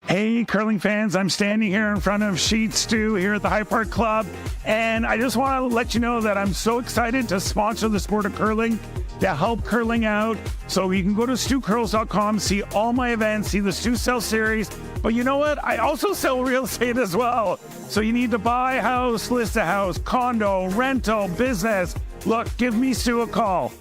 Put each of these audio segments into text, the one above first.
Hey, curling fans, I'm standing here in front of Sheet Stu here at the High Park Club, and I just want to let you know that I'm so excited to sponsor the sport of curling, to help curling out. So you can go to stucurls.com, see all my events, see the Stu Sells series, but you know what? I also sell real estate as well. So you need to buy a house, list a house, condo, rental, business. Look, give me Stu a call.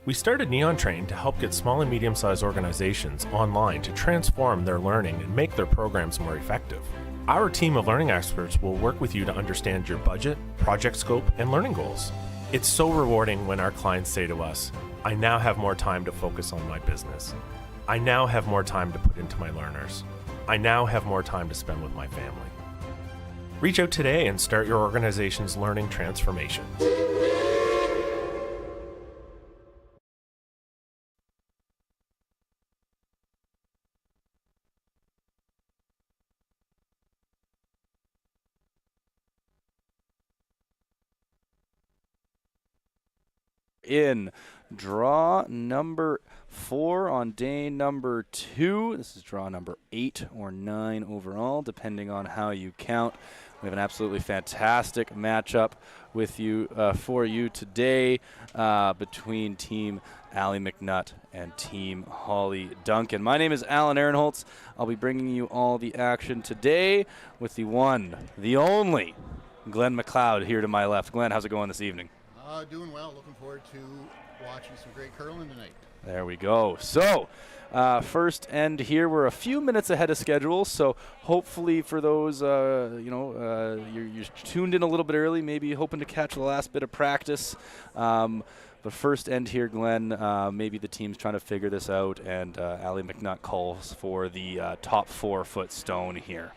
We started Neon Train to help get small and medium-sized organizations online to transform their learning and make their programs more effective. Our team of learning experts will work with you to understand your budget, project scope, and learning goals. It's so rewarding when our clients say to us, I now have more time to focus on my business. I now have more time to put into my learners. I now have more time to spend with my family. Reach out today and start your organization's learning transformation. In draw number 4 on day number 2. This is draw number 8 or 9 overall, depending on how you count. We have an absolutely fantastic matchup with you for you today between Team Allyson MacNutt and Team Hollie Duncan. My name is Alan Ehrenholtz. I'll be bringing you all the action today with the one, the only, Glenn McLeod here to my left. Glenn, how's it going this evening? Doing well. Looking forward to watching some great curling tonight. There we go. So, first end here, we're a few minutes ahead of schedule. So, hopefully, for those, you're tuned in a little bit early, maybe hoping to catch the last bit of practice. But first end here, Glenn, maybe the team's trying to figure this out, and Allyson MacNutt calls for the top 4-foot stone here.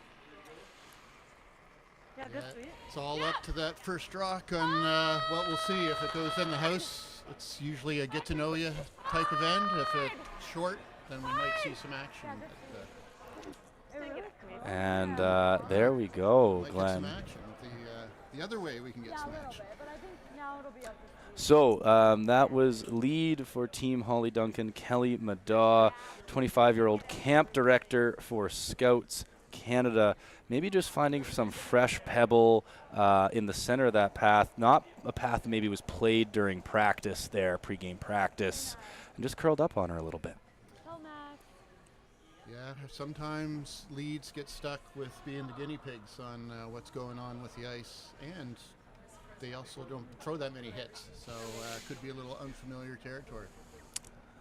Yeah, it's all up to that first rock on what we'll see. If it goes in the house, it's usually a get-to-know-you type of end. If it's short, then we might see some action. And there we go, Glenn. Glenn. Some action. The other way we can get some action. So that was lead for Team Hollie Duncan, Kelly Madaw, 25-year-old camp director for Scouts Canada. Maybe just finding some fresh pebble in the center of that path, not a path that maybe was played during practice there, pregame practice, and just curled up on her a little bit. Yeah, sometimes leads get stuck with being the guinea pigs on what's going on with the ice, and they also don't throw that many hits, so it could be a little unfamiliar territory.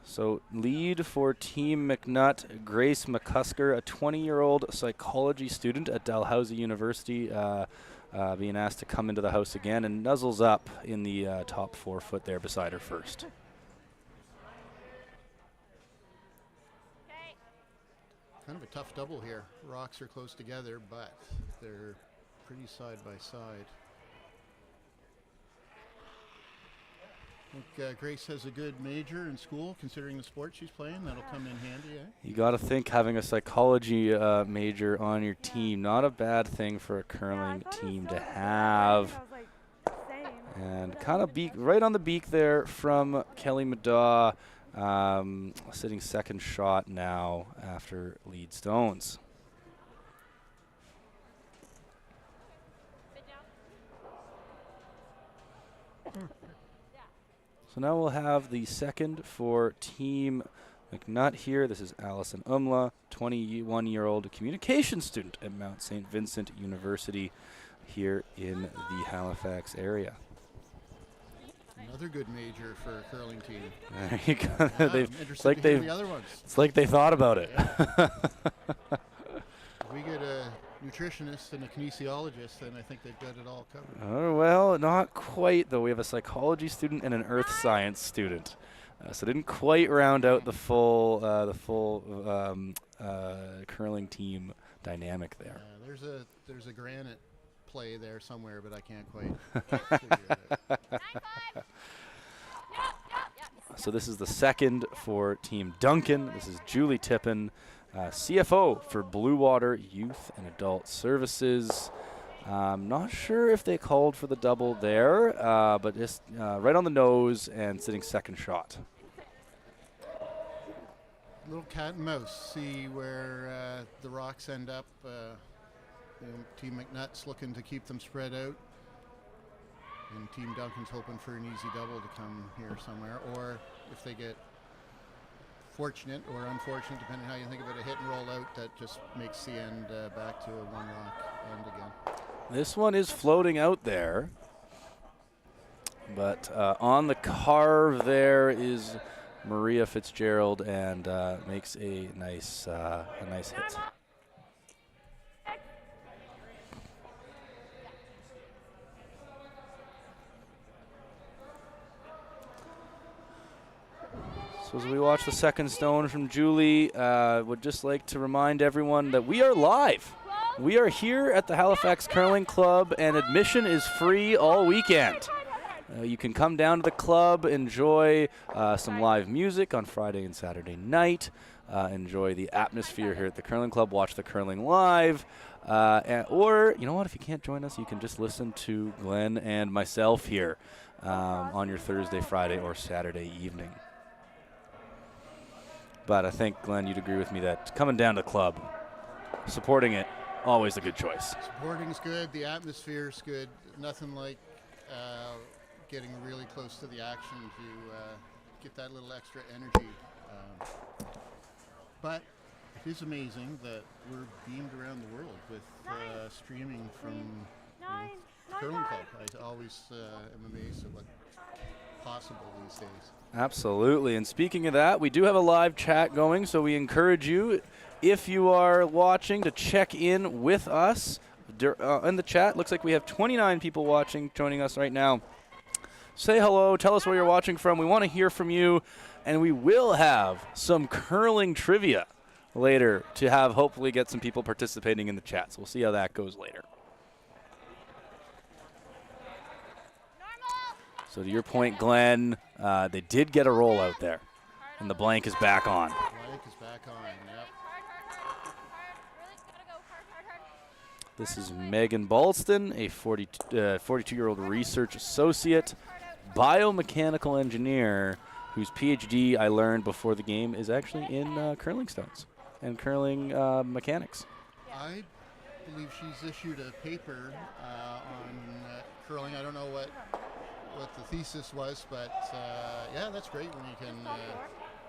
So lead for Team MacNutt, Grace McCusker, a 20-year-old psychology student at Dalhousie University, being asked to come into the house again, and nuzzles up in the top 4-foot there beside her first. Kind of a tough double here. Rocks are close together, but they're pretty side by side. I think Grace has a good major in school, considering the sport she's playing. That'll come in handy, eh? You got to think having a psychology major on your team, not a bad thing for a curling team to have. And kind of beak right on the beak there from Kelly Madaw, sitting second shot now after lead stones. So now we'll have the second for Team MacNutt here. This is Allyson MacNutt, 21-year-old communication student at Mount St. Vincent University here in the Halifax area. Another good major for a curling team. There you go. Yeah, It's like they thought about it. Yeah. We get a nutritionist and a kinesiologist, and I think they've got it all covered. Oh, well, not quite, though. We have a psychology student and an earth science student. So didn't quite round out the full curling team dynamic there. There's a granite play there somewhere, but I can't quite figure it out. So this is the second for Team Duncan. This is Julie Tippin, CFO for Blue Water Youth and Adult Services. Not sure if they called for the double there, but just right on the nose and sitting second shot. little cat and mouse. See where the rocks end up. Team MacNutt's looking to keep them spread out. And Team Duncan's hoping for an easy double to come here somewhere. Or if they get fortunate or unfortunate, depending how you think of it, a hit and roll out that just makes the end back to a one rock end again. This one is floating out there. But on the carve there is Maria Fitzgerald, and makes a nice hit. So as we watch the second stone from Julie, would just like to remind everyone that we are live. We are here at the Halifax Curling Club, and admission is free all weekend. You can come down to the club, enjoy some live music on Friday and Saturday night, enjoy the atmosphere here at the Curling Club, watch the curling live, or, you know what, if you can't join us, you can just listen to Glenn and myself here on your Thursday, Friday, or Saturday evening. But I think, Glenn, you'd agree with me that coming down to the club, supporting it, always a good choice. Supporting's good, the atmosphere's good, nothing like getting really close to the action to get that little extra energy. But it is amazing that we're beamed around the world with streaming from the Curling Club. I always am amazed at what's possible these days. Absolutely. And speaking of that, we do have a live chat going, so we encourage you, if you are watching, to check in with us in the chat. Looks like we have 29 people watching, joining us right now. Say hello, tell us where you're watching from. We want to hear from you, and we will have some curling trivia later to have hopefully get some people participating in the chat. So we'll see how that goes later. So to your point, Glenn, they did get a roll out there, and the blank is back on. Blank is back on, yep. This is Megan Balston, a 42-year-old research associate, biomechanical engineer, whose PhD, I learned before the game, is actually in curling stones and curling mechanics. I believe she's issued a paper on curling. I don't know what the thesis was, but yeah, that's great when you can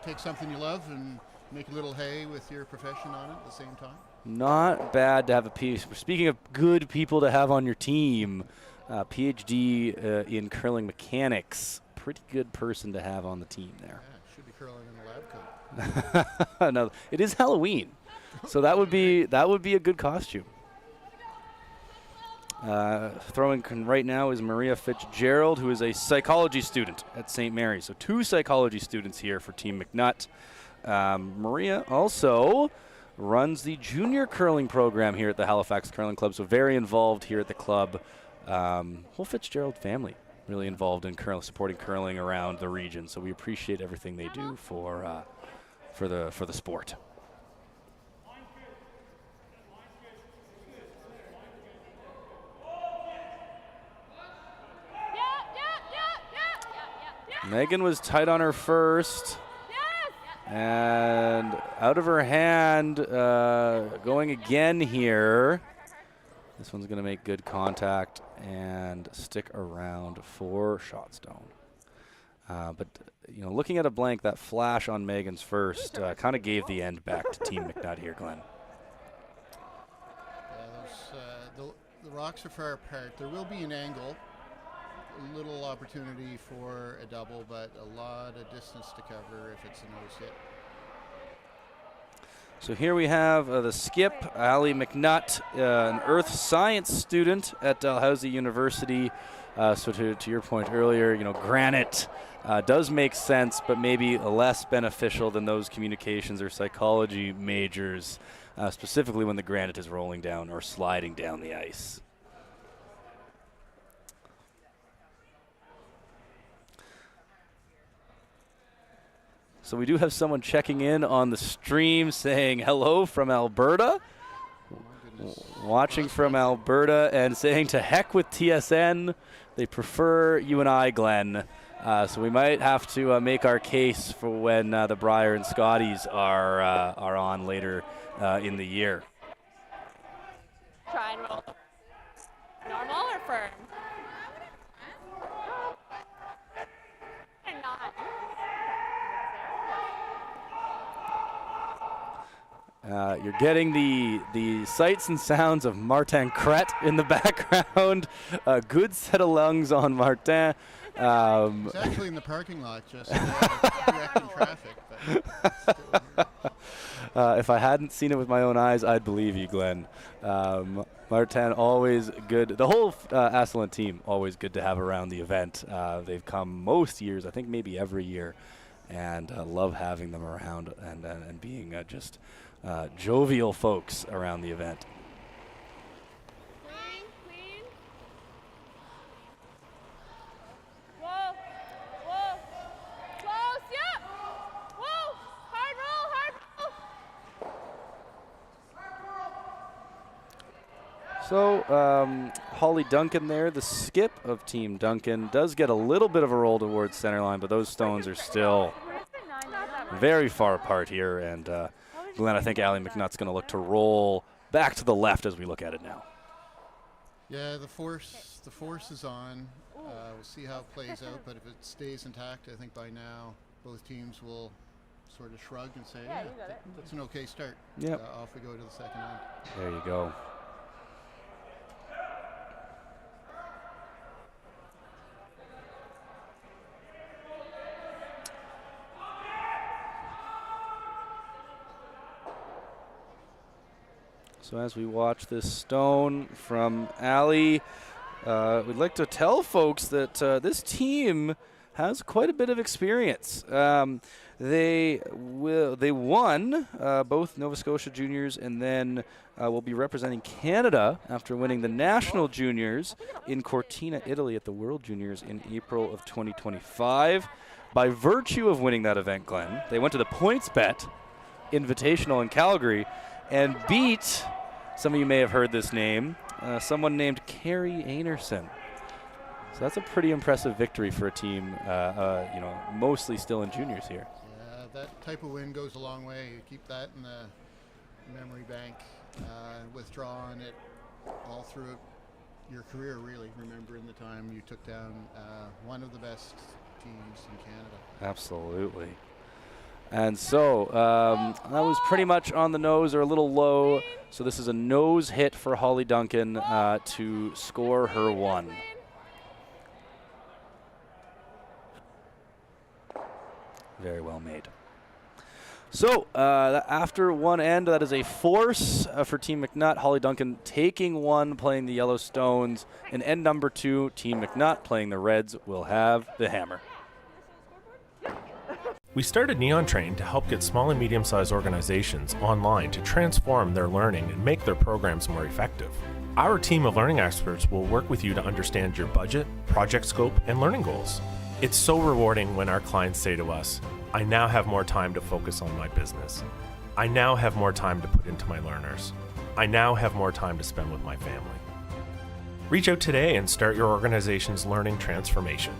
take something you love and make a little hay with your profession on it at the same time. Not bad to have a piece. Speaking of good people to have on your team, PhD in curling mechanics, pretty good person to have on the team there. Yeah, should be curling in the lab coat. No, it is Halloween, so that would be a good costume. Throwing right now is Maria Fitzgerald, who is a psychology student at St. Mary's. So 2 psychology students here for Team MacNutt. Maria also runs the junior curling program here at the Halifax Curling Club, so very involved here at the club. Whole Fitzgerald family really involved in supporting curling around the region. So we appreciate everything they do for the sport. Megan was tight on her first. And out of her hand, going again here. This one's going to make good contact and stick around for shot stone. But, you know, looking at a blank, that flash on Megan's first kind of gave the end back to Team MacNutt here, Glenn. Yeah, the rocks are far apart. There will be an angle. A little opportunity for a double, but a lot of distance to cover if it's a nose hit. So here we have the skip, Allyson MacNutt, an earth science student at Dalhousie University. So to your point earlier, you know, granite does make sense, but maybe less beneficial than those communications or psychology majors, specifically when the granite is rolling down or sliding down the ice. So we do have someone checking in on the stream saying hello from Alberta. Watching from Alberta and saying to heck with TSN. They prefer you and I, Glenn. So we might have to make our case for when the Briar and Scotties are on later in the year. Try and roll. Normal or firm? Or not? You're getting the sights and sounds of Martin Kret in the background. A good set of lungs on Martin. He's actually in the parking lot just directing traffic. But still here. If I hadn't seen it with my own eyes, I'd believe you, Glenn. Martin, always good. The whole Asselin team, always good to have around the event. They've come most years, I think maybe every year, and love having them around and being just jovial folks around the event. Clean. Whoa. Close, yeah. Whoa. Hard roll. So Hollie Duncan there, the skip of Team Duncan, does get a little bit of a roll towards center line, but those stones are still very far apart here. And Glenn, I think Allyson MacNutt's going to look to roll back to the left as we look at it now. Yeah, the force is on. We'll see how it plays out, but if it stays intact, I think by now both teams will sort of shrug and say, yeah, that's an okay start. Yep. Off we go to the second end. There you go. So as we watch this stone from Allie, we'd like to tell folks that this team has quite a bit of experience. They won both Nova Scotia juniors, and then will be representing Canada after winning the national juniors in Cortina, Italy at the World Juniors in April of 2025. By virtue of winning that event, Glenn, they went to the PointsBet Invitational in Calgary and beat, some of you may have heard this name, someone named Carrie Anerson. So that's a pretty impressive victory for a team, mostly still in juniors here. Yeah, that type of win goes a long way. You keep that in the memory bank, withdraw on it all through your career, really, remembering the time you took down one of the best teams in Canada. Absolutely. And so that was pretty much on the nose or a little low. So this is a nose hit for Hollie Duncan to score her one. Very well made. So after one end, that is a force for Team MacNutt. Hollie Duncan taking one, playing the yellow stones. And end number two, Team MacNutt playing the reds will have the hammer. We started Neon Train to help get small and medium-sized organizations online to transform their learning and make their programs more effective. Our team of learning experts will work with you to understand your budget, project scope, and learning goals. It's so rewarding when our clients say to us, I now have more time to focus on my business. I now have more time to put into my learners. I now have more time to spend with my family. Reach out today and start your organization's learning transformation.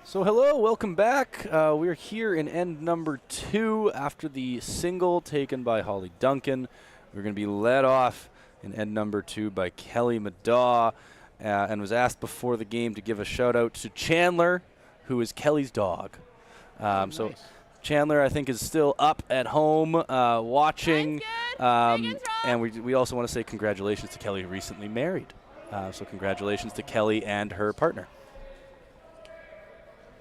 So hello, welcome back. We're here in end number two after the single taken by Hollie Duncan. We're going to be led off in end number two by Kelly Madaw, and was asked before the game to give a shout out to Chandler, who is Kelly's dog. So Chandler, I think, is still up at home watching, and we also want to say congratulations to Kelly, who recently married. So congratulations to Kelly and her partner.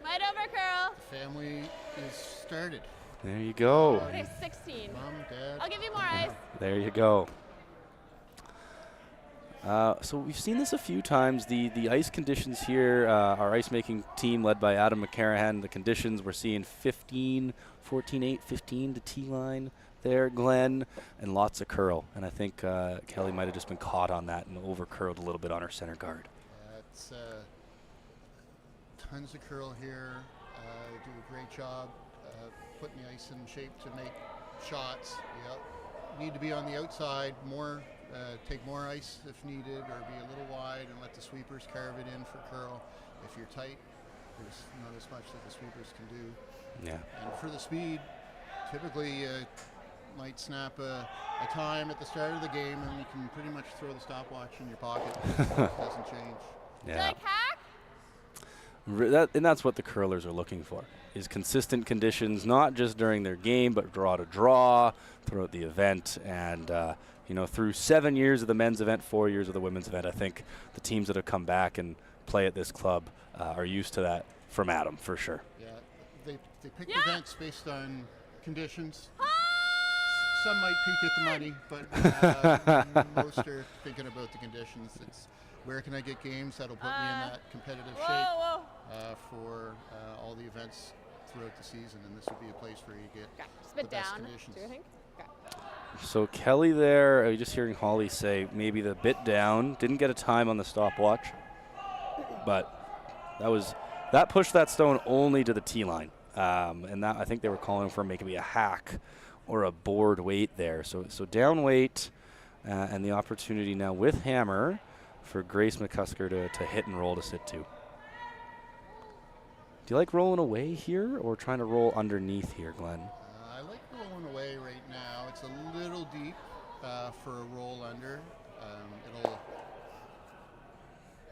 Might over curl. The family is started. There you go. There's 16. Mom, Dad. I'll give you more ice. There you go. So we've seen this a few times. The ice conditions here, our ice making team led by Adam McCarahan, the conditions we're seeing 14-8, 15 to T-line there, Glenn, and lots of curl. And I think Kelly might have just been caught on that and over curled a little bit on her center guard. It's tons of curl here. Do a great job putting the ice in shape to make shots. Yep. Need to be on the outside more take more ice if needed, or be a little wide and let the sweepers carve it in for curl. If you're tight, there's not as much that the sweepers can do. Yeah. And for the speed, typically might snap a time at the start of the game, and you can pretty much throw the stopwatch in your pocket. It doesn't change. Yeah. Like hack? And that's what the curlers are looking for, is consistent conditions, not just during their game, but draw to draw throughout the event. And, through 7 years of the men's event, 4 years of the women's event, I think the teams that have come back and play at this club are used to that from Adam, for sure. Yeah, they pick events based on conditions. Some might peak at the money, but most are thinking about the conditions. It's where can I get games that'll put me in that competitive shape for all the events throughout the season, and this would be a place where you get Spit the best down. conditions. Do you think? Okay. So Kelly there, just hearing Hollie say maybe the bit down, didn't get a time on the stopwatch, but that pushed that stone only to the tee line, and that I think they were calling for maybe a hack or a board weight there. So down weight, and the opportunity now with hammer for Grace McCusker to hit and roll to sit to. Do you like rolling away here or trying to roll underneath here, Glenn? I like rolling away right now. It's a little deep for a roll under.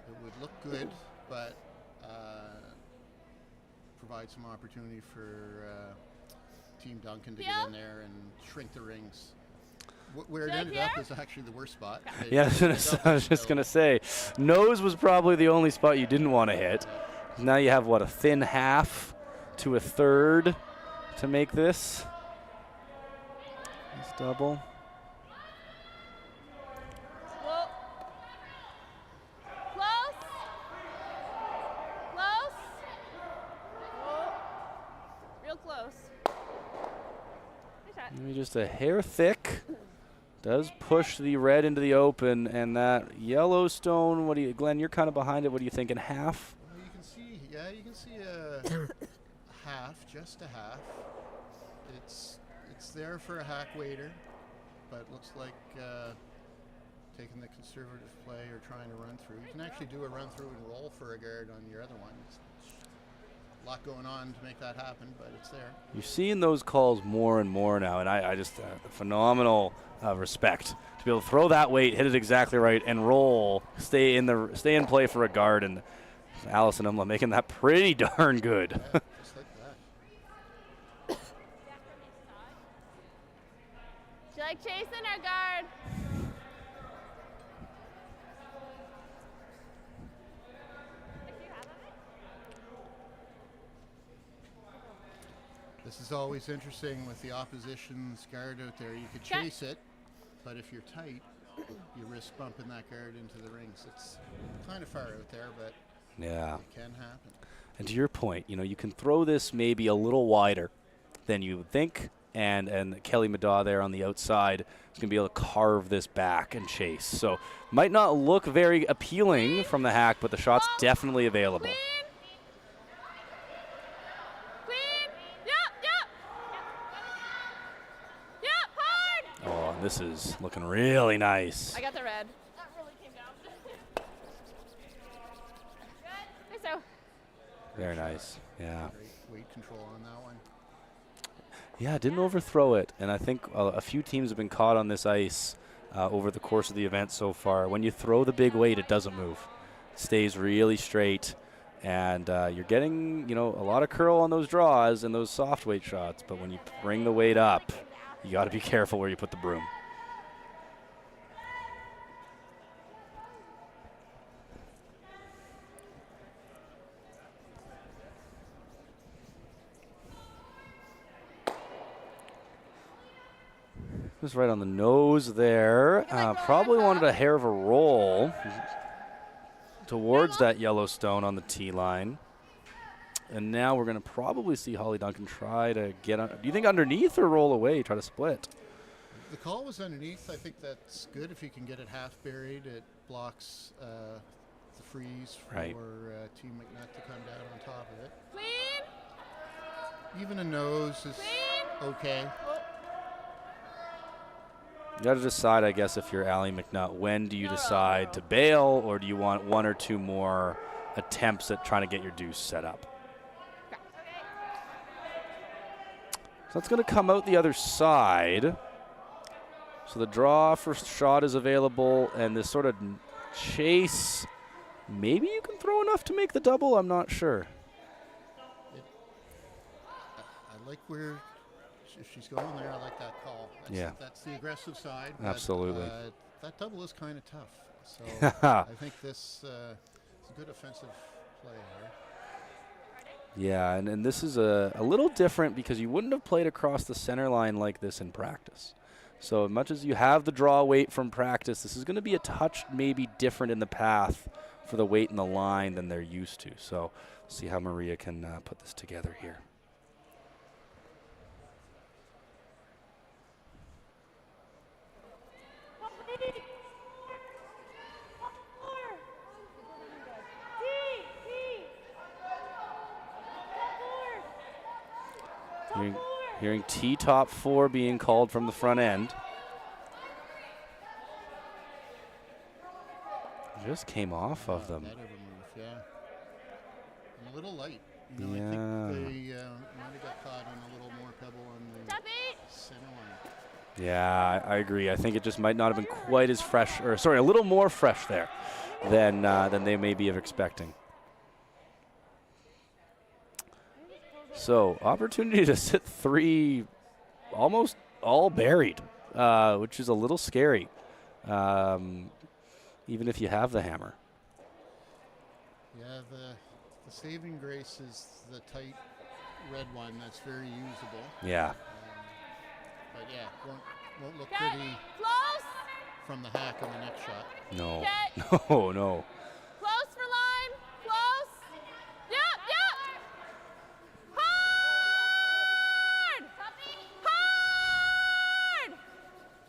It would look good, but provide some opportunity for Team Duncan to get in there and shrink the rings. Where it ended up is actually the worst spot. Yeah, I was just going to say, nose was probably the only spot you didn't want to hit. Now you have, a thin half to a third to make this. Nice double. Whoa. Close. Close. Whoa. Real close. Nice shot. Maybe just a hair thick. Does push the red into the open, and that Yellowstone, Glenn, you're kind of behind it. What are you thinking, half? Well, you can see a half, just a half. It's there for a hack waiter, but it looks like taking the conservative play or trying to run through. You can actually do a run through and roll for a guard on your other one. It's a lot going on to make that happen, but it's there. You're seeing those calls more and more now, and I just phenomenal respect to be able to throw that weight, hit it exactly right, and roll, stay in play for a guard, and Allyson MacNutt making that pretty darn good. Yeah, just like that. Do you like chasing our guard? This is always interesting with the opposition's guard out there. You could chase it, but if you're tight, you risk bumping that guard into the rings. It's kind of far out there, but Yeah. it can happen. And to your point, you can throw this maybe a little wider than you would think, and Kelly Madaw there on the outside is going to be able to carve this back and chase. So might not look very appealing from the hack, but the shot's definitely available. Oh, this is looking really nice. I got the red. That really came down. Good. So. Very nice. Yeah. Great weight control on that one. Yeah, didn't overthrow it. And I think a few teams have been caught on this ice over the course of the event so far. When you throw the big weight, it doesn't move. It stays really straight. And you're getting, a lot of curl on those draws and those soft weight shots. But when you bring the weight up, you got to be careful where you put the broom. Just right on the nose there. Probably wanted a hair of a roll towards that Yellowstone on the tee line. And now we're going to probably see Hollie Duncan try to get on. Do you think underneath or roll away, try to split? The call was underneath. I think that's good if you can get it half buried. It blocks the freeze for Team MacNutt to come down on top of it. Clean. Even a nose is okay. You got to decide, I guess, if you're Allyson MacNutt, when do you decide to bail, or do you want one or two more attempts at trying to get your deuce set up? So that's going to come out the other side. So the draw for shot is available, and this sort of chase, maybe you can throw enough to make the double. I'm not sure. I like where if she's going there. I like that call. That's the aggressive side. Absolutely. That double is kind of tough. So I think this is a good offensive play there. Yeah, and this is a little different because you wouldn't have played across the center line like this in practice. So as much as you have the draw weight from practice, this is going to be a touch maybe different in the path for the weight in the line than they're used to. So see how Maria can put this together here. Hearing T top 4 being called from the front end. Just came off of them. That ever move, yeah. And a little light. Yeah. I think they might have got caught on a little more pebble on the center line. Yeah, I agree. I think it just might not have been quite as fresh, or sorry, a little more fresh there than they may be expecting. So opportunity to sit 3 almost all buried, which is a little scary, even if you have the hammer. Yeah, the saving grace is the tight red one. That's very usable. Yeah. But yeah, won't look pretty from the hack on the next shot. No. No. Close for line. Close. Yep.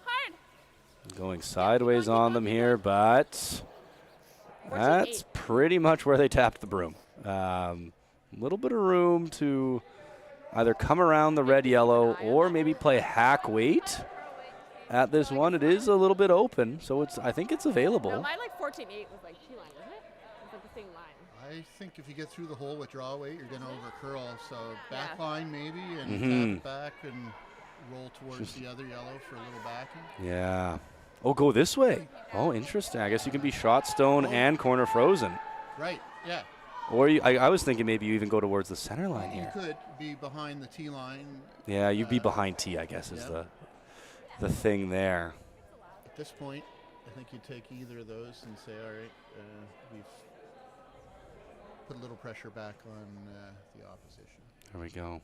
Hard. Going sideways on them here, but that's pretty much where they tapped the broom. A little bit of room to either come around the red-yellow or maybe play hack weight at this one. It is a little bit open, so I think it's available. No, my 14-8 was like 2 line, wasn't it? It was like the same line. I think if you get through the hole with draw weight, you're going to over curl. So back line maybe, and tap it back and roll towards the other yellow for a little backing. Yeah. Oh, go this way. Oh, interesting. I guess you can be shot stone and corner frozen. Right, yeah. Or I was thinking maybe you even go towards the center line here. You could be behind the T line. Yeah, you'd be behind T, I guess, is the thing there. At this point, I think you take either of those and say, all right, we've put a little pressure back on the opposition. There we go.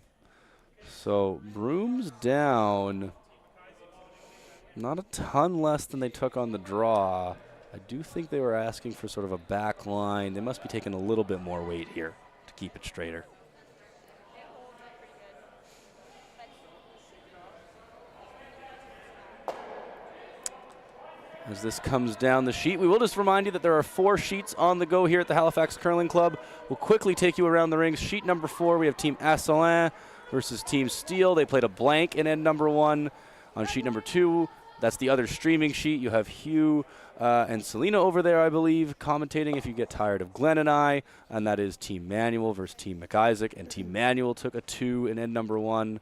So brooms down. Not a ton less than they took on the draw. I do think they were asking for sort of a back line. They must be taking a little bit more weight here to keep it straighter. As this comes down the sheet, we will just remind you that there are 4 sheets on the go here at the Halifax Curling Club. We'll quickly take you around the rings. Sheet number 4, we have Team Asselin versus Team Steele. They played a blank in end number 1. On sheet number 2, that's the other streaming sheet. You have Hugh and Selena over there, I believe, commentating if you get tired of Glenn and I. And that is Team Manuel versus Team McIsaac. And Team Manuel took a 2 in end number 1.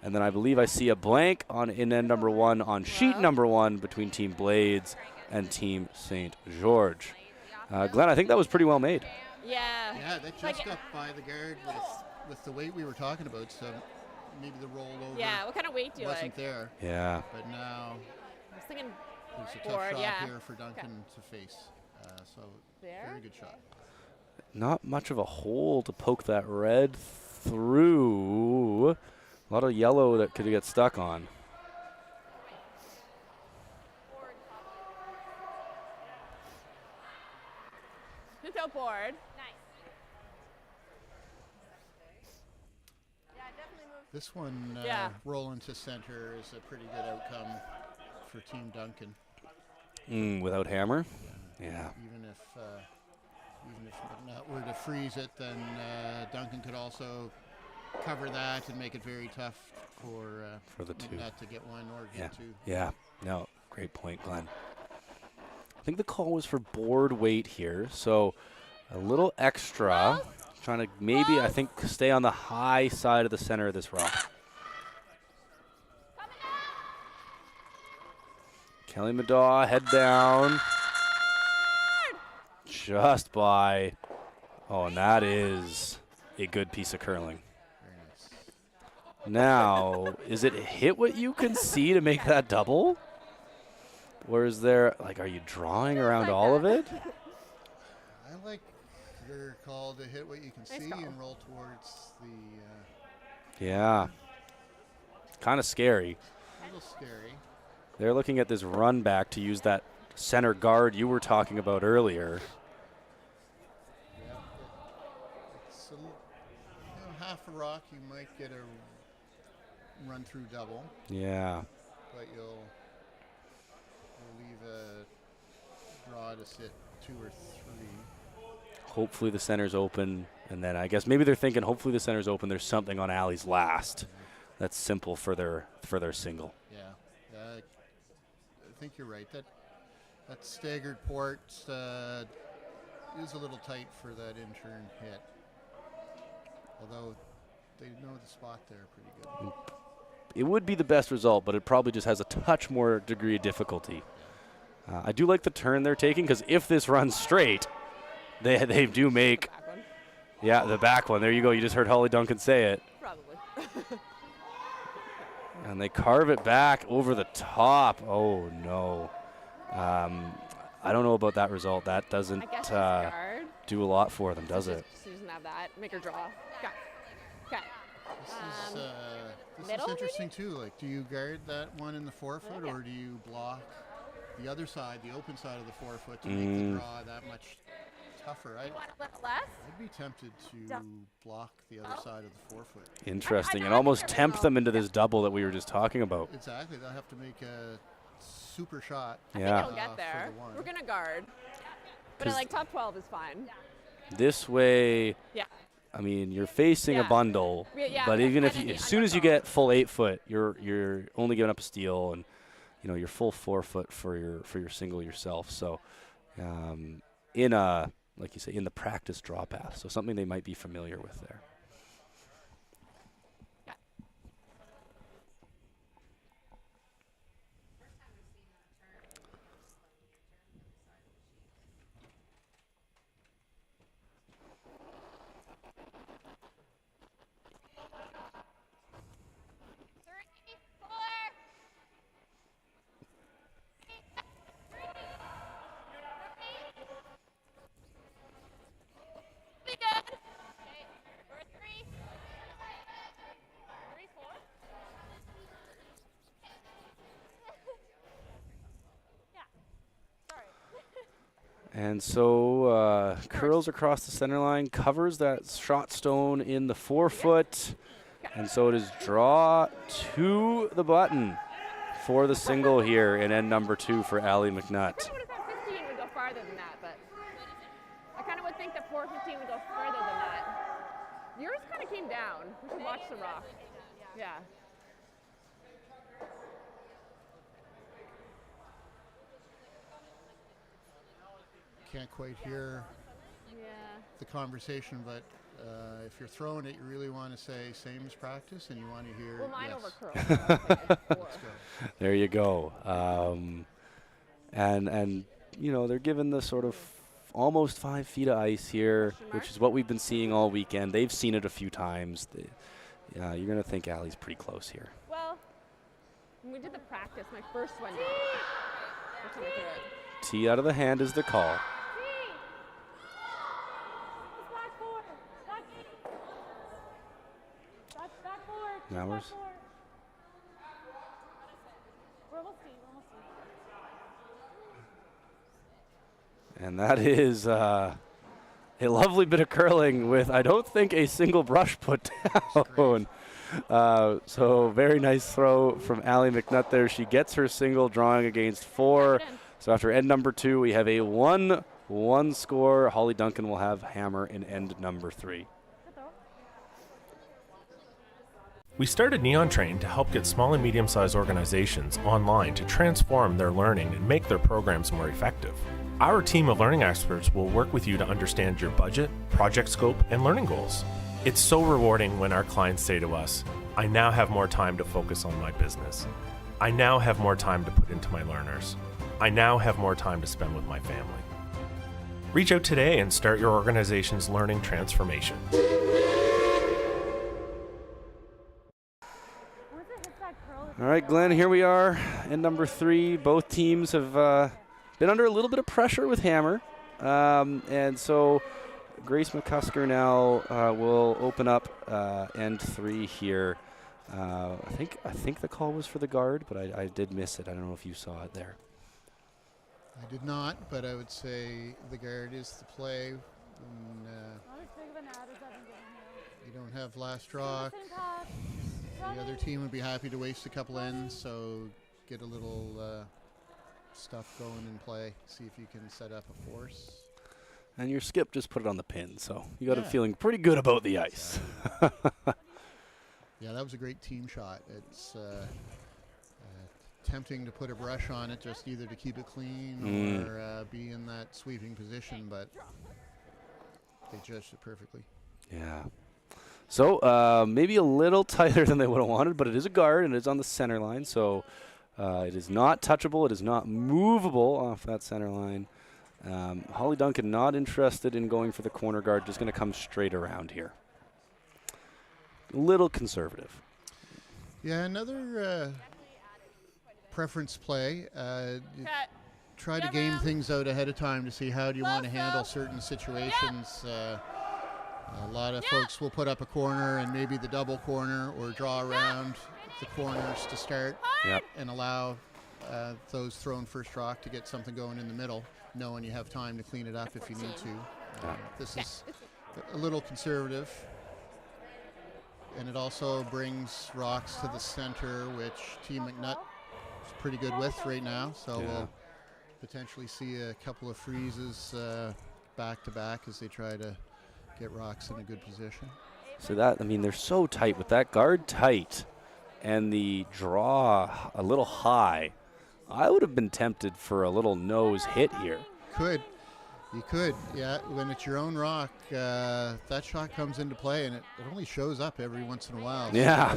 And then I believe I see a blank in end number 1 on sheet number 1 between Team Blades and Team St. George. Glenn, I think that was pretty well made. Yeah. Yeah, that just got by the guard with the weight we were talking about. So maybe the rollover. Yeah, what kind of weight do you wasn't like? there. Yeah. But now I was thinking it's a tough board, shot yeah. here for Duncan to face. So very good shot. Not much of a hole to poke that red through. A lot of yellow that could get stuck on. Hook out board. Nice. This one rolling to center is a pretty good outcome for Team Duncan. Without hammer? Yeah. Even if MacNutt were to freeze it, then Duncan could also cover that and make it very tough for the 2 MacNutt to get 1 or get 2. Yeah. No. Great point, Glenn. I think the call was for board weight here, so a little extra. Trying to maybe, I think, stay on the high side of the center of this rock. Kelly Madaw, head down. Just by. Oh, and that is a good piece of curling. Very nice. Now, is it hit what you can see to make that double? Or is there, like, are you drawing around all of it? I like your call to hit what you can see and roll towards the. Yeah. Kind of scary. A little scary. They're looking at this run back to use that center guard you were talking about earlier. Yeah, it's half a rock. You might get a run through double. Yeah. But you'll leave a draw to sit 2 or 3. Hopefully the center's open, and then I guess maybe they're thinking hopefully the center's open. There's something on Ally's last. That's simple for their single. Yeah, I think you're right. That staggered port is a little tight for that in-turn hit. Although they know the spot there pretty good. It would be the best result, but it probably just has a touch more degree of difficulty. I do like the turn they're taking, because if this runs straight, they do make, yeah, the back one. There you go. You just heard Hollie Duncan say it. Probably. And they carve it back over the top. Oh, no. I don't know about that result. That doesn't do a lot for them, does it? She doesn't have that. Make her draw. Okay. This is interesting too. Like, do you guard that one in the forefoot, or do you block the other side, the open side of the forefoot, to make the draw that much tougher? I'd be tempted to block the other side of the forefoot. Interesting, and almost tempt them into this double that we were just talking about. Exactly. They'll have to make a super shot. I think it'll get there. We're gonna guard, but like top 12 is fine. This way. Yeah. I mean, you're facing a bundle, but even if as soon as you get full 8 foot, you're only giving up a steal, and you're full 4 foot for your single yourself. So, in a, like you say, in the practice draw path, so something they might be familiar with there. And so curls across the center line, covers that shot stone in the 4 foot, and so it is draw to the button for the single here in end number 2 for Allyson MacNutt. I kind of would have thought 15 would go farther than that, but I kind of would think that 415 would go further than that. Yours kind of came down. We should watch the rock. Yeah. Can't quite hear the conversation, but if you're throwing it, you really want to say same as practice, and you want to hear mine yes. over curl. There you go. And they're given the sort of almost 5 feet of ice here, which is what we've been seeing all weekend. They've seen it a few times. You're going to think Ally's pretty close here. Well, when we did the practice, my first one did. Tee out of the hand is the call. Now we're and that is a lovely bit of curling with, I don't think, a single brush put down. So very nice throw from Allyson MacNutt there. She gets her single, drawing against 4. So after end number 2, we have a 1-1 score. Hollie Duncan will have hammer in end number 3. We started Neon Train to help get small and medium-sized organizations online to transform their learning and make their programs more effective. Our team of learning experts will work with you to understand your budget, project scope, and learning goals. It's so rewarding when our clients say to us, I now have more time to focus on my business. I now have more time to put into my learners. I now have more time to spend with my family. Reach out today and start your organization's learning transformation. All right, Glenn, here we are in number 3. Both teams have been under a little bit of pressure with Hammer. And so Grace McCusker now will open up end 3 here. I think the call was for the guard, but I did miss it. I don't know if you saw it there. I did not, but I would say the guard is the play. And, you don't have last rock. The other team would be happy to waste a couple ends, so get a little stuff going in play. See if you can set up a force. And your skip just put it on the pin, so you got it feeling pretty good about the ice. Yeah, that was a great team shot. It's tempting to put a brush on it, just either to keep it clean or be in that sweeping position, but they judged it perfectly. Yeah. So maybe a little tighter than they would have wanted, but it is a guard and it's on the center line, so it is not touchable. It is not movable off that center line. Hollie Duncan not interested in going for the corner guard, just going to come straight around here. A little conservative. Yeah, another preference play. Try to game things out ahead of time to see how do you want to handle certain situations. A lot of folks will put up a corner and maybe the double corner or draw around the corners to start and allow those thrown first rock to get something going in the middle, knowing you have time to clean it up if you need to. This is a little conservative, and it also brings rocks to the center, which Team MacNutt is pretty good with right now, so we'll potentially see a couple of freezes back to back as they try to get rocks in a good position. So that, I mean, they're so tight with that guard tight and the draw a little high. I would have been tempted for a little nose hit here. You could, yeah. When it's your own rock, that shot comes into play, and it only shows up every once in a while. Yeah.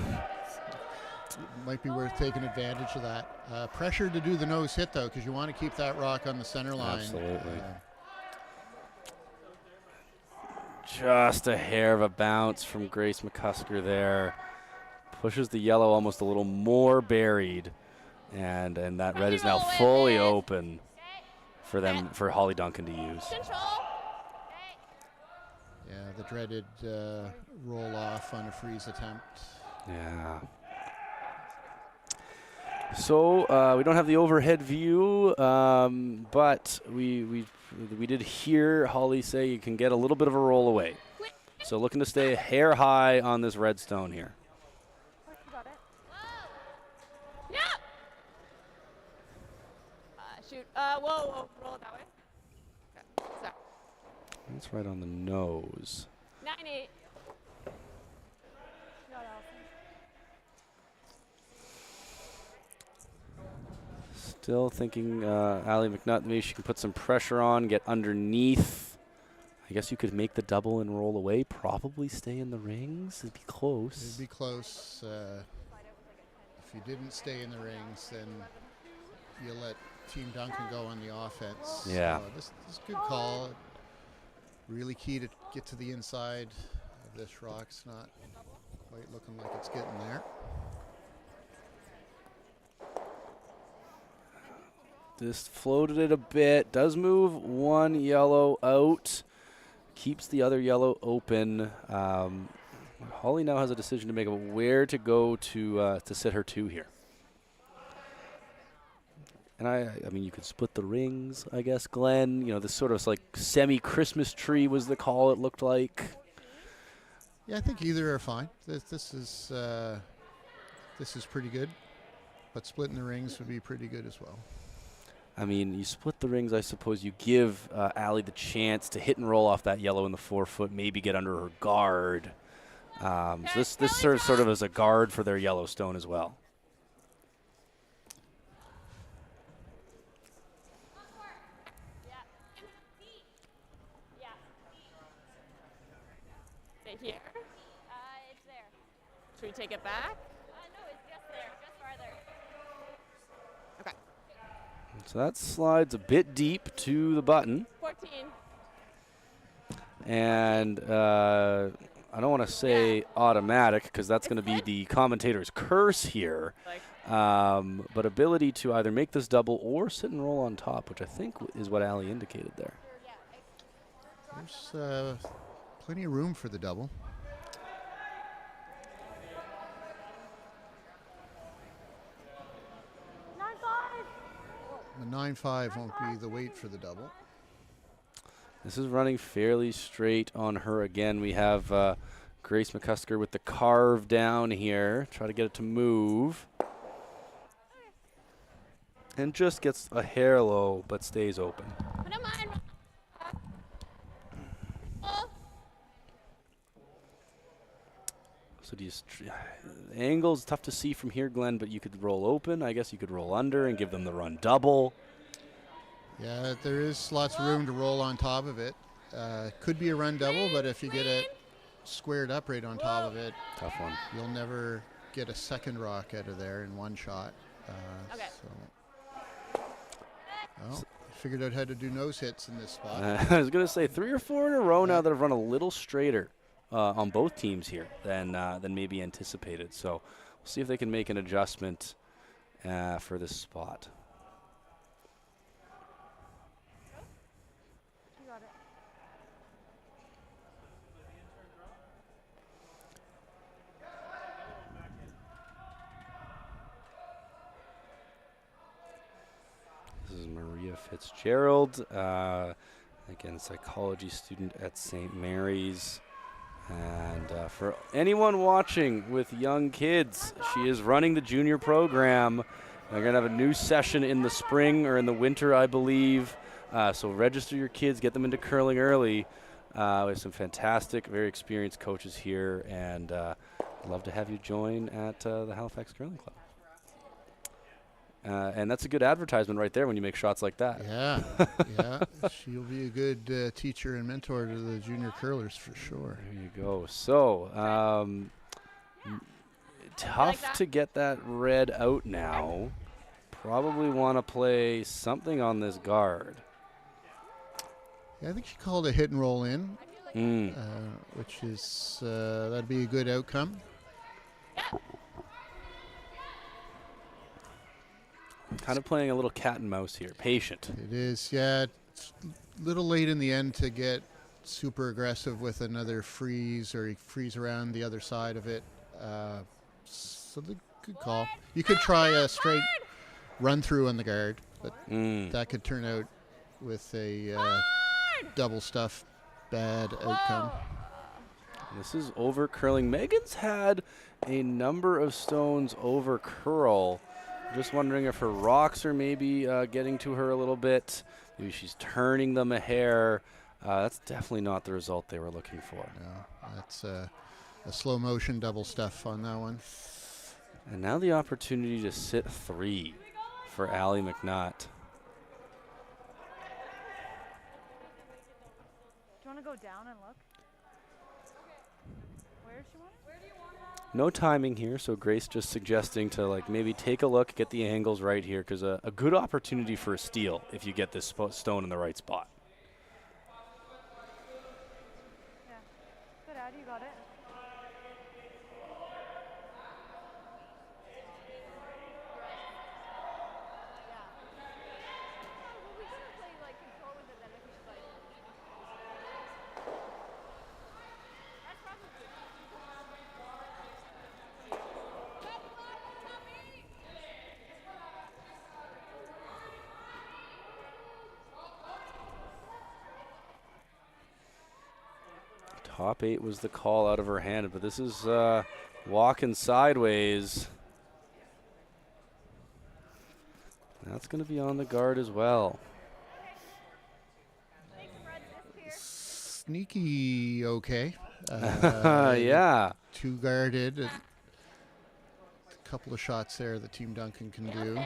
So it might be worth taking advantage of that. Pressure to do the nose hit, though, because you want to keep that rock on the center line. Absolutely. Just a hair of a bounce from Grace McCusker there. Pushes the yellow almost a little more buried. And that red is now fully open for Hollie Duncan to use. Yeah, the dreaded roll off on a freeze attempt. Yeah. So we don't have the overhead view, but we did hear Hollie say you can get a little bit of a roll away. So looking to stay hair high on this redstone here. Shoot. Whoa, roll it that way. Okay. So. That's right on the nose. 9-8. Still thinking Allie MacNutt, maybe she can put some pressure on, get underneath. I guess you could make the double and roll away, probably stay in the rings. It'd be close. It'd be close. If you didn't stay in the rings, then you let Team Duncan go on the offense. Yeah. So this is a good call. Really key to get to the inside of this rock. It's not quite looking like it's getting there. Just floated it a bit. Does move one yellow out. Keeps the other yellow open. Hollie now has a decision to make of where to go to sit her 2 here. And I mean, you could split the rings, I guess, Glenn. You know, this sort of like semi-Christmas tree was the call, it looked like. Yeah, I think either are fine. This is pretty good, but splitting the rings would be pretty good as well. I mean, you split the rings, I suppose. You give Allie the chance to hit and roll off that yellow in the forefoot, maybe get under her guard. So this serves sort of as a guard for their yellow stone as well. Stay here. It's there. Should we take it back? No, it's just there, just farther. Okay. So that slides a bit deep to the button. 14. And I don't want to say automatic because that's going to be the commentator's curse here. But ability to either make this double or sit and roll on top, which I think is what Allie indicated there. There's plenty of room for the double. The 9-5 won't be the weight for the double. This is running fairly straight on her again. We have Grace McCusker with the carve down here. Try to get it to move. And just gets a hair low, but stays open. So do you angle's tough to see from here, Glenn, but you could roll open. I guess you could roll under and give them the run double. Yeah, there is lots of room to roll on top of it. Could be a run double, but if you get it squared up right on top of it, tough one. You'll never get a second rock out of there in one shot. Okay. Figured out how to do nose hits in this spot. I was going to say 3 or 4 in a row now that have run a little straighter on both teams here than maybe anticipated. So we'll see if they can make an adjustment for this spot. This is Maria Fitzgerald, again, psychology student at St. Mary's. And for anyone watching with young kids, she is running the junior program. They're going to have a new session in the spring or in the winter, I believe. So register your kids, get them into curling early. We have some fantastic, very experienced coaches here, and I'd love to have you join at the Halifax Curling Club. And that's a good advertisement right there when you make shots like that. Yeah, yeah. She'll be a good teacher and mentor to the junior curlers for sure. There you go. So, tough to get that red out now. Probably want to play something on this guard. Yeah, I think she called a hit and roll in, which is, that'd be a good outcome. Kind of playing a little cat and mouse here. Patient. It is, yeah. It's a little late in the end to get super aggressive with another freeze, or you freeze around the other side of it. So the good call. You could try a straight run through on the guard, but that could turn out with a double stuff bad outcome. This is over curling. Megan's had a number of stones over curl. Just wondering if her rocks are maybe getting to her a little bit. Maybe she's turning them a hair. That's definitely not the result they were looking for. No, that's a slow motion double stuff on that one. And now the opportunity to sit 3 for Allie MacNutt. Do you want to go down and look? Where does she want it? Where do you want it? No timing here, so Grace just suggesting to like maybe take a look, get the angles right here, because a good opportunity for a steal if you get this stone in the right spot. Yeah. Good, Ad, you got it. Top 8 was the call out of her hand, but this is walking sideways. That's going to be on the guard as well. sneaky okay. Yeah. Two guarded. A couple of shots there that Team Duncan can do.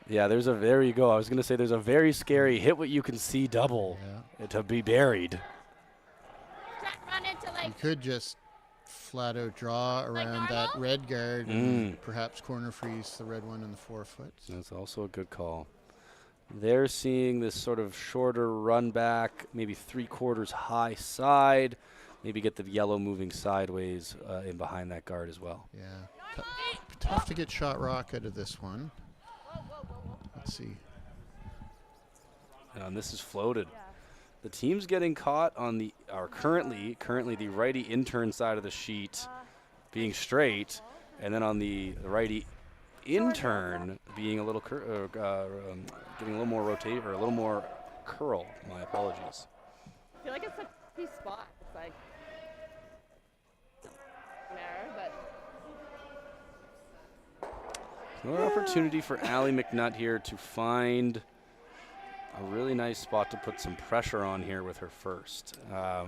Yeah, there you go. I was going to say there's a very scary hit what you can see double to be buried. You could just flat out draw around that red guard and perhaps corner freeze the red one in the 4 foot. That's also a good call. They're seeing this sort of shorter run back, maybe 3/4 high side, maybe get the yellow moving sideways in behind that guard as well. Yeah. Tough to get shot rock out of this one. Let's see. And this is floated. The teams getting caught on currently the righty intern side of the sheet being straight, and then on the righty intern being a little getting a little more rotate or a little more curl. My apologies. I feel like it's a key spot. It's like there, but Another opportunity for Allie MacNutt here to find a really nice spot to put some pressure on here with her first. Yeah,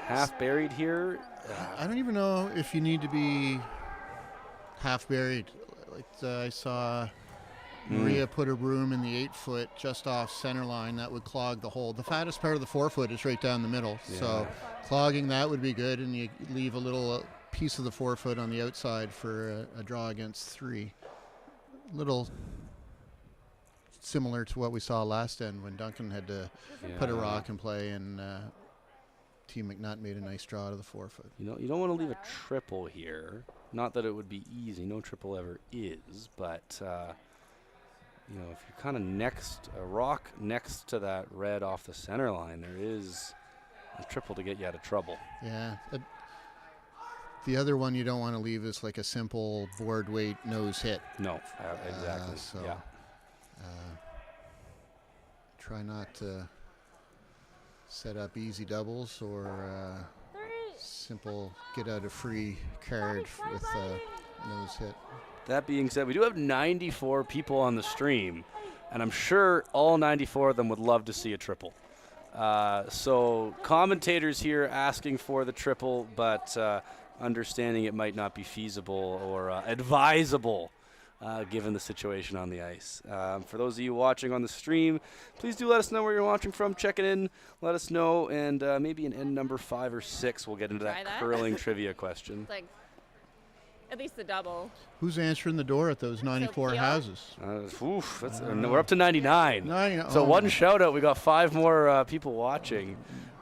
half buried here. I don't even know if you need to be half buried. Like I saw Maria put a broom in the 8 foot just off center line. That would clog the hole. The fattest part of the 4 foot is right down the middle. Yeah. So clogging that would be good, and you leave a little piece of the 4 foot on the outside for a draw against 3. Little similar to what we saw last end when Duncan had to put a rock in play, and Team MacNutt made a nice draw to the 4 foot. You don't want to leave a triple here. Not that it would be easy. No triple ever is, but if you're kind of a rock next to that red off the center line, there is a triple to get you out of trouble. Yeah. The other one you don't want to leave is like a simple board weight nose hit. No, exactly. Try not to set up easy doubles or simple get out of free card with a nose hit. That being said, we do have 94 people on the stream, and I'm sure all 94 of them would love to see a triple. So commentators here asking for the triple, but understanding it might not be feasible or advisable given the situation on the ice. For those of you watching on the stream, please do let us know where you're watching from. Check it in, let us know, and maybe in end number 5 or 6 we'll get into that curling trivia question. it's like at least the double. Who's answering the door at those 94 houses? We're up to 99. So one shout out, we got 5 more people watching.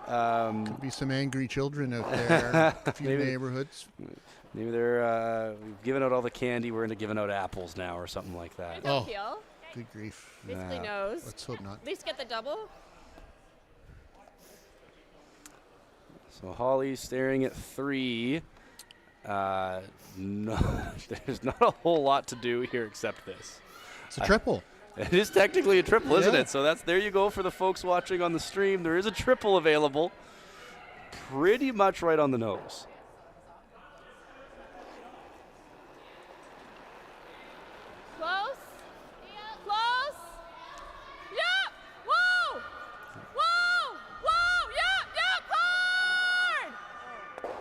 Could be some angry children out there, a few neighborhoods. Maybe they're we've given out all the candy. We're into giving out apples now or something like that. Oh, peel. Good grief. Basically nose. Let's hope not. At least get the double. So Hollie staring at 3. No, there's not a whole lot to do here except this. It's a triple. It is technically a triple, isn't it? So there you go for the folks watching on the stream. There is a triple available. Pretty much right on the nose. Close. Close. Yeah. Whoa. Whoa. Whoa. Yeah. Card.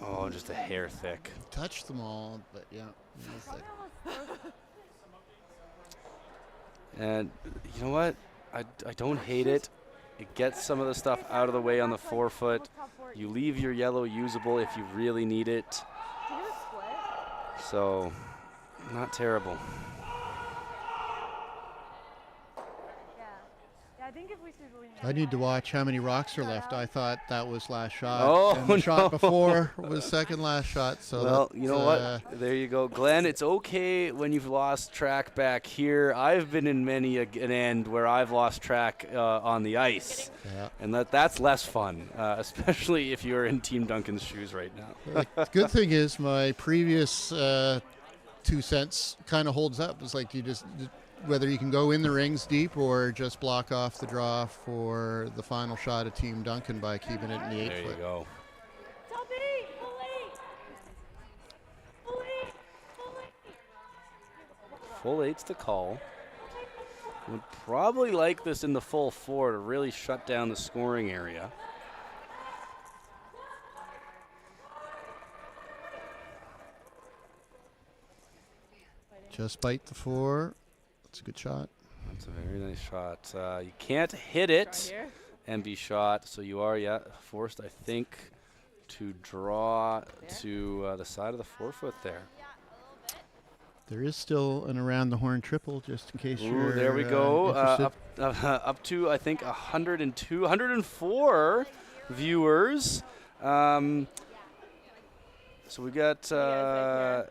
Oh, just a hair thick. Touch them all, but yeah. And you know what? I don't hate it. It gets some of the stuff out of the way on the 4 foot. You leave your yellow usable if you really need it. So, not terrible. I think if we should really I need to watch how many rocks are left. I thought that was last shot. Oh, and the shot before was second last shot. So well, you know what? There you go. Glenn, it's okay when you've lost track back here. I've been in many an end where I've lost track on the ice. Yeah. And that's less fun, especially if you're in Team Duncan's shoes right now. The good thing is my previous 2 cents kind of holds up. It's like you just... whether you can go in the rings deep or just block off the draw for the final shot of Team Duncan by keeping it in the 8 There foot. you go. Full eight's the call. Would probably like this in the full 4 to really shut down the scoring area. Just bite the 4. That's a good shot. That's a very nice shot. You can't hit it Here. and be shot, so you are, forced, I think, to draw to the side of the 4-foot there. There is still an around the horn triple, just in case you're There we go. interested. Up to, I think, 102, 104 viewers. So we got a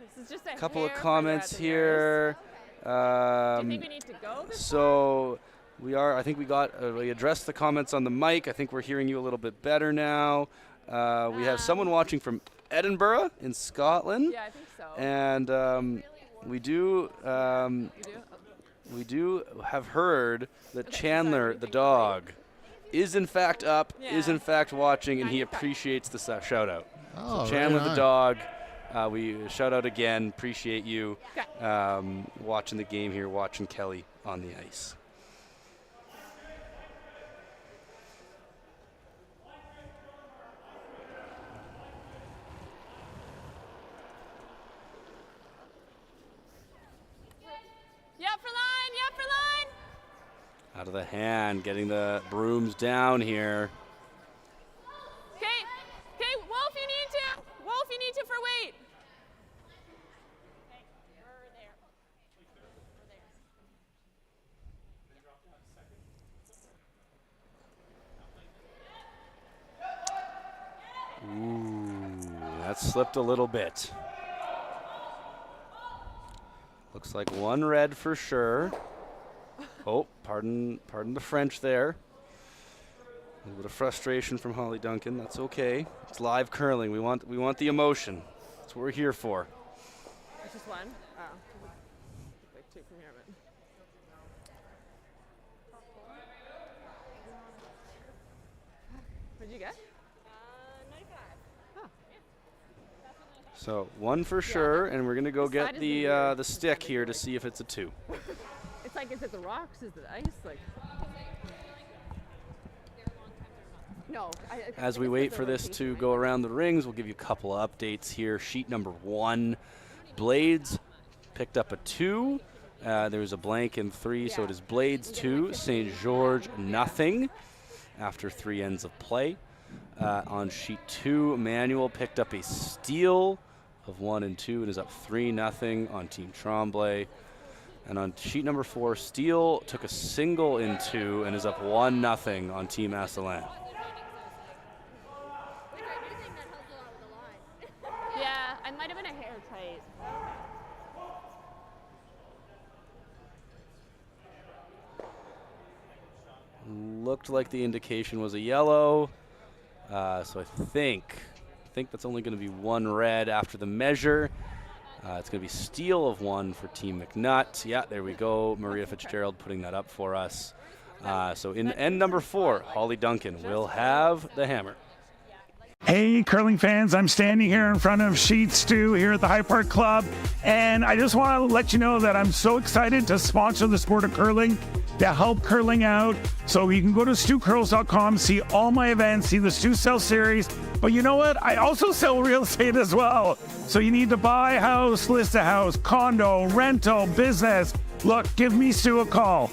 couple of comments here. Do you think we need to go? So I think we addressed the comments on the mic. I think we're hearing you a little bit better now. We have someone watching from Edinburgh in Scotland. Yeah, I think so. And we do have heard that Chandler, the dog, is in fact up, is in fact watching, and he appreciates the shout out. Oh, So Chandler, right the on. dog, we shout out again. Appreciate you watching the game here, watching Kelly on the ice. Yep for line, yep for line. Out of the hand, getting the brooms down here. Okay, Wolf, you need to. Wolf, you need to for weight. Ooh, that slipped a little bit. Looks like 1 red for sure. Oh, pardon the French there. A little bit of frustration from Hollie Duncan. That's okay. It's live curling. We want the emotion. That's what we're here for. It's just 1. Oh, like 2 from here, but. What'd you get? 95. Oh. So 1 for sure, and we're gonna go This side get is the weird. the stick here to see if it's a 2. It's like, is it the rocks? Is it the ice? Like. No. As we wait for this to go around the rings, we'll give you a couple of updates here. Sheet number 1, Blades picked up a 2. There was a blank in 3, so it is Blades 2, St. George nothing after 3 ends of play. On sheet 2, Manuel picked up a steal of 1 and 2 and is up 3-0 on Team Tremblay. And on sheet number 4, Steele took a single in 2 and is up 1-0 on Team Asselin. Yeah, I might have been a hair tight. Looked like the indication was a yellow. So I think that's only going to be 1 red after the measure. It's going to be steal of 1 for Team MacNutt. Yeah, there we go. Maria Fitzgerald putting that up for us. So in end number 4, Hollie Duncan will have the hammer. Hey, curling fans, I'm standing here in front of Sheet Stu here at the High Park Club, and I just want to let you know that I'm so excited to sponsor the sport of curling, to help curling out. So you can go to StuCurls.com, see all my events, see the Stu Sells series. But you know what? I also sell real estate as well. So you need to buy a house, list a house, condo, rental, business. Look, give me Stu a call.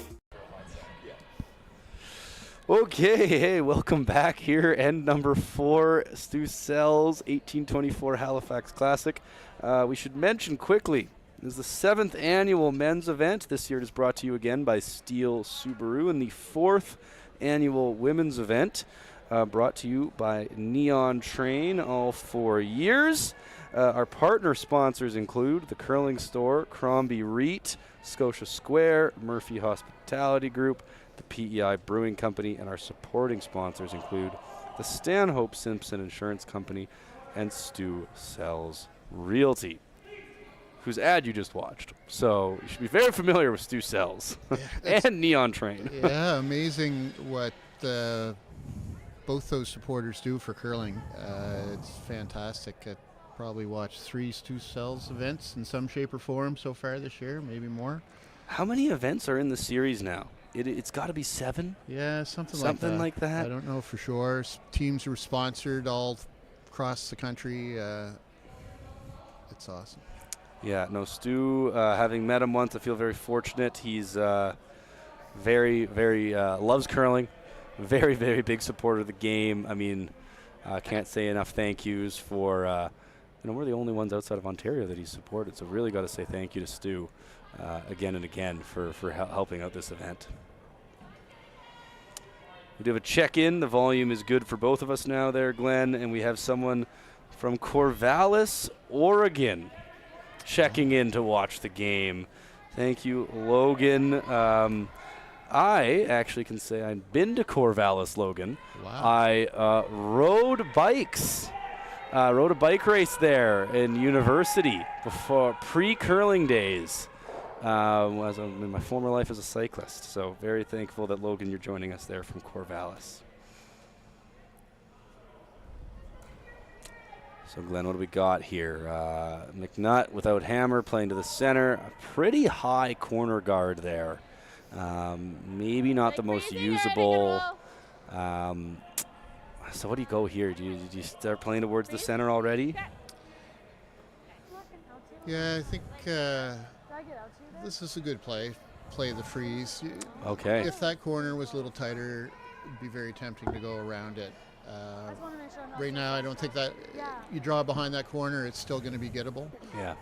Okay, hey, welcome back here. End number 4, Stu Sells, 1824 Halifax Classic. We should mention quickly, this is the 7th annual men's event. This year it is brought to you again by Steel Subaru, and the 4th annual women's event brought to you by Neon Train all 4 years. Our partner sponsors include the Curling Store, Crombie Reet, Scotia Square, Murphy Hospitality Group, the PEI Brewing Company, and our supporting sponsors include the Stanhope Simpson Insurance Company and Stu Sells Realty, whose ad you just watched. So you should be very familiar with Stu Sells and Neon Train. Yeah, amazing what both those supporters do for curling. It's fantastic. I probably watched 3 Stu Sells events in some shape or form so far this year, maybe more. How many events are in the series now? It's got to be 7? Yeah, something like that. I don't know for sure. Teams were sponsored all across the country. It's awesome. Yeah, no, Stu, having met him once, I feel very fortunate. He's very, very loves curling. Very, very big supporter of the game. I mean, can't say enough thank yous for, we're the only ones outside of Ontario that he's supported. So really got to say thank you to Stu again and again for helping out this event. We do have a check-in. The volume is good for both of us now there, Glenn. And we have someone from Corvallis, Oregon, checking in to watch the game. Thank you, Logan. I actually can say I've been to Corvallis, Logan. Wow. I rode bikes. Rode a bike race there in university before pre-curling days. Was in my former life as a cyclist. So very thankful that, Logan, you're joining us there from Corvallis. So, Glenn, what do we got here? MacNutt without hammer playing to the center. A pretty high corner guard there. Maybe not the most usable. So what do you go here? Do you start playing towards the center already? Yeah, I think this is a good play. Play the freeze. Okay. If that corner was a little tighter, it'd be very tempting to go around it. Right now, I don't think that you draw behind that corner, it's still going to be gettable. Yeah.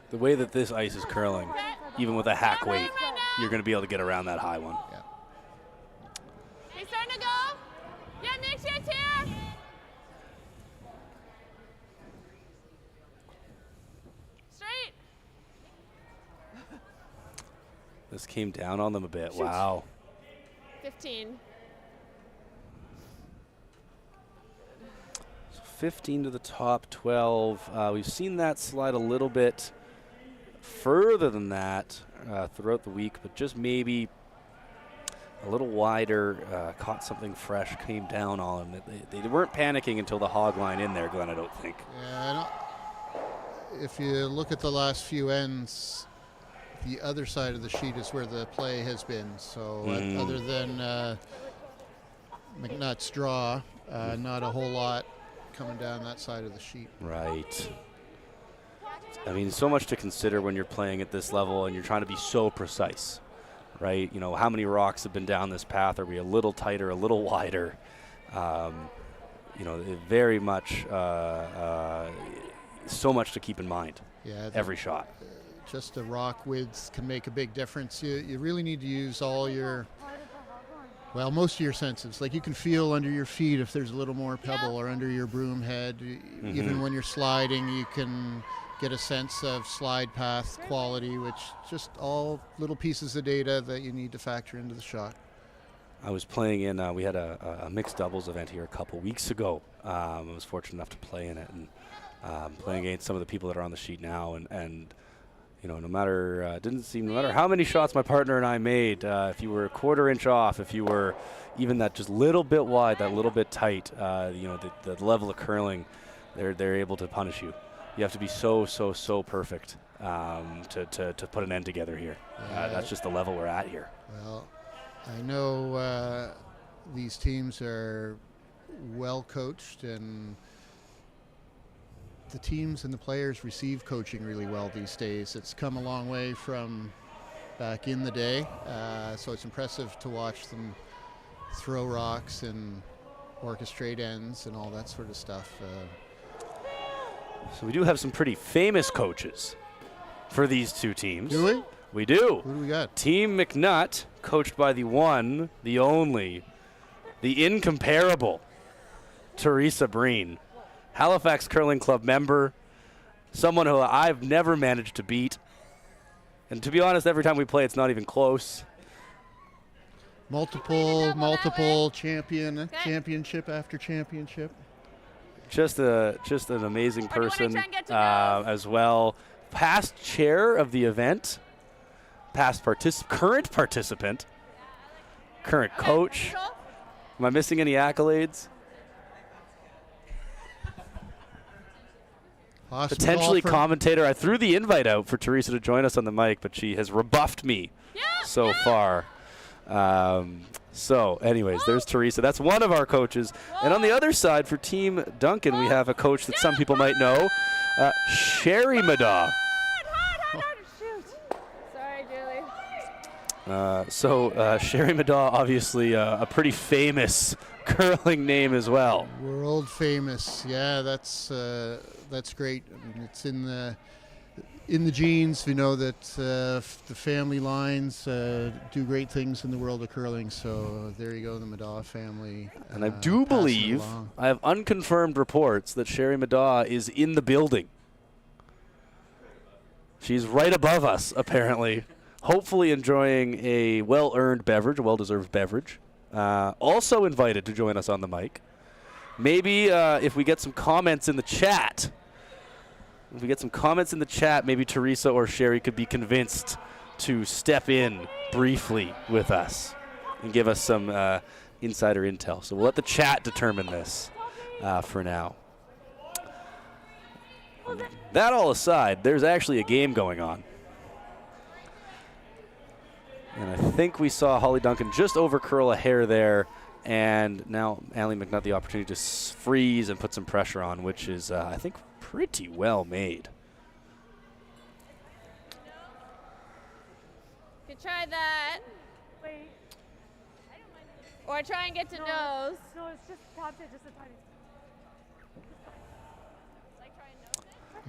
The way that this ice is curling, even with a hack weight, you're going to be able to get around that high one. Yeah. He's starting to go. Yeah, Nick, shit's here. Straight. This came down on them a bit. Shoot. Wow. 15. 15 to the top 12. We've seen that slide a little bit further than that throughout the week, but just maybe a little wider, caught something fresh, came down on them. They weren't panicking until the hog line in there, Glenn, I don't think. Yeah, if you look at the last few ends, the other side of the sheet is where the play has been. So other than MacNutt's draw, not a whole lot coming down that side of the sheet. Right. I mean, so much to consider when you're playing at this level and you're trying to be so precise, right? You know, how many rocks have been down this path? Are we a little tighter, a little wider? Very much, so much to keep in mind. Yeah. Every shot. Just the rock width can make a big difference. You really need to use all your, most of your senses. Like you can feel under your feet if there's a little more pebble or under your broom head. Even when you're sliding, you can get a sense of slide path quality, which just all little pieces of data that you need to factor into the shot. I was playing in, we had a mixed doubles event here a couple weeks ago. I was fortunate enough to play in it and playing against some of the people that are on the sheet now. And no matter, no matter how many shots my partner and I made, if you were a quarter inch off, if you were even that just little bit wide, that little bit tight, the level of curling, they're able to punish you. You have to be so perfect to put an end together here. That's just the level we're at here. Well, I know these teams are well coached, and the teams and the players receive coaching really well these days. It's come a long way from back in the day, so it's impressive to watch them throw rocks and orchestrate ends and all that sort of stuff. So we do have some pretty famous coaches for these two teams. Do we? We do. Who do we got? Team MacNutt, coached by the one, the only, the incomparable Teresa Breen. Halifax Curling Club member, someone who I've never managed to beat. And to be honest, every time we play, it's not even close. Multiple championship after championship. Just an amazing person as well. Past chair of the event, current participant, current coach. Am I missing any accolades? Awesome potentially golfer. commentator. I threw the invite out for Teresa to join us on the mic, but she has rebuffed me so far. So anyways, there's Teresa. That's one of our coaches. And on the other side for Team Duncan, we have a coach that some people might know, Sherry Madaw. Shoot. Sorry, Julie. Sherry Madaw, obviously a pretty famous curling name as well. World famous. Yeah, that's great. I mean, it's in the genes. We know that the family lines do great things in the world of curling. So there you go, the Madaw family. And I do believe, I have unconfirmed reports that Sherry Madaw is in the building. She's right above us, apparently. Hopefully enjoying a well-earned beverage, a well-deserved beverage. Also invited to join us on the mic. Maybe if we get some comments in the chat, maybe Teresa or Sherry could be convinced to step in briefly with us and give us some insider intel. So we'll let the chat determine this for now. That all aside, there's actually a game going on. And I think we saw Hollie Duncan just overcurl a hair there, and now Allyson MacNutt the opportunity to freeze and put some pressure on, which is, I think, pretty well made. You could try that. Wait. Or try and get to nose. No, it's just tapped it just a tiny.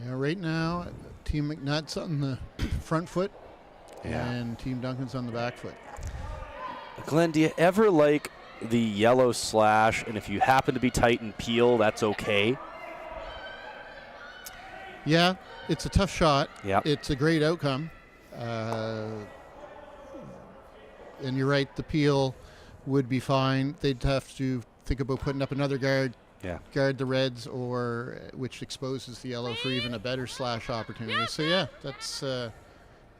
Yeah, right now, Team McNutt's on the front foot, Yeah. and Team Duncan's on the back foot. Glenn, do you ever like the yellow slash, and if you happen to be tight and peel, that's okay? Yeah, it's a tough shot. Yep. It's a great outcome. And you're right, the peel would be fine. They'd have to think about putting up another guard, guard the reds, or which exposes the yellow for even a better slash opportunity. So yeah, that's that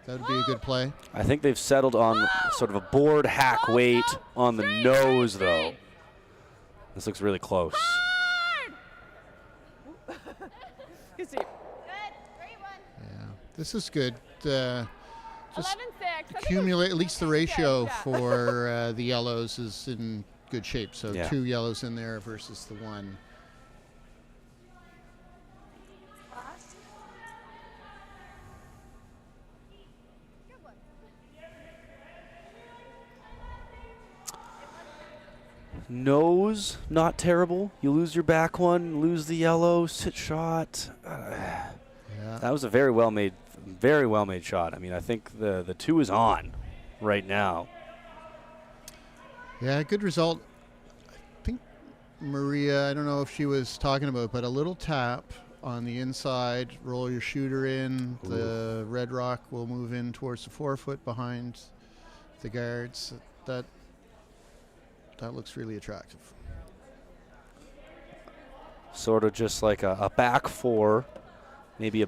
would be a good play. I think they've settled on sort of a board hack weight on the nose, though. This looks really close. Good. Great one. Yeah, this is good. Just 11-6. accumulate at least the ratio for the yellows is in good shape. So 2 yellows in there versus the 1. Nose, not terrible. You lose your back one, lose the yellow, sit shot. That was a very well made shot. I mean, I think the 2 is on right now. Yeah, good result. I think Maria, I don't know if she was talking about it, but a little tap on the inside, roll your shooter in. Ooh. The red rock will move in towards the 4-foot behind the guards. That looks really attractive. Sort of just like a back 4, maybe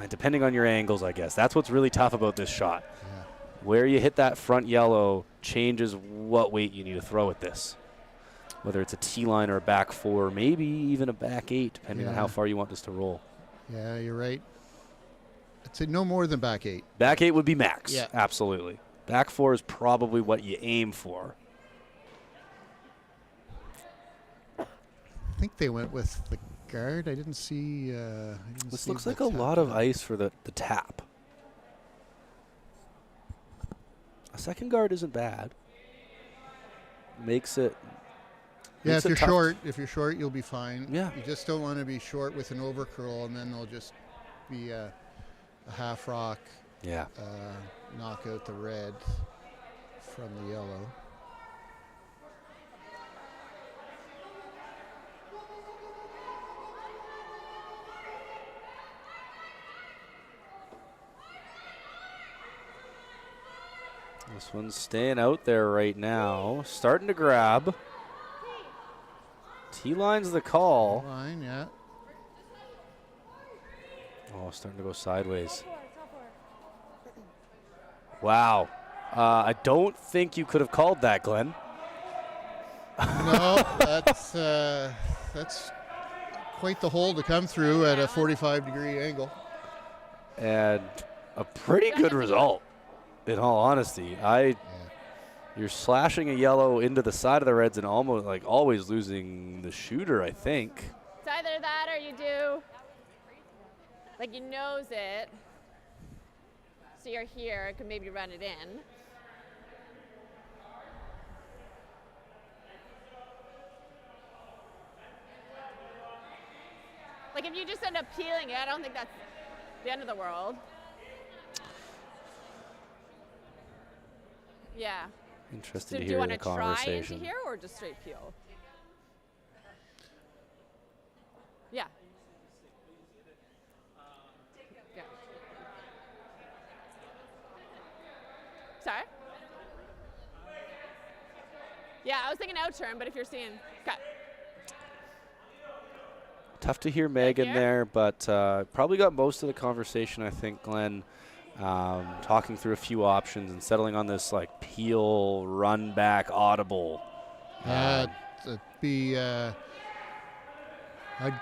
depending on your angles, I guess. That's what's really tough about this shot. Yeah. Where you hit that front yellow changes what weight you need to throw at this. Whether it's a T-line or a back 4, maybe even a back 8, depending on how far you want this to roll. Yeah, you're right. I'd say no more than back 8. Back 8 would be max. Yeah. Absolutely. Back 4 is probably what you aim for. I think they went with the guard. I didn't see. This looks like a lot of ice for the tap. A second guard isn't bad. Makes it. Yeah, if you're short, you'll be fine. Yeah. You just don't want to be short with an overcurl, and then they'll just be a half rock. Yeah. Knock out the red from the yellow. This one's staying out there right now. Starting to grab. T-line's the call. T-line, yeah. Oh, starting to go sideways. Wow. I don't think you could have called that, Glenn. No, that's quite the hole to come through at a 45-degree angle. And a pretty good result, in all honesty. You're slashing a yellow into the side of the reds and almost like always losing the shooter, I think. It's either that or you do, like you nose it, so you're here, it could maybe run it in. Like if you just end up peeling it, I don't think that's the end of the world. Yeah. Interested So to do you hear want the to try conversation. into here or just straight peel? Yeah. Yeah. Sorry? Yeah, I was thinking out turn, but if you're seeing, cut. Tough to hear Megan here? there, but probably got most of the conversation, I think, Glenn, talking through a few options and settling on this like peel, run back, audible. I'd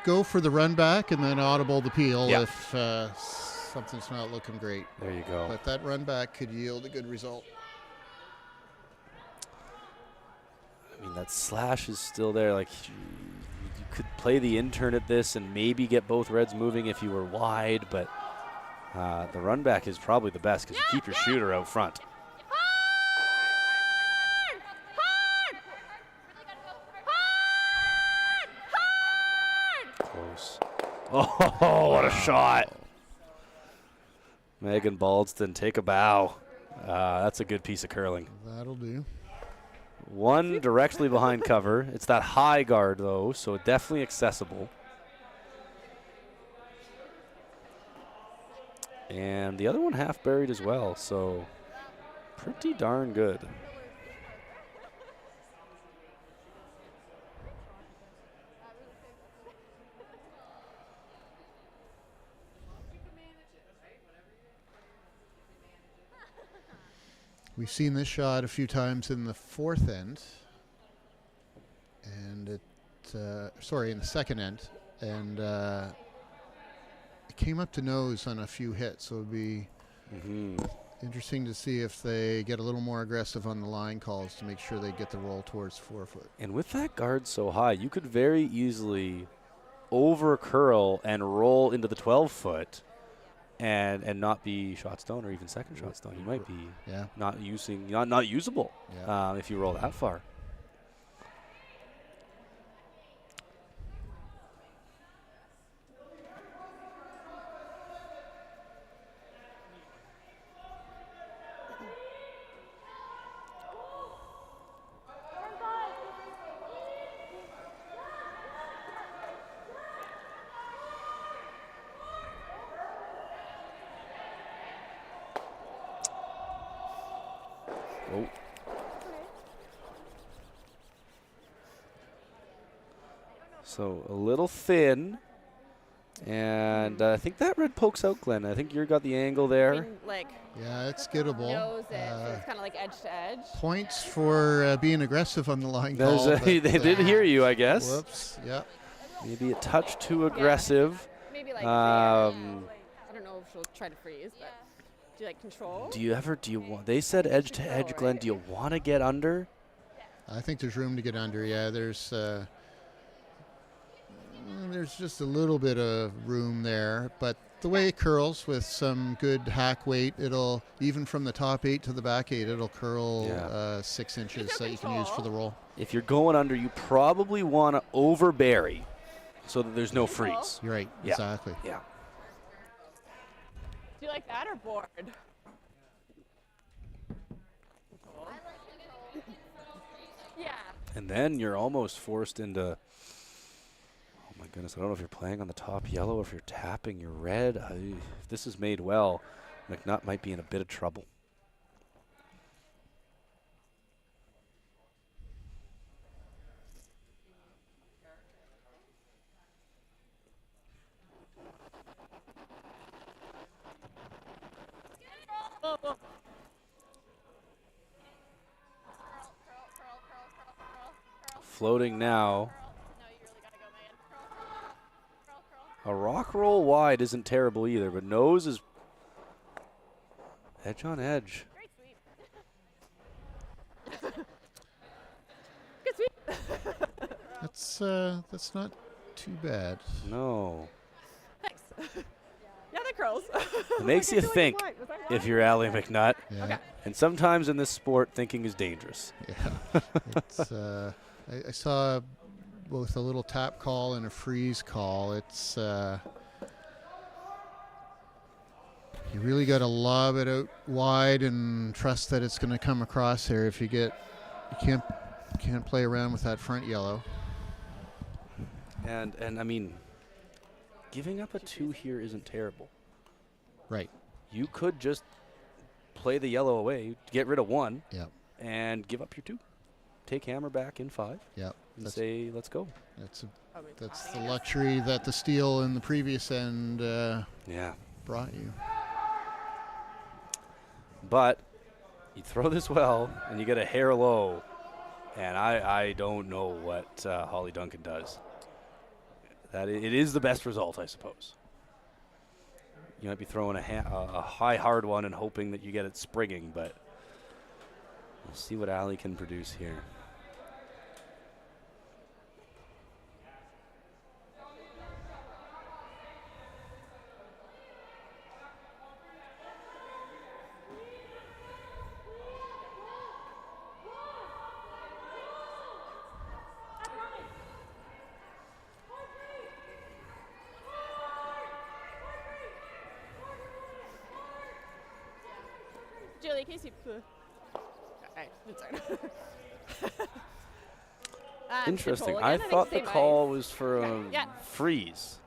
go for the run back and then audible the peel Yeah. if something's not looking great. There you go. But that run back could yield a good result. I mean, that slash is still there. Like you could play the intern at this and maybe get both reds moving if you were wide, but the run back is probably the best because you keep your shooter out front. Close. Oh, what a shot. Megan Baldston, take a bow. That's a good piece of curling. That'll do. One directly behind cover. It's that high guard, though, so definitely accessible. And the other one half buried as well, so pretty darn good. We've seen this shot a few times in the fourth end, and in the second end, and it came up to nose on a few hits, so it'd be interesting to see if they get a little more aggressive on the line calls to make sure they get the roll towards 4 foot. And with that guard so high, you could very easily over curl and roll into the 12 foot. And not be shot stone or even second shot stone. You might be not usable if you roll that far. Oh. So a little thin. And I think that red pokes out, Glenn. I think you got the angle there. I mean, like, Yeah, it's gettable. nose it, so it's kind of like edge to edge. Points for being aggressive on the line call. They did hear you, I guess. Whoops, yeah. Maybe a touch too aggressive. Maybe like, Um, I don't know if she'll try to freeze, but do you like control? Do you want, they said edge to edge, Glenn. Do you want to get under? I think there's room to get under. Yeah, there's just a little bit of room there, but the way it curls with some good hack weight, it'll, even from the top 8 to the back 8, it'll curl 6 inches that you can use for the roll. If you're going under, you probably want to over bury so that there's no freeze. You're right, Yeah. exactly. Yeah. Do you like that or board? Yeah. And then you're almost forced into, oh my goodness, I don't know if you're playing on the top yellow or if you're tapping your red. If this is made well, MacNutt might be in a bit of trouble. Floating now. A rock roll wide isn't terrible either, but nose is edge on edge. Good sweep. That's not too bad. No. Thanks. Yeah, that curls. It makes you think if you're Allie MacNutt. Yeah. Okay. And sometimes in this sport, thinking is dangerous. Yeah. It's, I saw both a little tap call and a freeze call. It's you really got to lob it out wide and trust that it's going to come across there. If you can't play around with that front yellow. And I mean, giving up a 2 here isn't terrible. Right. You could just play the yellow away, get rid of 1, Yep. and give up your 2. Take hammer back in 5, Yep. and say, let's go. That's the luxury that the steal in the previous end Yeah. brought you. But you throw this well, and you get a hair low, and I don't know what Hollie Duncan does. It is the best result, I suppose. You might be throwing a high, hard one and hoping that you get it springing, but we'll see what Allie can produce here. Julie, can you see? Alright, sorry. Interesting. Control I again. thought the think same call ice. was for a Okay, yeah. freeze.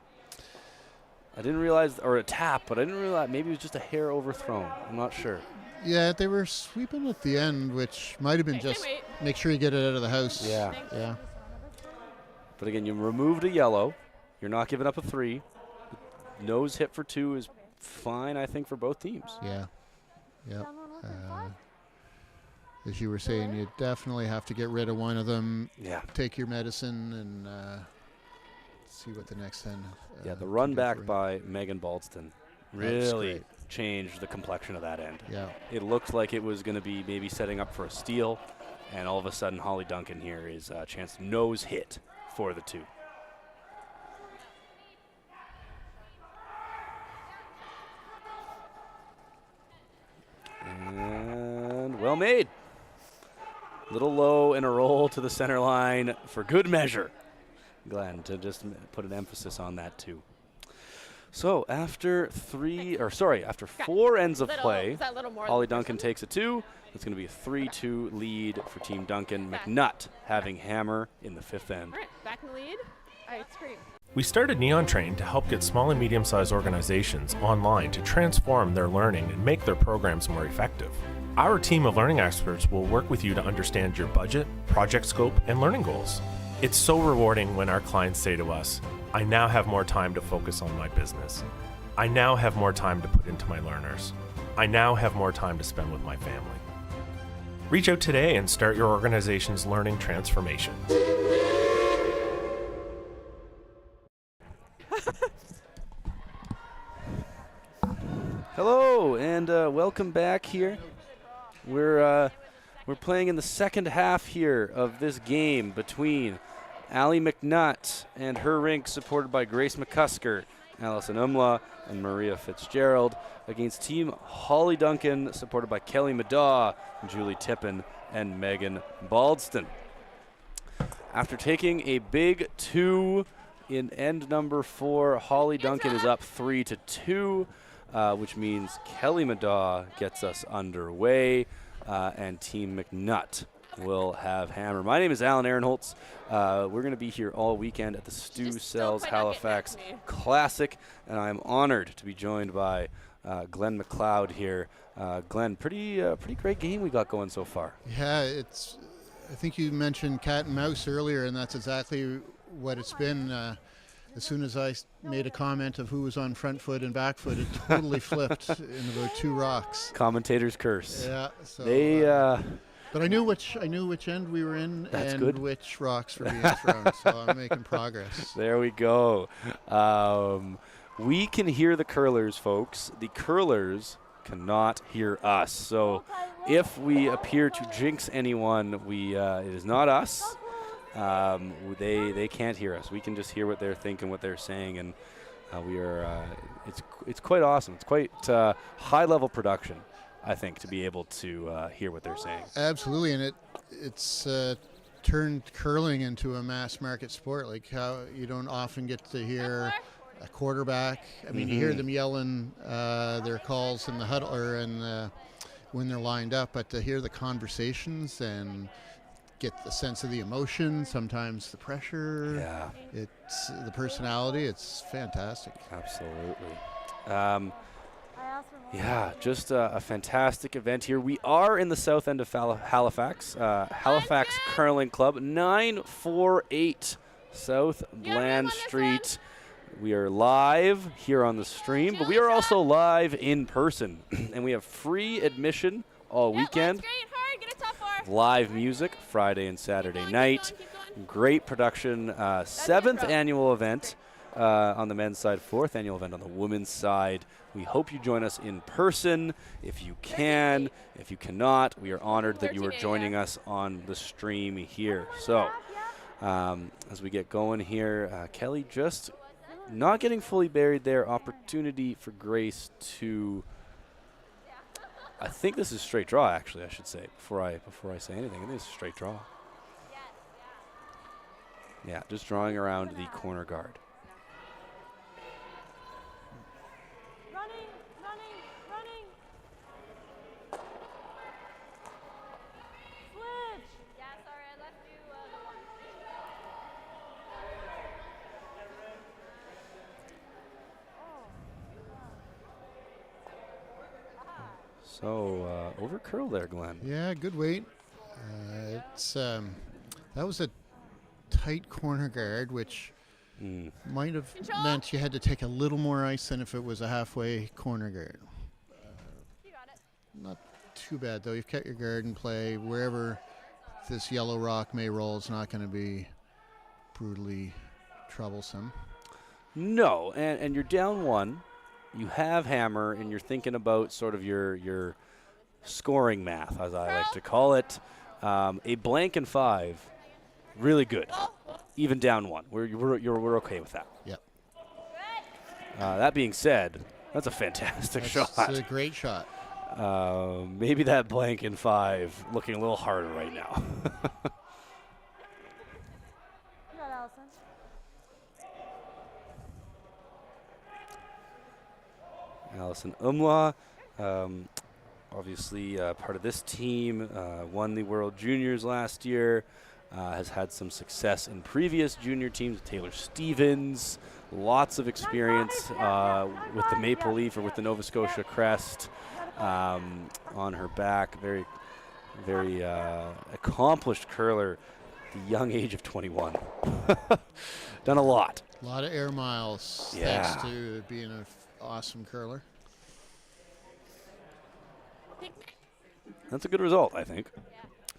I didn't realize, or a tap, but I didn't realize maybe it was just a hair overthrown. I'm not sure. Yeah, they were sweeping at the end, which might have been Okay, just same weight. make sure you get it out of the house. Yeah. Yeah. But again, you removed a yellow. You're not giving up a 3. Nose hit for 2 is fine, I think, for both teams. Yeah. Yep. As you were saying, you definitely have to get rid of one of them. Yeah. Take your medicine and see what the next end. Yeah, the can run do back for you. by Megan Baldston That's really great. changed the complexion of that end. Yeah. It looked like it was going to be maybe setting up for a steal, and all of a sudden Hollie Duncan here is a chance to nose hit for the 2. And well made. Little low and a roll to the center line for good measure. Glenn to just put an emphasis on that too. So after 4 ends of play, Is that a little more Hollie than the Duncan first takes a 2. It's going to be a 3-2 lead for Team Duncan. MacNutt having hammer in the 5th end. one? All right, back in the lead. Ice cream. We started Neon Train to help get small and medium-sized organizations online to transform their learning and make their programs more effective. Our team of learning experts will work with you to understand your budget, project scope, and learning goals. It's so rewarding when our clients say to us, I now have more time to focus on my business. I now have more time to put into my learners. I now have more time to spend with my family. Reach out today and start your organization's learning transformation. Hello and welcome back here. We're playing in the second half here of this game between Allie MacNutt and her rink supported by Grace McCusker, Allyson MacNutt, and Maria Fitzgerald against Team Hollie Duncan supported by Kelly Madaw, Julie Tippin, and Megan Baldston. After taking a big 2 in end number 4, Hollie Duncan is up 3-2. Which means Kelly Madaw gets us underway, and Team MacNutt will have hammer. My name is Alan Ehrenholtz. We're going to be here all weekend at the Stu Sells Halifax Classic, and I'm honored to be joined by Glenn McLeod here. Glenn, pretty great game we got going so far. Yeah, I think you mentioned cat and mouse earlier, and that's exactly what it's been. As soon as I made a comment of who was on front foot and back foot, it totally flipped in about 2 rocks. Commentator's curse. Yeah, so They But I knew which end we were in That's and good. which rocks were being thrown, so I'm making progress. There we go. We can hear the curlers, folks. The curlers cannot hear us. So if we appear to jinx anyone, it is not us. They can't hear us. We can just hear what they're thinking, what they're saying, and we are. It's quite awesome. It's quite high level production, I think, to be able to hear what they're saying. Absolutely, and it's turned curling into a mass market sport. Like how you don't often get to hear a quarterback. I mean, you hear them yelling their calls in the huddle or when they're lined up, but to hear the conversations and get the sense of the emotion, sometimes the pressure, it's the personality. It's fantastic. Absolutely. Yeah, just a fantastic event here. We are in the south end of Halifax, Halifax Curling Club, 948 South Bland Street. We are live here on the stream, but we are also live in person, and we have free admission all weekend. Live music Friday and Saturday night. Great production. 7th annual event on the men's side, 4th annual event on the women's side. We hope you join us in person if you can. If you cannot, we are honored that you are joining us on the stream here. So as we get going here, Kelly just not getting fully buried there. Opportunity for Grace to... I think this is straight draw, actually, I should say, before I say anything. I think it's a straight draw. Yeah, just drawing around the corner guard. Running. Switch. Yeah, sorry, I left you the one. So over curl there, Glenn. Yeah, good weight. That was a tight corner guard, which might have meant you had to take a little more ice than if it was a halfway corner guard. You got it. Not too bad, though. You've kept your guard in play. Wherever this yellow rock may roll, it's not going to be brutally troublesome. No, and you're down one. You have hammer, and you're thinking about sort of your scoring math, as I like to call it. A blank and 5, really good. Even down one, we're okay with that. Yep. That being said, that's a fantastic shot. That's a great shot. Maybe that blank and 5 looking a little harder right now. You got Allison. Allyson MacNutt, obviously part of this team, won the World Juniors last year, has had some success in previous junior teams. Taylor Stevens, lots of experience with the Maple Leaf or with the Nova Scotia crest on her back. Very, very accomplished curler at the young age of 21. Done a lot. A lot of air miles, thanks to being an awesome curler. That's a good result, I think.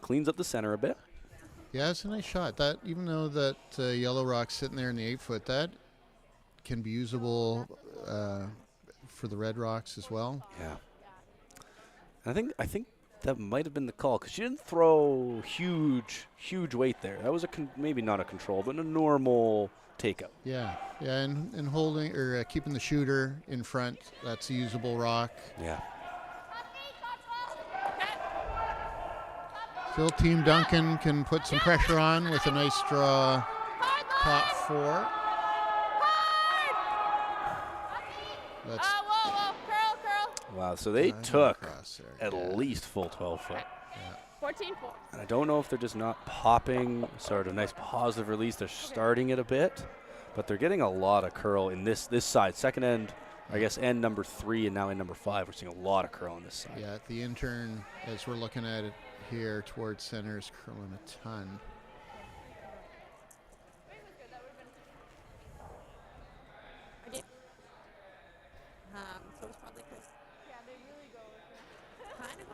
Cleans up the center a bit. Yeah, it's a nice shot. That even though that yellow rock's sitting there in the 8-foot, that can be usable for the red rocks as well. Yeah. And I think that might have been the call because she didn't throw huge weight there. That was maybe not a control, but a normal takeout. Yeah, and holding or keeping the shooter in front. That's a usable rock. Yeah. Still, Team Duncan can put some pressure on with a nice draw. Top 4. That's Wow, so they took at least full 12-foot. 14-4. And I don't know if they're just not popping, sort of nice positive release. They're starting it a bit, but they're getting a lot of curl in this side. Second end, I guess, end number 3 and now end number 5. We're seeing a lot of curl on this side. Yeah, the intern, as we're looking at it here towards center, is curling a ton. So it's probably because. Yeah, they really go with it. Kind of.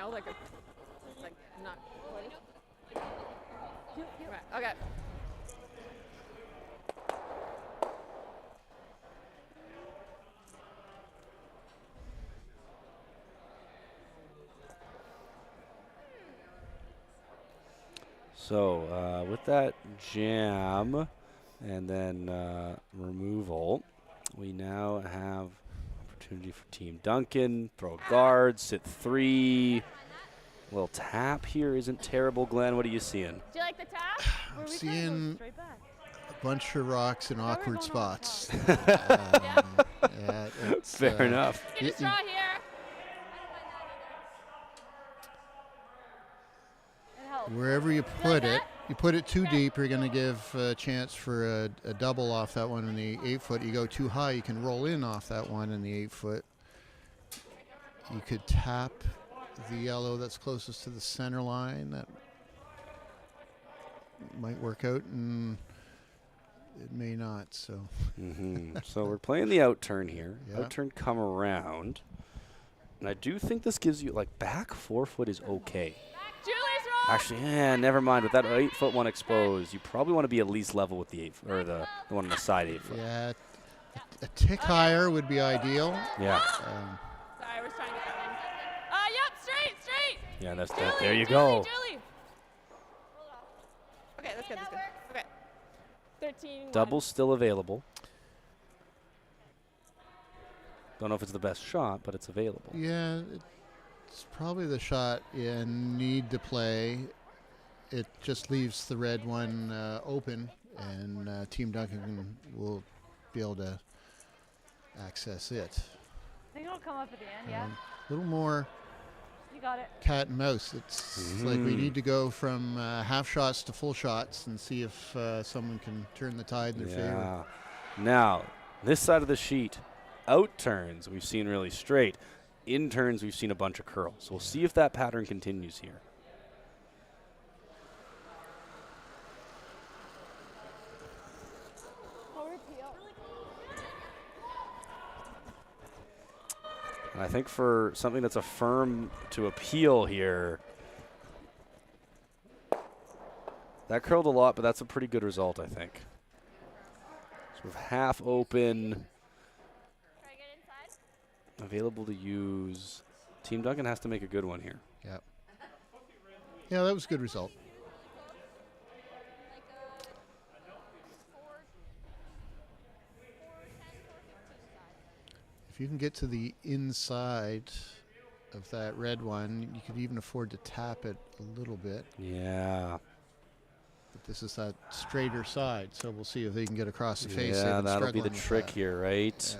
know, like not. Right, okay. So with that jam and then removal, we now have opportunity for Team Duncan. Throw guard, sit 3. Little tap here isn't terrible. Glenn, what are you seeing? Do you like the tap? I'm seeing a bunch of rocks in awkward spots. Fair enough. Get a straw here. Wherever you put it, you put it too deep, you're going to give a chance for a double off that one in the 8-foot. You go too high, you can roll in off that one in the 8-foot. You could tap the yellow that's closest to the center line. That might work out, and it may not. So, So we're playing the out turn here. Yeah. Out turn come around, and I do think this gives you like back 4-foot is okay. Julie's roll. Actually, never mind. With that 8-foot one exposed, you probably want to be at least level with the 8 or the one on the side 8-foot. yeah, a tick higher would be ideal. Yeah. Sorry, I was trying to get that in. Yep, straight. Yeah, that's Julie, that. There you Julie, go. Julie. Okay, that's good. Okay. 13. Double's still available. Don't know if it's the best shot, but it's available. Yeah, it's probably the shot you need to play. It just leaves the red one open, and Team Duncan will be able to access it. I think it'll come up at the end, yeah. A little more You got it. cat and mouse. It's like we need to go from half shots to full shots and see if someone can turn the tide in their favor. Now, this side of the sheet, out turns we've seen really straight. In turns we've seen a bunch of curls. So we'll see if that pattern continues here. And I think for something that's a firm to appeal here, that curled a lot, but that's a pretty good result, I think. Sort of half open, available to use. Team Duncan has to make a good one here. Yep. Yeah, that was a good result. If you can get to the inside of that red one, you could even afford to tap it a little bit. Yeah. But this is that straighter side, so we'll see if they can get across the face. They've Yeah, been that'll be the struggling with trick that. here, right?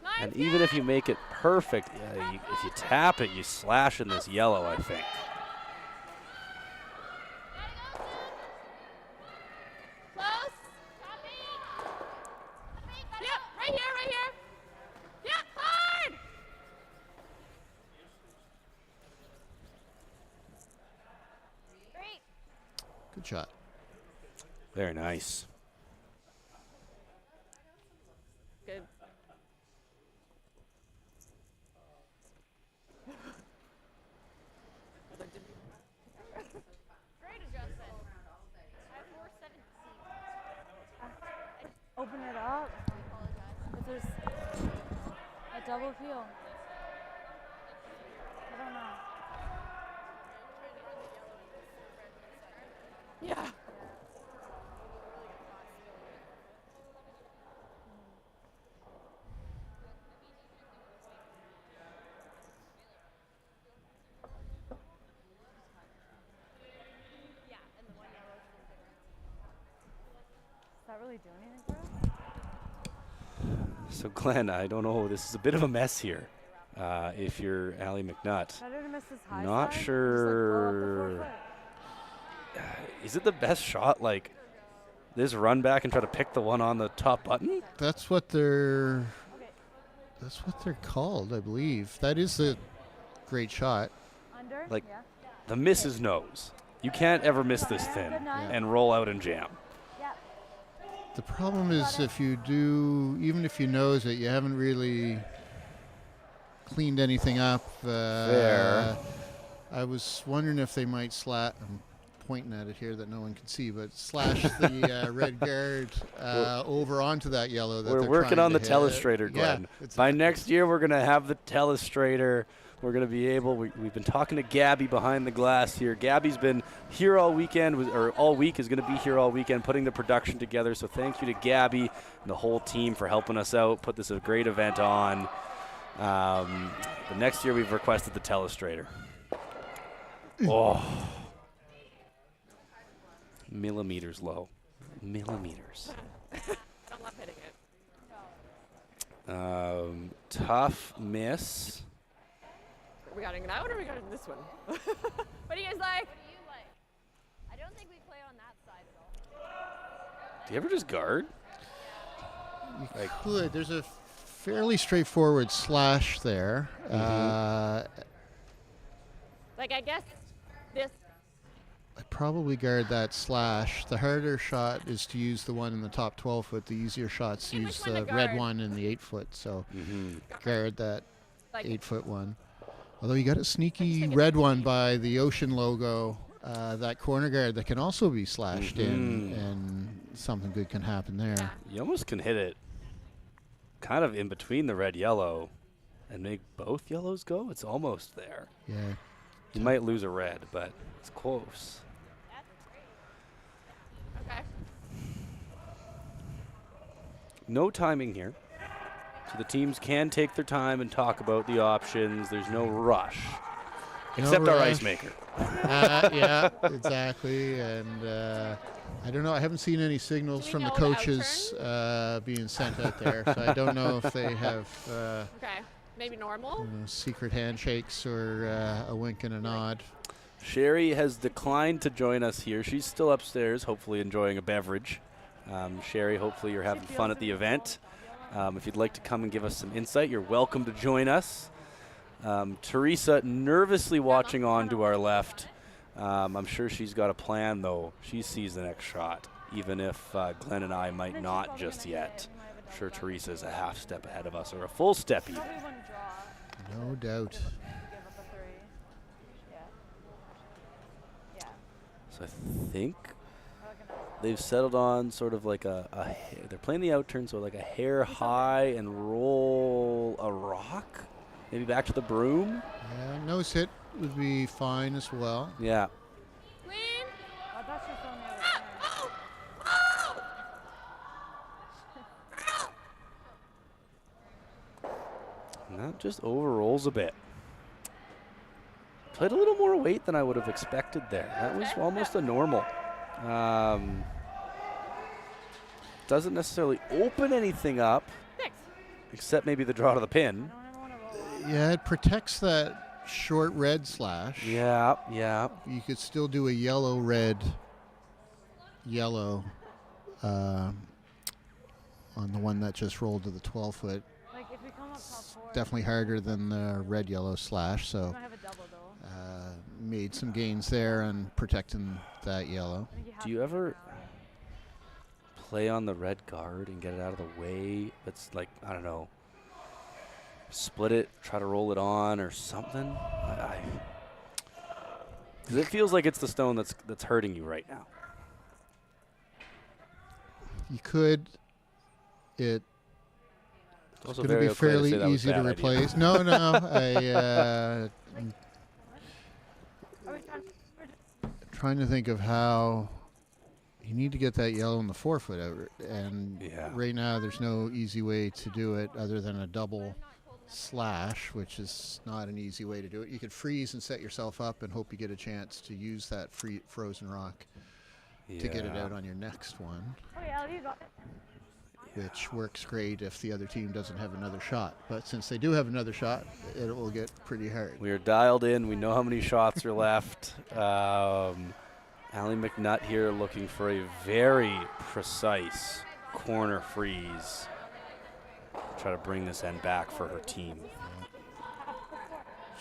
Yeah. And even if you make it perfect, if you tap it, you slash in this yellow, I think. Close. Yep, right here. Yep, hard. Great. Good shot. Very nice. Good. Great adjustment. I have 417. Open it up. If there's a double peel. I don't know. Yeah. Does that really do anything for us? So, Glenn, I don't know. This is a bit of a mess here. If you're Allyson MacNutt. Better to miss this high Not side? Just, sure. like, blow up the 4 foot. Is it the best shot? Like, this run back and try to pick the one on the top button? That's what they're called, I believe. That is a great shot. Under? Like- Yeah. The miss is nose. You can't ever miss this thin Good night. and roll out and jam. Yeah. The problem is if you do, even if you nose it, you haven't really cleaned anything up. Fair. I was wondering if they might I'm pointing at it here that no one can see, but slash the red guard over onto that yellow. That We're they're working trying on to the hit. telestrator, Glenn. Yeah, By next year, we're going to have the telestrator. We're going to be able, we've been talking to Gabby behind the glass here. Gabby's been here all weekend, or all week, is going to be here all weekend putting the production together. So thank you to Gabby and the whole team for helping us out, put this a great event on. The next year, we've requested the telestrator. Oh. Millimeters low. Millimeters. Don't love hitting it. Tough miss. Are we getting it out or are we getting this one? What do you guys like? What do you like? I don't think we play on that side at all. Do you ever just guard? You could. There's a fairly straightforward slash there. Like, I guess this. I'd probably guard that slash. The harder shot is to use the one in the top 12 foot. The easier shots And use which one the to red guard? one in the 8 foot. So Mm-hmm. guard that Like, 8 foot one. Although you got a sneaky think it's red one by the ocean logo, that corner guard that can also be slashed in, and something good can happen there. You almost can hit it kind of in between the red-yellow and make both yellows go. It's almost there. Yeah. You might lose a red, but it's close. okay. No timing here. So the teams can take their time and talk about the options. There's no rush. Except our rush. ice maker. Yeah, exactly. And I don't know. I haven't seen any signals Do we from the know the coaches being sent out there. So I don't know if they have Okay. Maybe normal? secret handshakes or a wink and a nod. Sherry has declined to join us here. She's still upstairs, hopefully enjoying a beverage. Sherry, hopefully you're having fun at the event. If you'd like to come and give us some insight, you're welcome to join us. Teresa nervously watching on to our left. I'm sure she's got a plan, though. She sees the next shot, even if Glenn and I might not just yet. I'm sure Teresa's a half step ahead of us, or a full step even. Probably wouldn't draw. No doubt. Give up a 3. Yeah. Yeah. So I think I recognize that. they've settled on sort of like they're playing the out turn, so like a hair high and roll a rock, maybe back to the broom. Yeah, nose hit would be fine as well. Yeah. Clean. I thought she was on the other turn. And that just overrolls a bit. Played a little more weight than I would have expected there. That was almost a normal. Doesn't necessarily open anything up, Six. except maybe the draw to the pin. I don't ever want to roll. Yeah, it protects that short red slash. Yeah, yeah. You could still do a yellow, red, yellow on the one that just rolled to the 12 foot. Like, if we come up top 4, Definitely harder than the red, yellow slash. we So might have a double, though. made some gains there on protecting that yellow. I think you have Do you to ever now. play on the red guard and get it out of the way? It's like, I don't know, split it, try to roll it on or something? Because it feels like it's the stone that's hurting you right now. You could. It's Also going to very be okay to fairly say that was easy a to bad idea. replace. No. Are we Trying to think of how you need to get that yellow in the 4 foot out, and Yeah. right now there's no easy way to do it other than a double slash, which is not an easy way to do it. You could freeze and set yourself up and hope you get a chance to use that frozen rock to get it Yeah. out on your next one, Oh, yeah, you got it. which works great if the other team doesn't have another shot. But since they do have another shot, it will get pretty hard. We are dialed in. We know how many shots are left. Allie MacNutt here looking for a very precise corner freeze. Try to bring this end back for her team.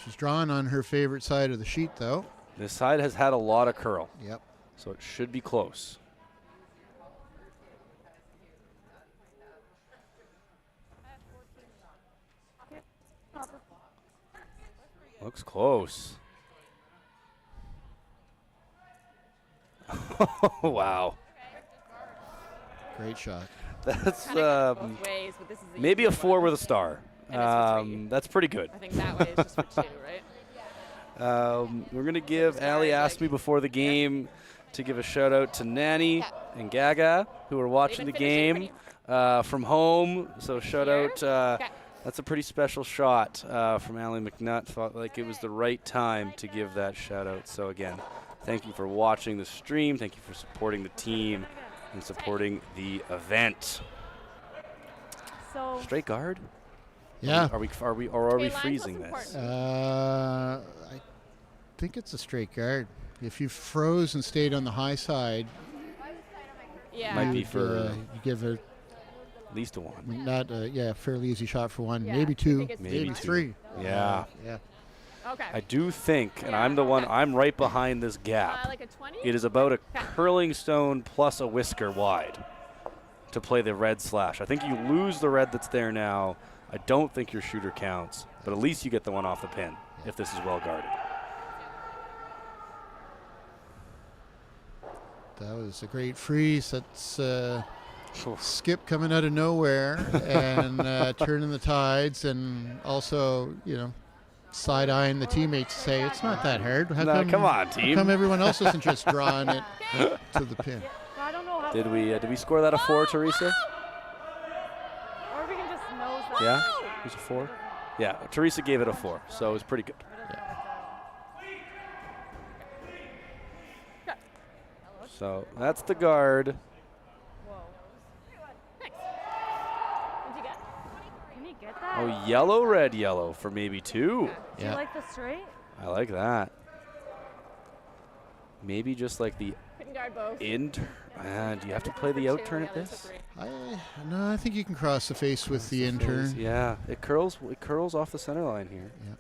She's drawn on her favorite side of the sheet, though. This side has had a lot of curl, Yep. so it should be close. Looks close. Wow. Great shot. That's Both ways, but this is the maybe a easy 4 one. with a star. And it's for 3. That's pretty good. I think that way is just for 2, right? We're going to give, Allie asked me before the game to give a shout out to Nanny and Gaga, who are watching the game from home. So shout out. That's a pretty special shot from Allie MacNutt. Thought like it was the right time to give that shout out. So again, thank you for watching the stream. Thank you for supporting the team and supporting the event. So Straight guard? Yeah. Are we freezing this? I think it's a straight guard. If you froze and stayed on the high side, Yeah. Might be you'd, for you give it at least a 1. not fairly easy shot for 1, Yeah, maybe I 2, think it's Maybe maybe 2. 3. Yeah. Yeah. Okay. I do think, and Yeah, I'm the one, okay. I'm right behind this gap. Like a 20? It is about a curling stone plus a whisker wide to play the red slash. I think you lose the red that's there now. I don't think your shooter counts, but at least you get the one off the pin if this is well guarded. That was a great freeze. That's Skip coming out of nowhere and turning the tides, and also, side-eyeing the teammates to say, it's not that hard. How Come on, How team. come everyone else isn't just drawing it to the pin? So I don't know how. Did we score that a 4, Teresa? Or we can just nose that. Yeah, it was a 4. Yeah, Teresa gave it a 4, so it was pretty good. So that's the guard. Whoa. Nice. What'd you get? Can you get that? Oh, yellow, red, yellow for maybe 2. Do you Yeah. like the straight? I like that. Maybe just like the Couldn't guard both. do you have to play the out turn at this? No, I think you can cross the face with the intern. Yeah, it curls off the center line here. Yeah.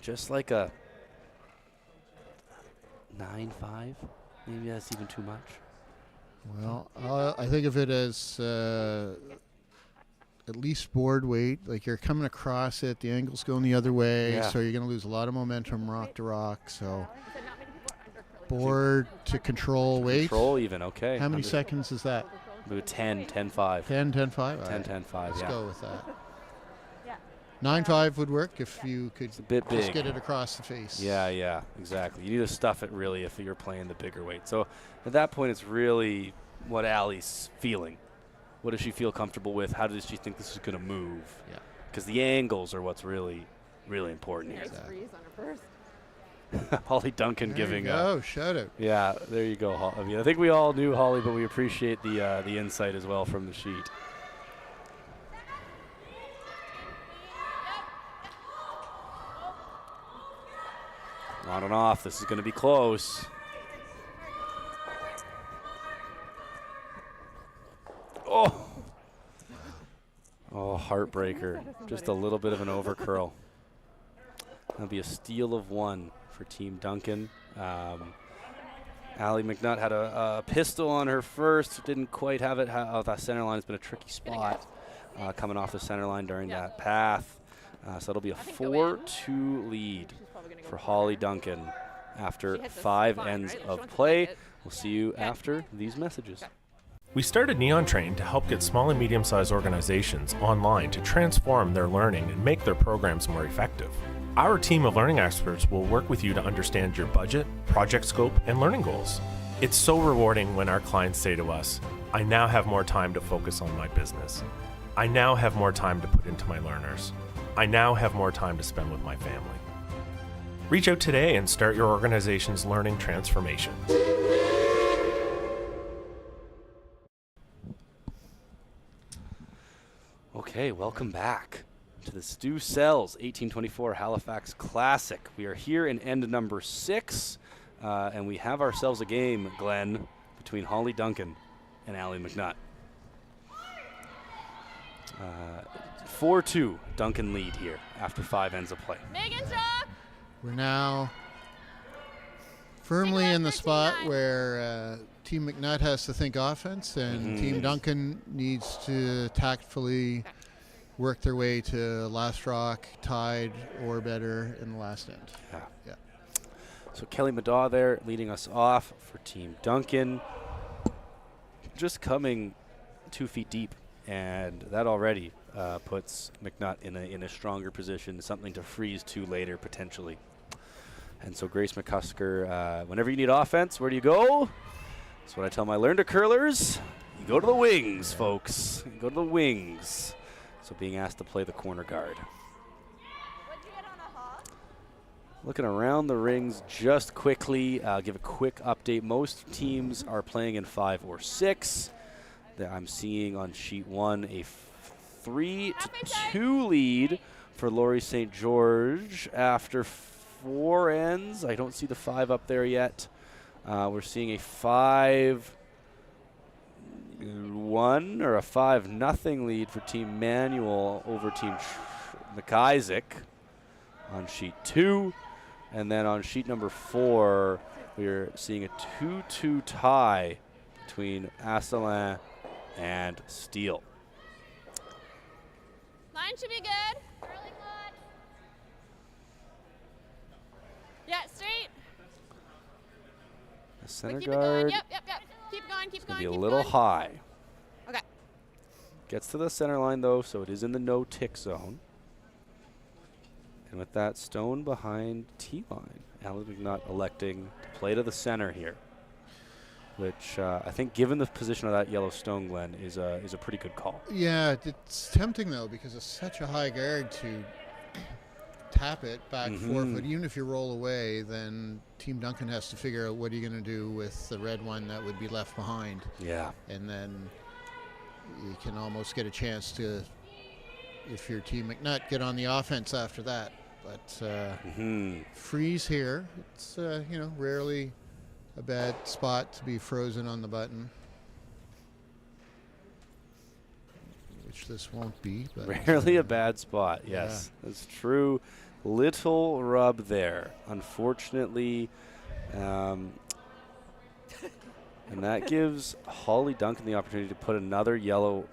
Just like a 9-5. Maybe that's even too much. Well, I think of it as at least board weight. Like you're coming across it, the angle's going the other way, Yeah. so you're going to lose a lot of momentum rock to rock. So So not many people are under curling. board to control weight. Control even, okay. How many seconds is that? Maybe 10, 10-5. 10, 10, 5? 10, 10-5, Let's yeah. go with that. Yeah. 9-5 would work if you could a bit just big. get it across the face. Yeah, exactly. You need to stuff it really if you're playing the bigger weight. So at that point, it's really what Allie's feeling. What does she feel comfortable with? How does she think this is going to move? Yeah. Because the angles are what's really, really important here. Nice freeze on her first. Hollie Duncan There giving you go. Shout out. Yeah, there you go, I mean, I think we all knew Hollie, but we appreciate the insight as well from the sheet. On and off. This is going to be close. Oh, heartbreaker. Just a little bit of an overcurl. That'll be a steal of 1 for Team Duncan. Allie MacNutt had a pistol on her first. Didn't quite have it. That center line has been a tricky spot coming off the center line during that path. So it'll be a 4-2 lead for Hollie Duncan after 5 ends of play. We'll see you after these messages. We started Neon Train to help get small and medium-sized organizations online to transform their learning and make their programs more effective. Our team of learning experts will work with you to understand your budget, project scope, and learning goals. It's so rewarding when our clients say to us, I now have more time to focus on my business. I now have more time to put into my learners. I now have more time to spend with my family. Reach out today and start your organization's learning transformation. Okay, welcome back to the Stu Sells 1824 Halifax Classic. We are here in end number 6, and we have ourselves a game, Glenn, between Hollie Duncan and Allie MacNutt. 4-2 Duncan lead here after 5 ends of play. Megan Shaw! We're now firmly in the spot where Team MacNutt has to think offense, and Team Duncan needs to tactfully work their way to last rock, tied, or better in the last end. Yeah. Yeah. So Kelly Madaw there leading us off for Team Duncan. Just coming 2 feet deep, and that already puts MacNutt in a stronger position, something to freeze to later potentially. And so Grace McCusker, whenever you need offense, where do you go? That's what I tell my learn-to curlers. You go to the wings, folks. You go to the wings. So being asked to play the corner guard. Looking around the rings just quickly, I'll give a quick update. Most teams are playing in 5 or 6. I'm seeing on sheet 1 a 3-2 lead for Laurie St. George after 4 ends. I don't see the 5 up there yet. We're seeing a 5-1 or a 5-0 lead for Team Manual over Team McIsaac on sheet 2. And then on sheet number 4, we're seeing a 2-2 tie between Asselin and Steele. Line should be good. Yeah, straight. The center keep guard. it going. Yep. Keep going. It's going to be a little high. Okay. Gets to the center line, though, so it is in the no-tick zone. And with that stone behind T-line, Allyson MacNutt electing to play to the center here, which I think, given the position of that yellow stone, Glenn, is a pretty good call. Yeah, it's tempting, though, because it's such a high guard to tap it back 4 foot. Even if you roll away, then Team Duncan has to figure out what are you going to do with the red one that would be left behind. Yeah. And then you can almost get a chance to, if you're Team MacNutt, get on the offense after that. But freeze here. It's, rarely a bad spot to be frozen on the button, which this won't be. But rarely a bad spot, yes. Yeah. That's true. Little rub there, unfortunately. And that gives Hollie Duncan the opportunity to put another yellow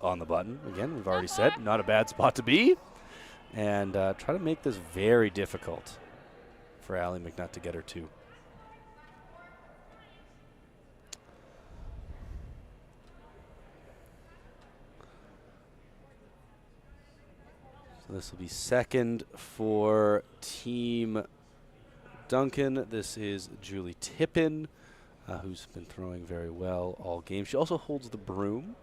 on the button. Again, we've already said, not a bad spot to be. And try to make this very difficult for Allyson MacNutt to get her to. So this will be second for Team Duncan. This is Julie Tippin, who's been throwing very well all game. She also holds the broom.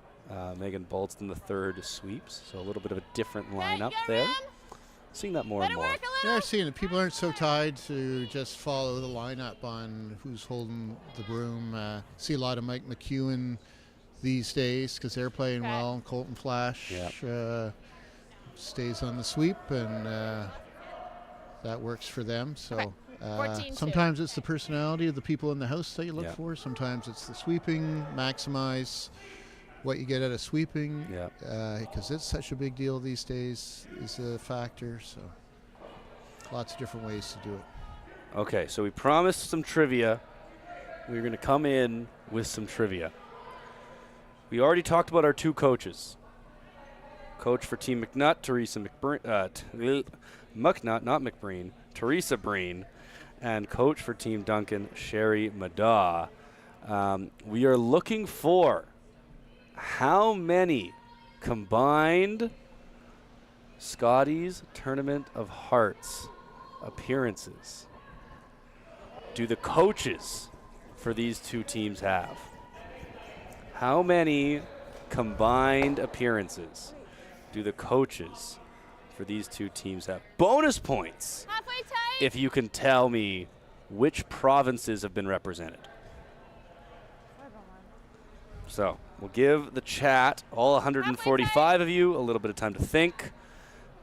Megan Balston, the third sweeps. So a little bit of a different lineup there. Seeing that more and more. Yeah, seeing it. People aren't so tied to just follow the lineup on who's holding the broom. See a lot of Mike McEwen these days because they're playing well. Colton Flash stays on the sweep, and that works for them. So sometimes it's the personality of the people in the house that you look for. Sometimes it's the sweeping, maximize what you get out of sweeping, because it's such a big deal these days, is a factor. So lots of different ways to do it. Okay, so we promised some trivia. We're going to come in with some trivia. We already talked about our 2 coaches. Coach for Team MacNutt, Teresa MacNutt, not McBreen, Teresa Breen, and coach for Team Duncan, Sherry Madaw. We are looking for how many combined Scotties Tournament of Hearts appearances do the coaches for these 2 teams have? How many combined appearances do the coaches for these 2 teams have? Bonus points if you can tell me which provinces have been represented. So we'll give the chat, all 145 of you, a little bit of time to think.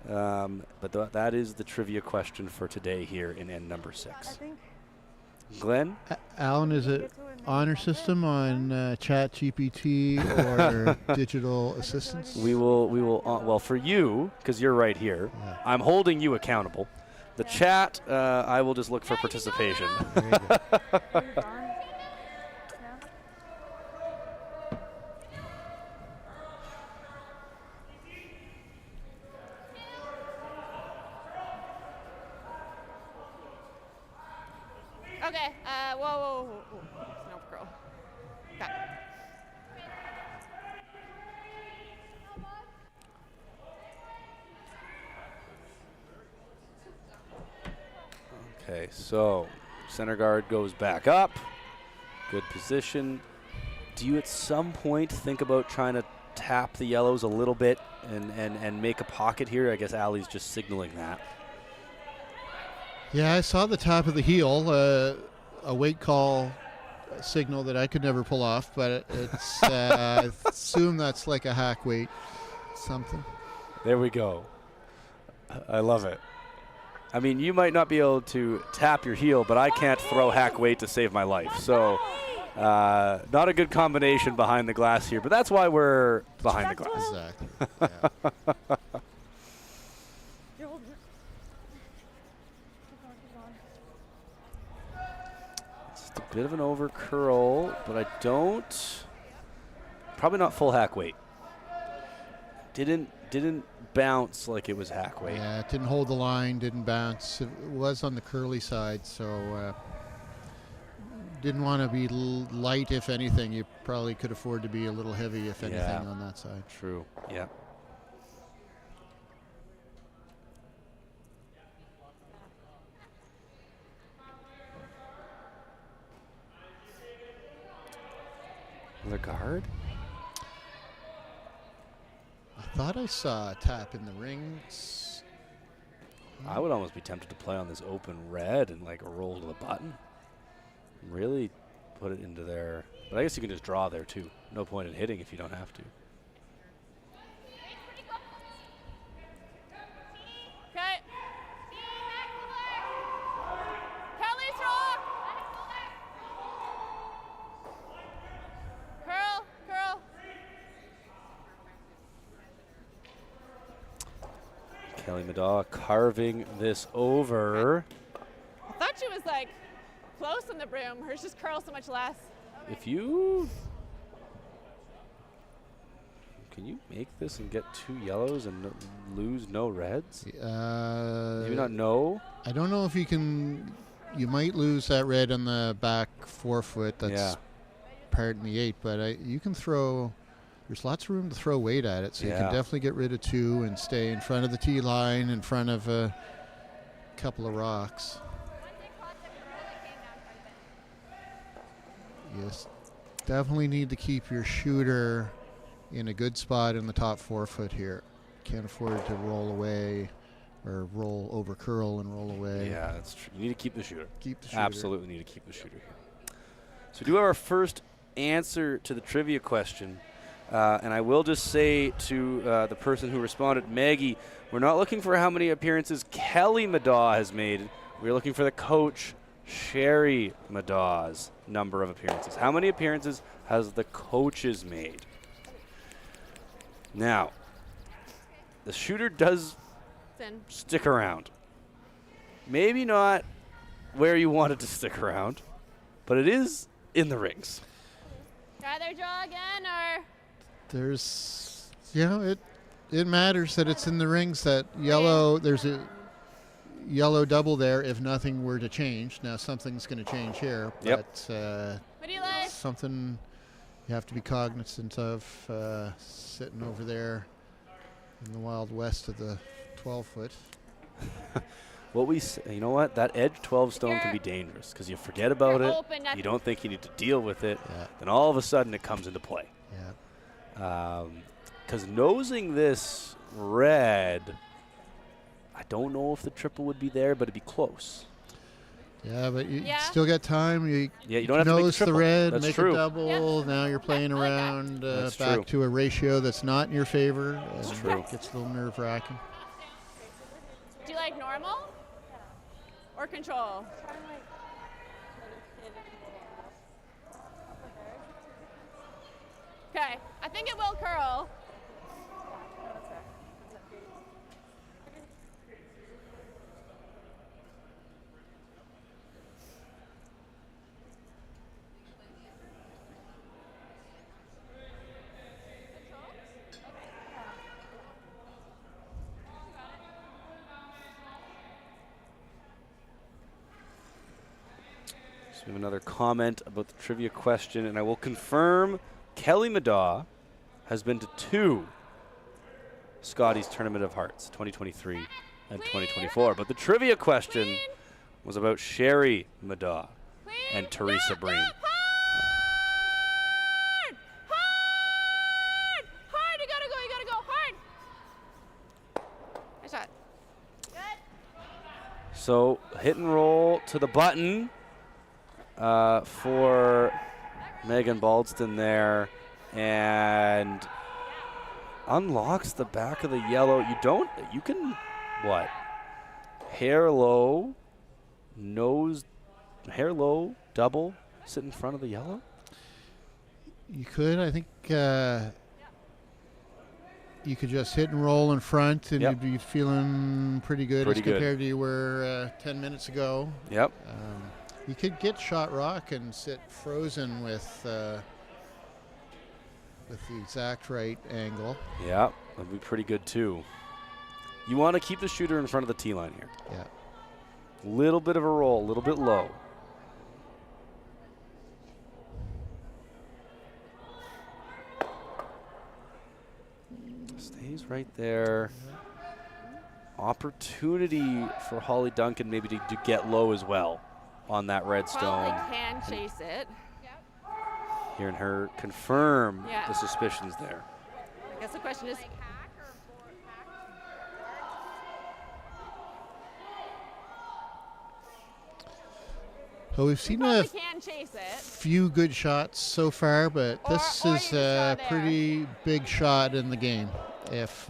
But that is the trivia question for today here in end number 6. Glenn? Alan, is it honor system on Chat GPT or digital assistants? We will. Well, for you, because you're right here, I'm holding you accountable. The chat, I will just look for participation. There you go. Okay, whoa. No curl. Okay. Okay, so center guard goes back up. Good position. Do you at some point think about trying to tap the yellows a little bit and make a pocket here? I guess Ally's just signaling that. Yeah, I saw the top of the heel, a weight call signal that I could never pull off, but it's I assume that's like a hack weight something. There we go. I love it. I mean, you might not be able to tap your heel, but I can't throw hack weight to save my life. So not a good combination behind the glass here, but that's why we're behind the glass. Exactly. Yeah. Just a bit of an over curl, but I don't. Probably not full hack weight. Didn't bounce like it was hack weight. Yeah, it didn't hold the line, didn't bounce. It was on the curly side, so didn't want to be light. If anything, you probably could afford to be a little heavy, if anything, on that side. True. Yeah. The guard? I thought I saw a tap in the rings. I would almost be tempted to play on this open red and like roll to the button. Really put it into there. But I guess you can just draw there too. No point in hitting if you don't have to. Okay. Kelly's roll. Curl. Kelly Madaw carving this over. I thought she was like close on the broom. Hers just curls so much less. If you... Can you make this and get 2 yellows and lose no reds? Maybe not no? I don't know if you can. You might lose that red on the back forefoot. That's part in the 8, but you can throw. There's lots of room to throw weight at it, so you can definitely get rid of 2 and stay in front of the tee line, in front of a couple of rocks. Yes, definitely need to keep your shooter in a good spot in the top forefoot here. Can't afford to roll away or roll over curl and roll away. Yeah, that's true. You need to keep the shooter. Keep the shooter. Absolutely need to keep the shooter here. So we do have our first answer to the trivia question. And I will just say to the person who responded, Maggie, we're not looking for how many appearances Kelly Madaw has made. We're looking for the coach, Sherry Madaw's number of appearances. How many appearances has the coaches made? Now, the shooter does stick around. Maybe not where you want it to stick around, but it is in the rings. Rather draw again or? There's, it matters that it's in the rings. That yellow, there's a yellow double there if nothing were to change. Now something's going to change here, but What do you like? something you have to be cognizant of sitting over there in the wild west of the 12-foot. You know what? That edge 12 stone can be dangerous because you forget about it. You don't think you need to deal with it. Yeah. Then all of a sudden it comes into play. Yeah. Because nosing this red, I don't know if the triple would be there, but it'd be close. Yeah, but you still got time. You don't have to make the red, that's make true. a double. Now you're playing around back to a ratio that's not in your favor. That's true. It gets a little nerve-wracking. Do you like normal or control? Okay, I think it will curl. we have another comment about the trivia question, and I will confirm Kelly Madaw has been to 2 Scotty's Tournament of Hearts, 2023 and 2024. But the trivia question was about Sherry Madaw and Teresa Breen. Hard! You gotta go, hard! Nice shot. So hit and roll to the button for Megan Baldston there, and unlocks the back of the yellow. You can, what? Hair low, hair low, double, sit in front of the yellow? You could, I think, you could just hit and roll in front, and you'd be feeling pretty good compared to you were 10 minutes ago. Yep. You could get shot rock and sit frozen with the exact right angle. Yeah, that'd be pretty good too. You want to keep the shooter in front of the tee line here. Yeah. Little bit of a roll, a little bit low. Stays right there. Opportunity for Hollie Duncan maybe to get low as well on that red stone. Probably can chase it. Hearing her confirm the suspicions there. I guess the question is, Well, we've seen probably a can chase it. few good shots so far, but this or is you a just saw pretty big shot in the game. If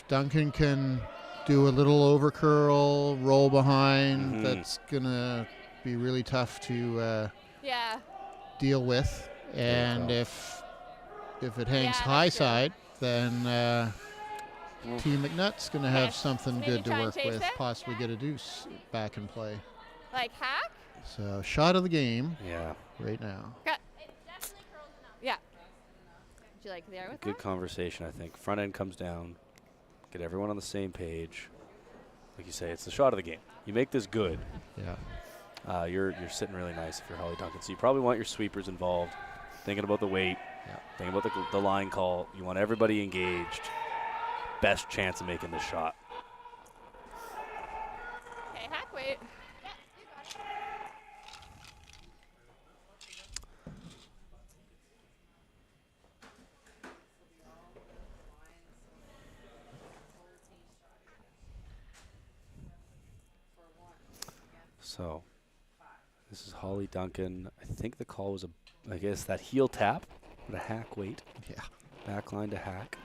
Duncan can do a little overcurl, roll behind, that's gonna be really tough to deal with. And if it hangs high side, then Team MacNutt's gonna have something good to work with, possibly get a deuce back in play. Like hack? So shot of the game. Yeah. Right now. Yeah. Would you like the air with Good that? conversation, I think. Front end comes down. Get everyone on the same page. Like you say, it's the shot of the game. You make this good. Yeah. You're sitting really nice if you're Hollie Duncan. So you probably want your sweepers involved, thinking about the weight, thinking about the line call. You want everybody engaged. Best chance of making this shot. Okay, hack weight. So this is Hollie Duncan. I think the call was I guess that heel tap, but a hack weight. Yeah. Back line to hack.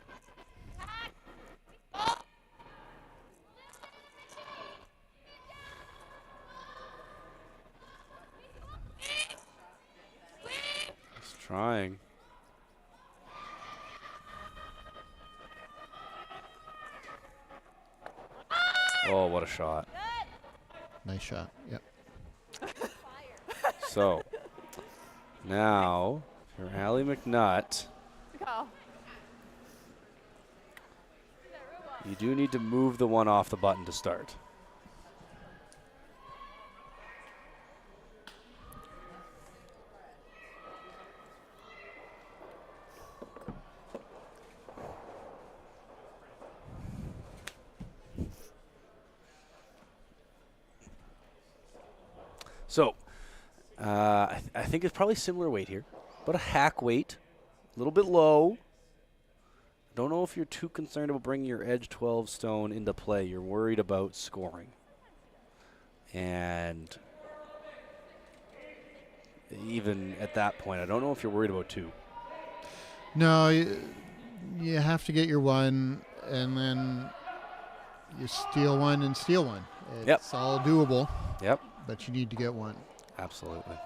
He's trying. Oh, what a shot. Nice shot. Yep. So now for Allie MacNutt, you do need to move the one off the button to start. So I think it's probably similar weight here, but a hack weight, a little bit low. Don't know if you're too concerned about bringing your edge 12 stone into play. You're worried about scoring. And even at that point, I don't know if you're worried about 2. No, you have to get your one, and then you steal one and steal one. It's all doable. Yep. But you need to get one. Absolutely.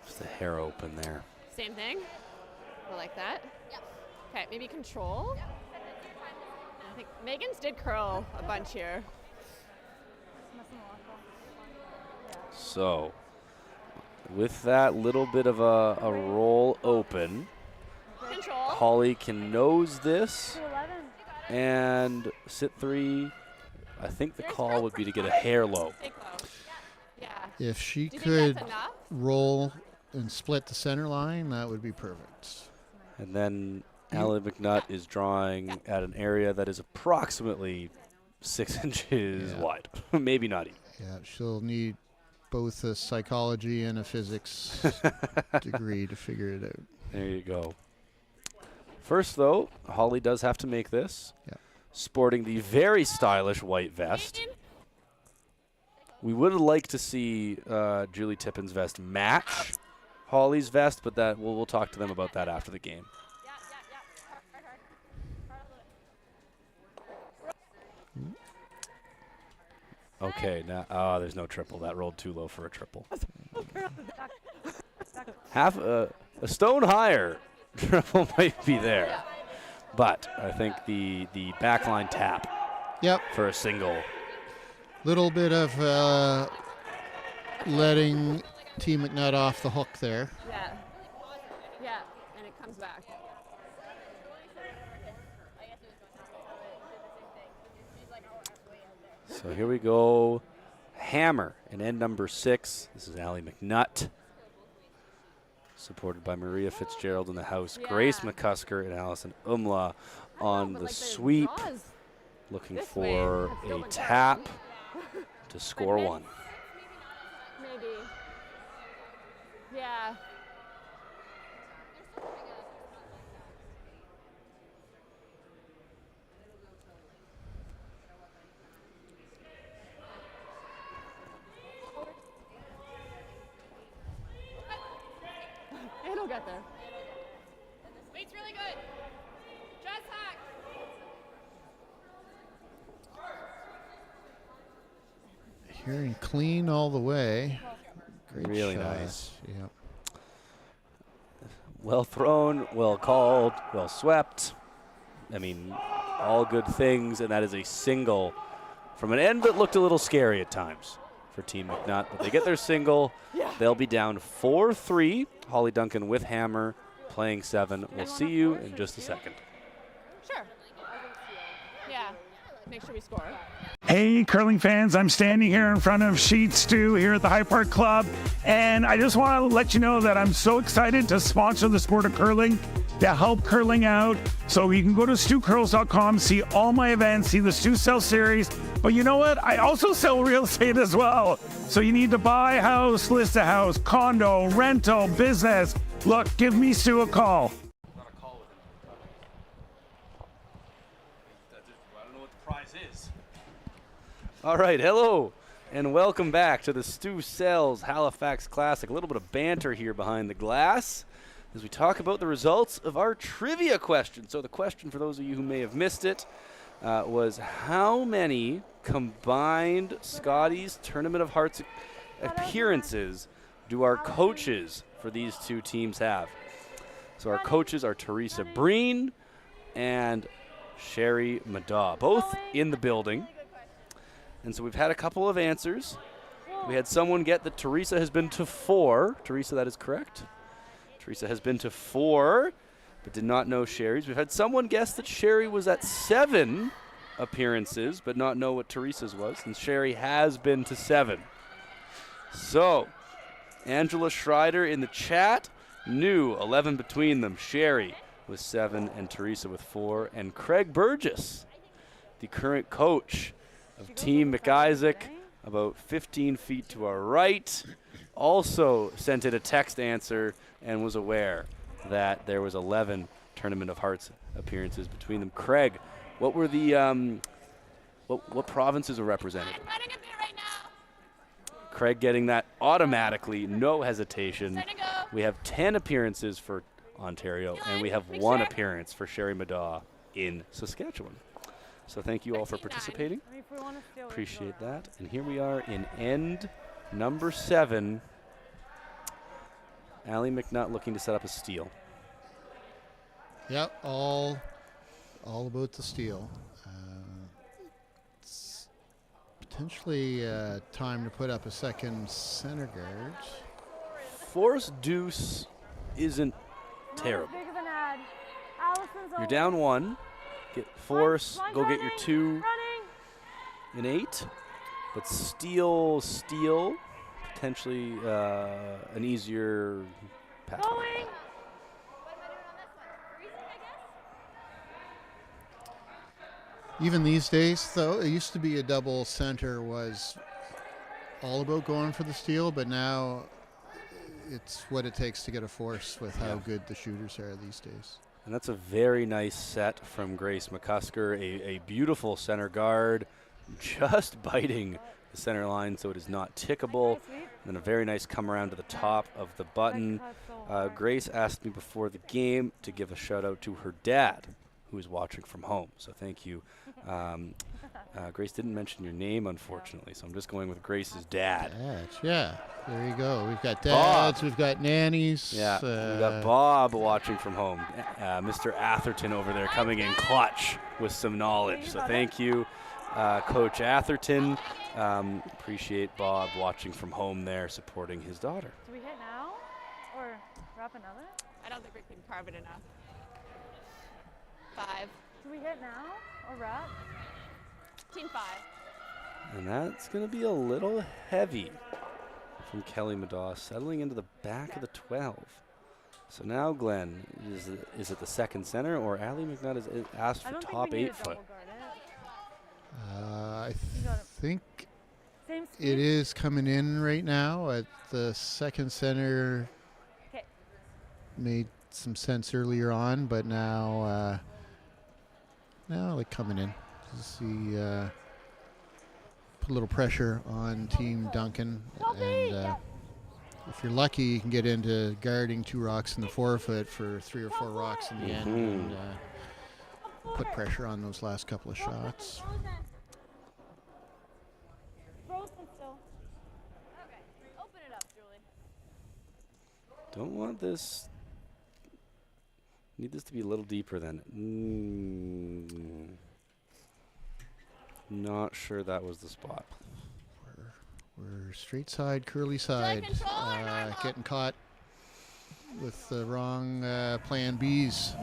Just a hair open there. Same thing. I like that. Yep. Okay, maybe control. think Megan's did curl a bunch here. So, with that little bit of a roll open, Control. Hollie can nose this 211. and sit 3. I think the call would be to get a hair low. Take low. Yeah. If she Do you could think that's enough? roll and split the center line, that would be perfect. And then Allyson MacNutt is drawing at an area that is approximately 6 inches Yeah. wide. Maybe not even. Yeah, she'll need both a psychology and a physics degree to figure it out. There you go. First, though, Hollie does have to make this. Yeah. Sporting the very stylish white vest. We would have liked to see Julie Tippin's vest match Hollie's vest, but that we'll talk to them about that after the game. Okay, now there's no triple. That rolled too low for a triple. Half a stone higher triple might be there, but I think the backline tap Yep, for a single. little bit of letting T. MacNutt off the hook there. Yeah. Yeah, and it comes back. So here we go. Hammer in end number 6. This is Allyson MacNutt, supported by Maria Fitzgerald in the house, Yeah. Grace McCusker and Allyson Umla on But the like sweep, draws looking this for way, that's still a been tap done. to score this- 1. Maybe. Yeah. It'll get there. Weight's really good. Just hack. Hearing clean all the way. Great Really shot. nice. Yep. Well thrown, well called, well swept. I mean, all good things, and that is a single from an end that looked a little scary at times for Team MacNutt. But they get their single. They'll be down 4-3. Hollie Duncan with hammer, playing 7. We'll see you in just a second. Sure. Yeah. Make sure we score. Hey, curling fans, I'm standing here in front of Sheet Stu here at the High Park Club, and I just want to let you know that I'm so excited to sponsor the sport of curling, to help curling out. So you can go to stucurls.com, see all my events, see the Stu Sells series. But you know what? I also sell real estate as well. So you need to buy a house, list a house, condo, rental, business. Look, give me Stu a call. I don't know what the prize is. All right, hello, and welcome back to the Stu Sells Halifax Classic. A little bit of banter here behind the glass as we talk about the results of our trivia question. So the question, for those of you who may have missed it, was how many combined Scotties Tournament of Hearts appearances do our coaches for these two teams have? So our coaches are Teresa Breen and Sherry Madaw, both in the building. And so we've had a couple of answers. We had someone get that Teresa has been to 4. Teresa, that is correct. Teresa has been to 4, but did not know Sherry's. We've had someone guess that Sherry was at 7 appearances, but not know what Teresa's was, and Sherry has been to 7. So, Angela Schreider in the chat knew 11 between them. Sherry with 7 and Teresa with 4. And Craig Burgess, the current coach of Team McIsaac, about 15 feet to our right, also sent in a text answer and was aware that there was 11 Tournament of Hearts appearances between them. Craig, what were the what provinces were represented? Craig getting that automatically, no hesitation. We have 10 appearances for Ontario, and we have 1 appearance for Sherry Madaw in Saskatchewan. So thank you all for participating. I mean, if we want to steal, we can Appreciate go around. that. And here we are in end number 7. Allyson MacNutt looking to set up a steal. Yep, all about the steal. Potentially time to put up a second center guard. Force deuce isn't terrible. Big of an ad. Allison's You're over. down 1. Get force, One go get your running, 2 Running. and 8. But steal, potentially an easier pass. Going. Even these days, though, it used to be a double center was all about going for the steal, but now it's what it takes to get a force with how good the shooters are these days. And that's a very nice set from Grace McCusker, a beautiful center guard, just biting the center line so it is not tickable. And then a very nice come around to the top of the button. Grace asked me before the game to give a shout out to her dad, who is watching from home. So thank you. Grace didn't mention your name, unfortunately, so I'm just going with Grace's dad. Yeah, there you go. We've got dads, we've got nannies. Yeah, we've got Bob watching from home. Mr. Atherton over there coming in clutch with some knowledge. So thank you, Coach Atherton. Appreciate Bob watching from home there, supporting his daughter. Do we hit now or wrap another? I don't think we can carve it enough. 5. Do we hit now or wrap? Team 5. And that's going to be a little heavy from Kelly Madaw, settling into the back of the 12. So now, Glenn, is it the second center, or Allie MacNutt has asked for top 8 foot? I think Same speed? it is coming in right now at the second center. Okay. Made some sense earlier on, but now like coming in. See, put a little pressure on Team Duncan, and if you're lucky, you can get into guarding 2 rocks in the forefoot for 3 or 4 rocks in the end, and put pressure on those last couple of shots. Frozen still. Okay. Open it up, Julie. Don't want this. Need this to be a little deeper than. Not sure that was the spot. We're straight side, curly side, getting caught with the wrong plan Bs.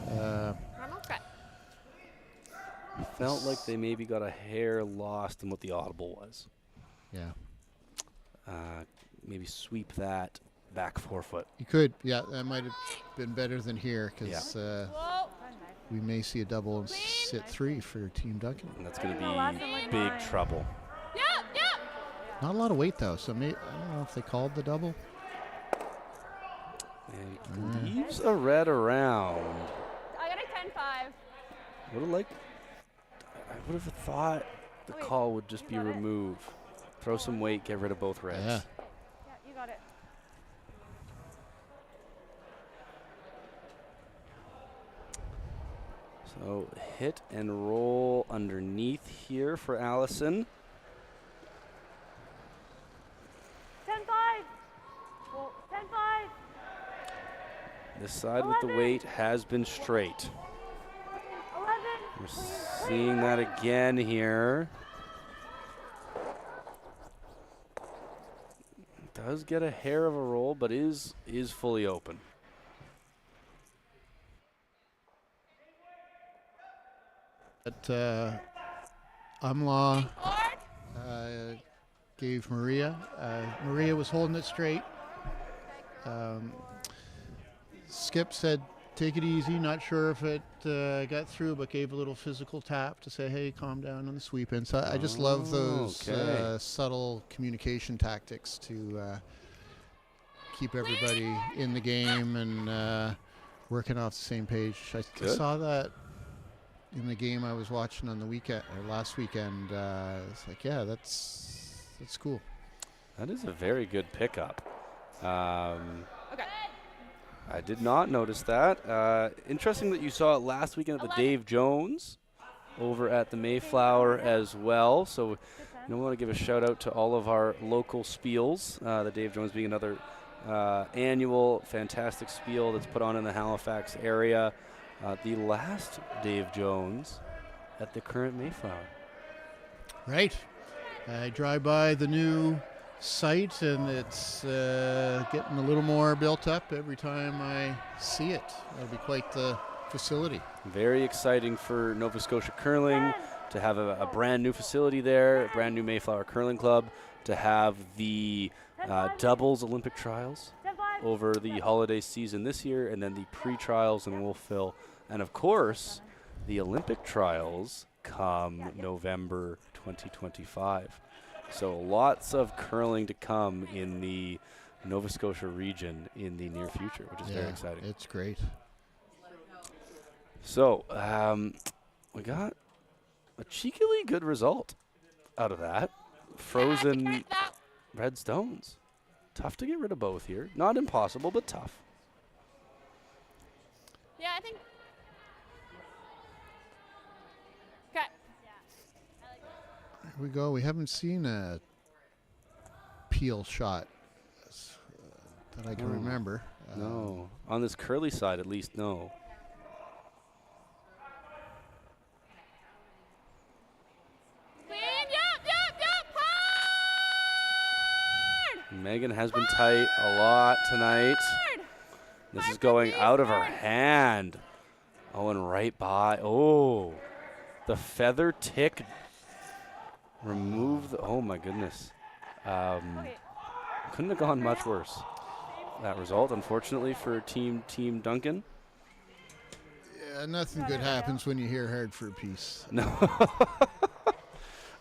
Felt like they maybe got a hair lost in what the audible was. Yeah. Maybe sweep that back forefoot. You could, yeah, that might have been better than here, because Whoa. we may see a double and sit 3 for Team Duncan. And that's going to be big trouble. Yep, yep. Not a lot of weight, though, so I don't know if they called the double. And leaves a red around. I got a 10-5. I would have thought the call would just be remove. Throw some weight, get rid of both reds. Yeah. Yeah, you got it. So hit and roll underneath here for Allison. 10-5. Well, 10-5. This side with the weight has been straight. 11. We're seeing that again here. Does get a hair of a roll, but is fully open. But Umlaw gave Maria. Maria was holding it straight. Skip said, take it easy. Not sure if it got through, but gave a little physical tap to say, hey, calm down on the sweep in. So I just love those subtle communication tactics to keep everybody in the game and working off the same page. I saw that in the game I was watching on the weekend or last weekend. It's like, yeah, that's cool. That is a very good pickup. Okay. I did not notice that. Interesting that you saw it last weekend at the Dave Jones over at the Mayflower as well. So we want to give a shout out to all of our local spiels. The Dave Jones being another annual fantastic spiel that's put on in the Halifax area. The last Dave Jones at the current Mayflower. Right. I drive by the new site, and it's getting a little more built up every time I see it. It'll be quite the facility. Very exciting for Nova Scotia Curling to have a brand new facility there, a brand new Mayflower Curling Club, to have the doubles Olympic trials over the holiday season this year, and then the pre-trials in Wolfville, and of course the Olympic trials come November 2025. So lots of curling to come in the Nova Scotia region in the near future, which is very exciting. It's great. So we got a cheekily good result out of that. Frozen red stones. Tough to get rid of both here. Not impossible, but tough. Yeah, I think. Okay. Here we go. We haven't seen a peel shot that I can remember. No. On this curly side, at least, no. Megan has been tight a lot tonight. This is going out of her hand. Oh, and right by. Oh, the feather tick. Remove the. Oh, my goodness. Couldn't have gone much worse. That result, unfortunately, for Team Duncan. Yeah, nothing good happens when you hear hard for a piece. No.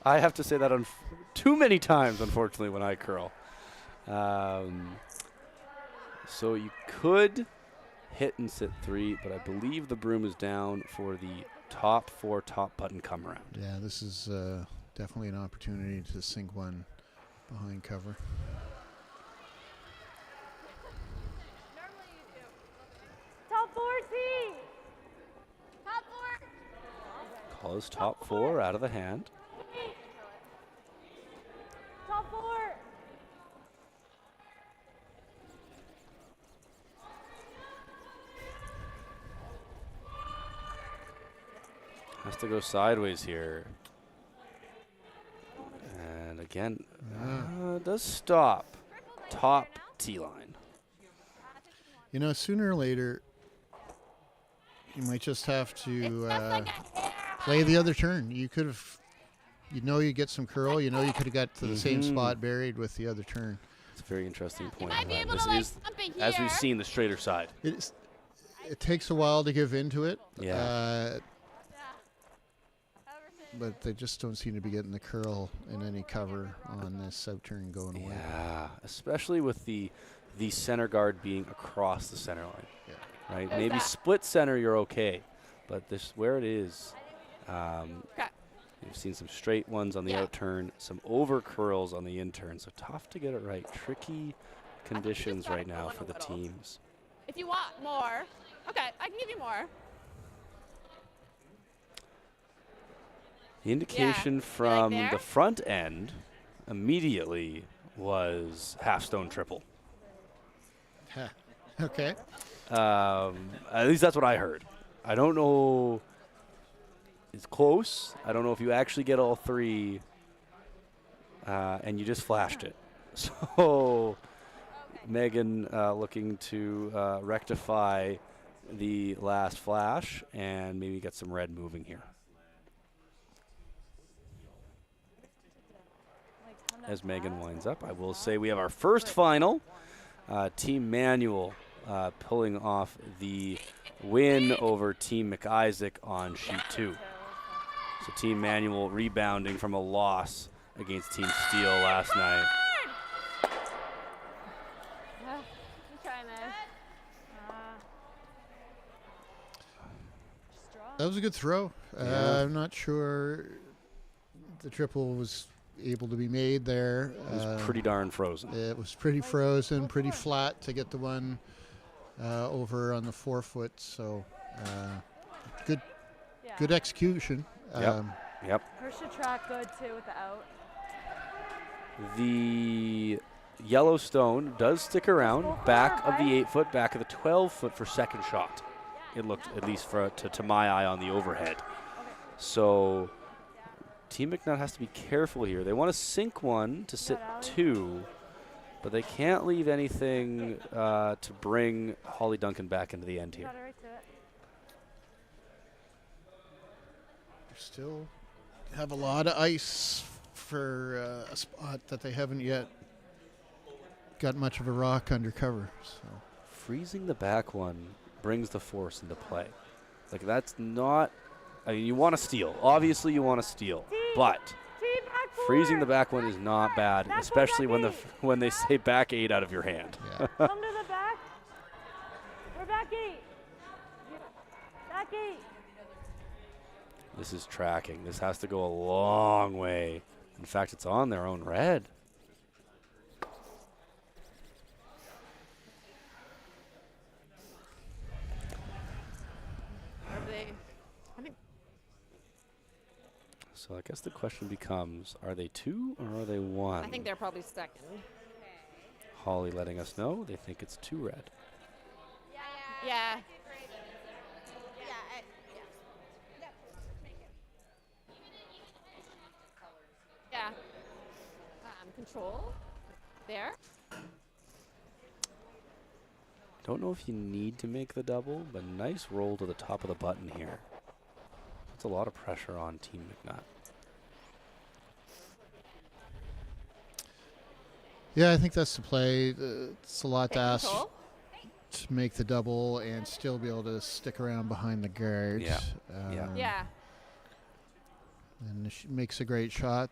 I have to say that too many times, unfortunately, when I curl. So you could hit and sit 3, but I believe the broom is down for the top 4 top button come around. Yeah, this is definitely an opportunity to sink one behind cover. Top 4 team. Top 4. Calls top 4 out of the hand. Top 4. Has to go sideways here. And again, does stop. Top T-line. You know, sooner or later, you might just have to play the other turn. You could have, you get some curl. You could have got to the same spot buried with the other turn. It's a very interesting point. might be able This to, like, is, jump in as here. we've seen, the straighter side. It takes a while to give into it. Yeah. But they just don't seem to be getting the curl in any cover on this out turn going away. Yeah, especially with the center guard being across the center line. Yeah. Right? Maybe split center, you're okay. But this where it is, you've seen some straight ones on the out turn, some over curls on the in turn. So tough to get it right. Tricky conditions right now for the teams. If you want more, okay, I can give you more. The indication Yeah. from You like the there? front end immediately was half stone triple. Okay. At least that's what I heard. I don't know. It's close. I don't know if you actually get all 3 and you just flashed it. So Megan looking to rectify the last flash and maybe get some red moving here. As Megan winds up, I will say we have our first final. Team Manual pulling off the win over Team McIsaac on sheet 2. So Team Manual rebounding from a loss against Team Steel last night. I'm trying this. That was a good throw. Yeah. I'm not sure the triple was able to be made there. It was pretty darn frozen. It was pretty frozen, pretty flat to get the one over on the 4-foot. So good execution. Yep. Push the track good too with the out. The Yellowstone does stick around, back of the 8-foot, back of the 12-foot for second shot. It looked, at least to my eye, on the overhead. So Team MacNutt has to be careful here. They want to sink one to sit 2, but they can't leave anything to bring Hollie Duncan back into the end here. Got it right to it. Still have a lot of ice for a spot that they haven't yet got much of a rock under cover. So Freezing the back one brings the force into play. Like, that's not, I mean, you want to steal. Obviously you want to steal, but freezing the back one is not bad, especially when they say back 8 out of your hand. yeah. Come to the back. We're back 8. Back 8. This is tracking. This has to go a long way. In fact, it's on their own red. So I guess the question becomes, are they 2 or are they 1? I think they're probably second. Hollie letting us know they think it's 2 red. Yeah. Yeah. Control. There. Don't know if you need to make the double, but nice roll to the top of the button here. Puts a lot of pressure on Team MacNutt. Yeah, I think that's the play. It's a lot to ask Control. to make the double and still be able to stick around behind the guard. Yeah. Yeah. And she makes a great shot.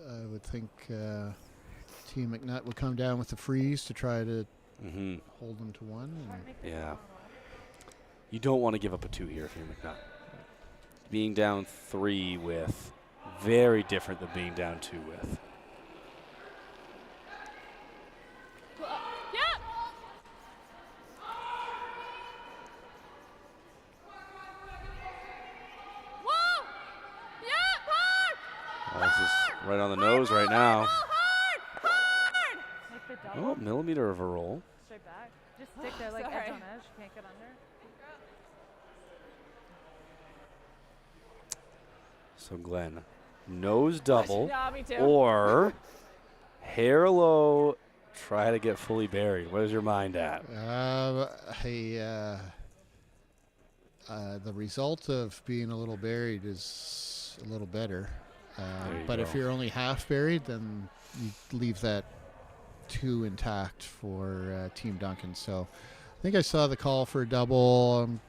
I would think Team MacNutt would come down with the freeze to try to hold them to 1. Yeah. You don't want to give up a 2 here if you're MacNutt. Being down 3 with, very different than being down 2 with. This is right on the nose right now. Make the double. Oh, millimeter of a roll. Straight back. Just stick there like edge on edge. Can't get under. So Glenn, nose double Yeah, me too. or hair low, try to get fully buried. Where's your mind at? The result of being a little buried is a little better. you But go. if you're only half buried, then you leave that 2 intact for Team Duncan. So I think I saw the call for a double. I'm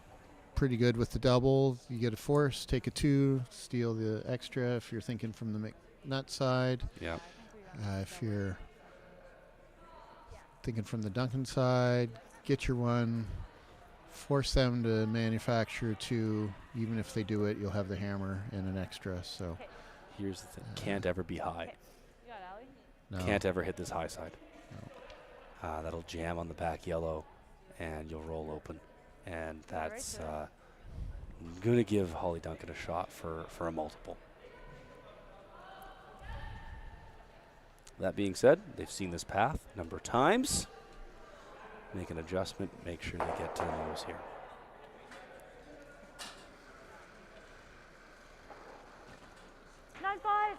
pretty good with the double. You get a force, take a 2, steal the extra if you're thinking from the MacNutt side. Yeah. If you're thinking from the Duncan side, get your 1, force them to manufacture 2. Even if they do it, you'll have the hammer and an extra. So Here's the thing. Can't ever be high. You got Allie? no. Can't ever hit this high side. That'll jam on the back yellow, and you'll roll open. And that's going to give Hollie Duncan a shot for a multiple. That being said, they've seen this path a number of times. Make an adjustment, make sure they get to the nose here. Nine five.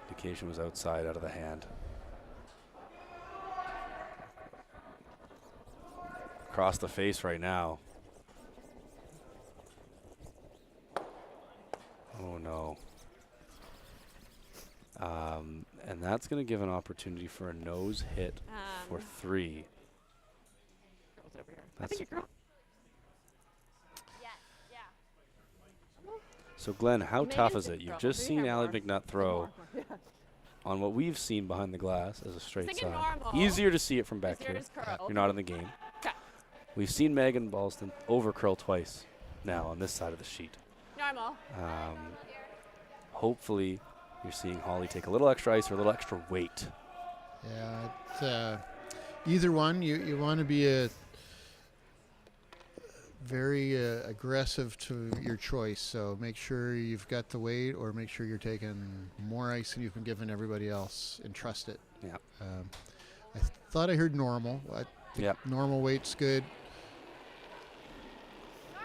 Indication was outside, out of the hand. Across the face right now. Oh no. And that's going to give an opportunity for a nose hit for 3. Girls over here. I That's think your girl. so Glenn, how Megan's tough is a it? You've girl. just Do seen you have Allie more? MacNutt throw on what we've seen behind the glass as a straight Thinking side. normal. Easier to see it from back Is here. yours curled? You're not in the game. 'Kay. We've seen Megan Ballston over curl twice now on this side of the sheet. Normal. Hopefully you're seeing Hollie take a little extra ice or a little extra weight. Yeah, it's, either one. You want to be a very aggressive to your choice. So make sure you've got the weight, or make sure you're taking more ice than you've been giving everybody else, and trust it. Yeah. I thought I heard normal. Yep. Normal weight's good.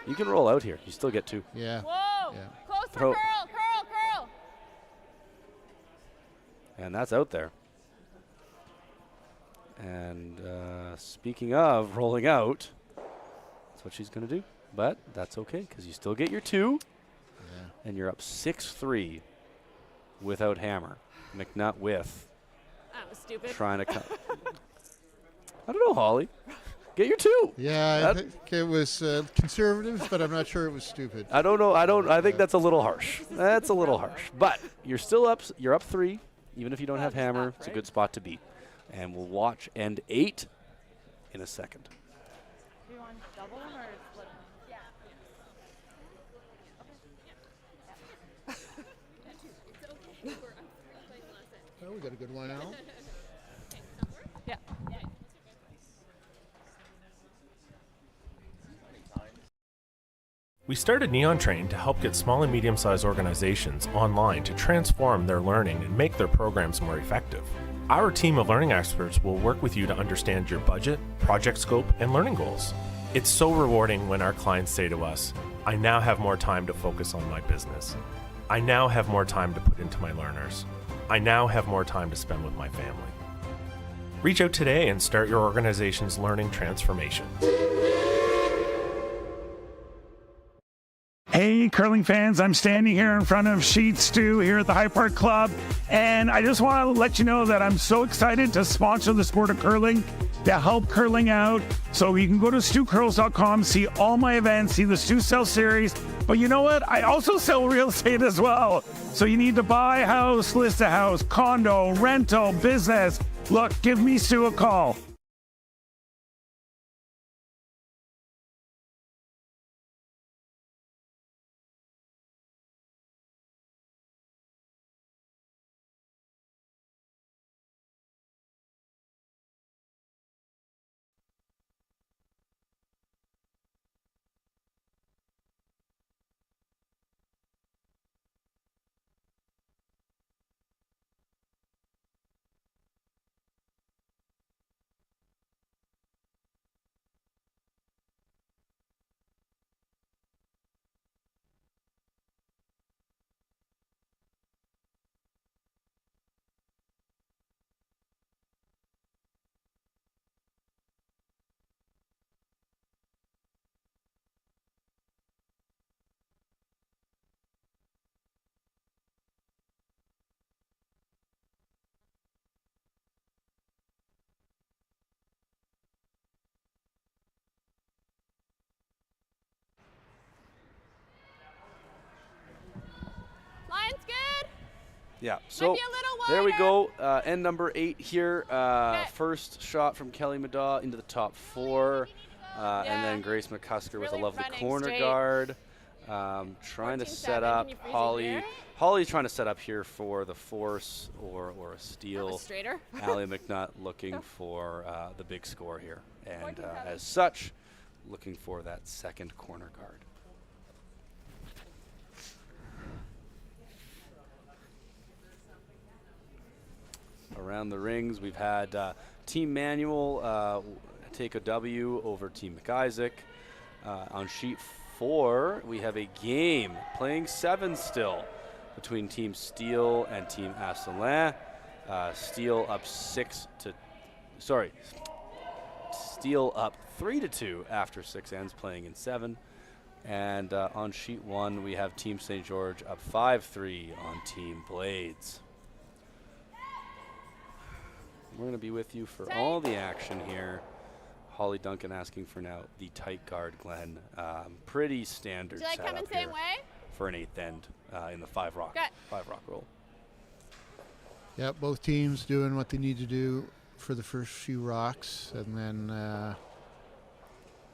You can roll out here. You still get 2. Yeah. Whoa. Yeah. Close for Throw- curl. And that's out there. And speaking of rolling out, that's what she's going to do. But that's okay because you still get your 2. Yeah. And you're up 6-3 without hammer. MacNutt with. That was stupid. Trying to cut. I don't know, Hollie. Get your 2. Yeah, I think it was conservative, but I'm not sure it was stupid. I don't know. I think that's a little harsh. That's a little harsh. But you're still up. You're up 3. Even if you don't have hammer, up, it's a right? good spot to beat. And we'll watch end 8 in a second. Do you want double them or split them? Oh, we got a good one out. Yeah. We started Neon Train to help get small and medium-sized organizations online to transform their learning and make their programs more effective. Our team of learning experts will work with you to understand your budget, project scope, and learning goals. It's so rewarding when our clients say to us, I now have more time to focus on my business. I now have more time to put into my learners. I now have more time to spend with my family. Reach out today and start your organization's learning transformation. Hey, curling fans, I'm standing here in front of Sheet Stu here at the High Park Club, and I just want to let you know that I'm so excited to sponsor the sport of curling, to help curling out. So you can go to stucurls.com, see all my events, see the Stu Sells series, but you know what? I also sell real estate as well. So you need to buy a house, list a house, condo, rental, business. Look, give me Stu a call. Line's good. Yeah, so Might be a little there we wider. go. End number 8 here. Okay. First shot from Kelly Madaw into the top 4. And then Grace McCusker with a really lovely running corner straight. guard. Trying to 14-7. set up Can you freeze it Hollie. there? Hollie's trying to set up here for the force or a That was steal. straighter. Allie MacNutt looking for the big score here. And 14-7. as such, looking for that second corner guard. Around the rings, we've had Team Manual take a W over Team McIsaac. On sheet 4, we have a game playing 7 still between Team Steele and Team Asselin. Steele up 3-2 after 6 ends, playing in 7. And on sheet 1, we have Team St. George up 5-3 on Team Blades. We're going to be with you for all the action here. Hollie Duncan asking for now the tight guard, Glenn. Pretty standard Do you like setup coming here same way? for an 8th end in the 5 rock roll. Yeah, both teams doing what they need to do for the first few rocks, and then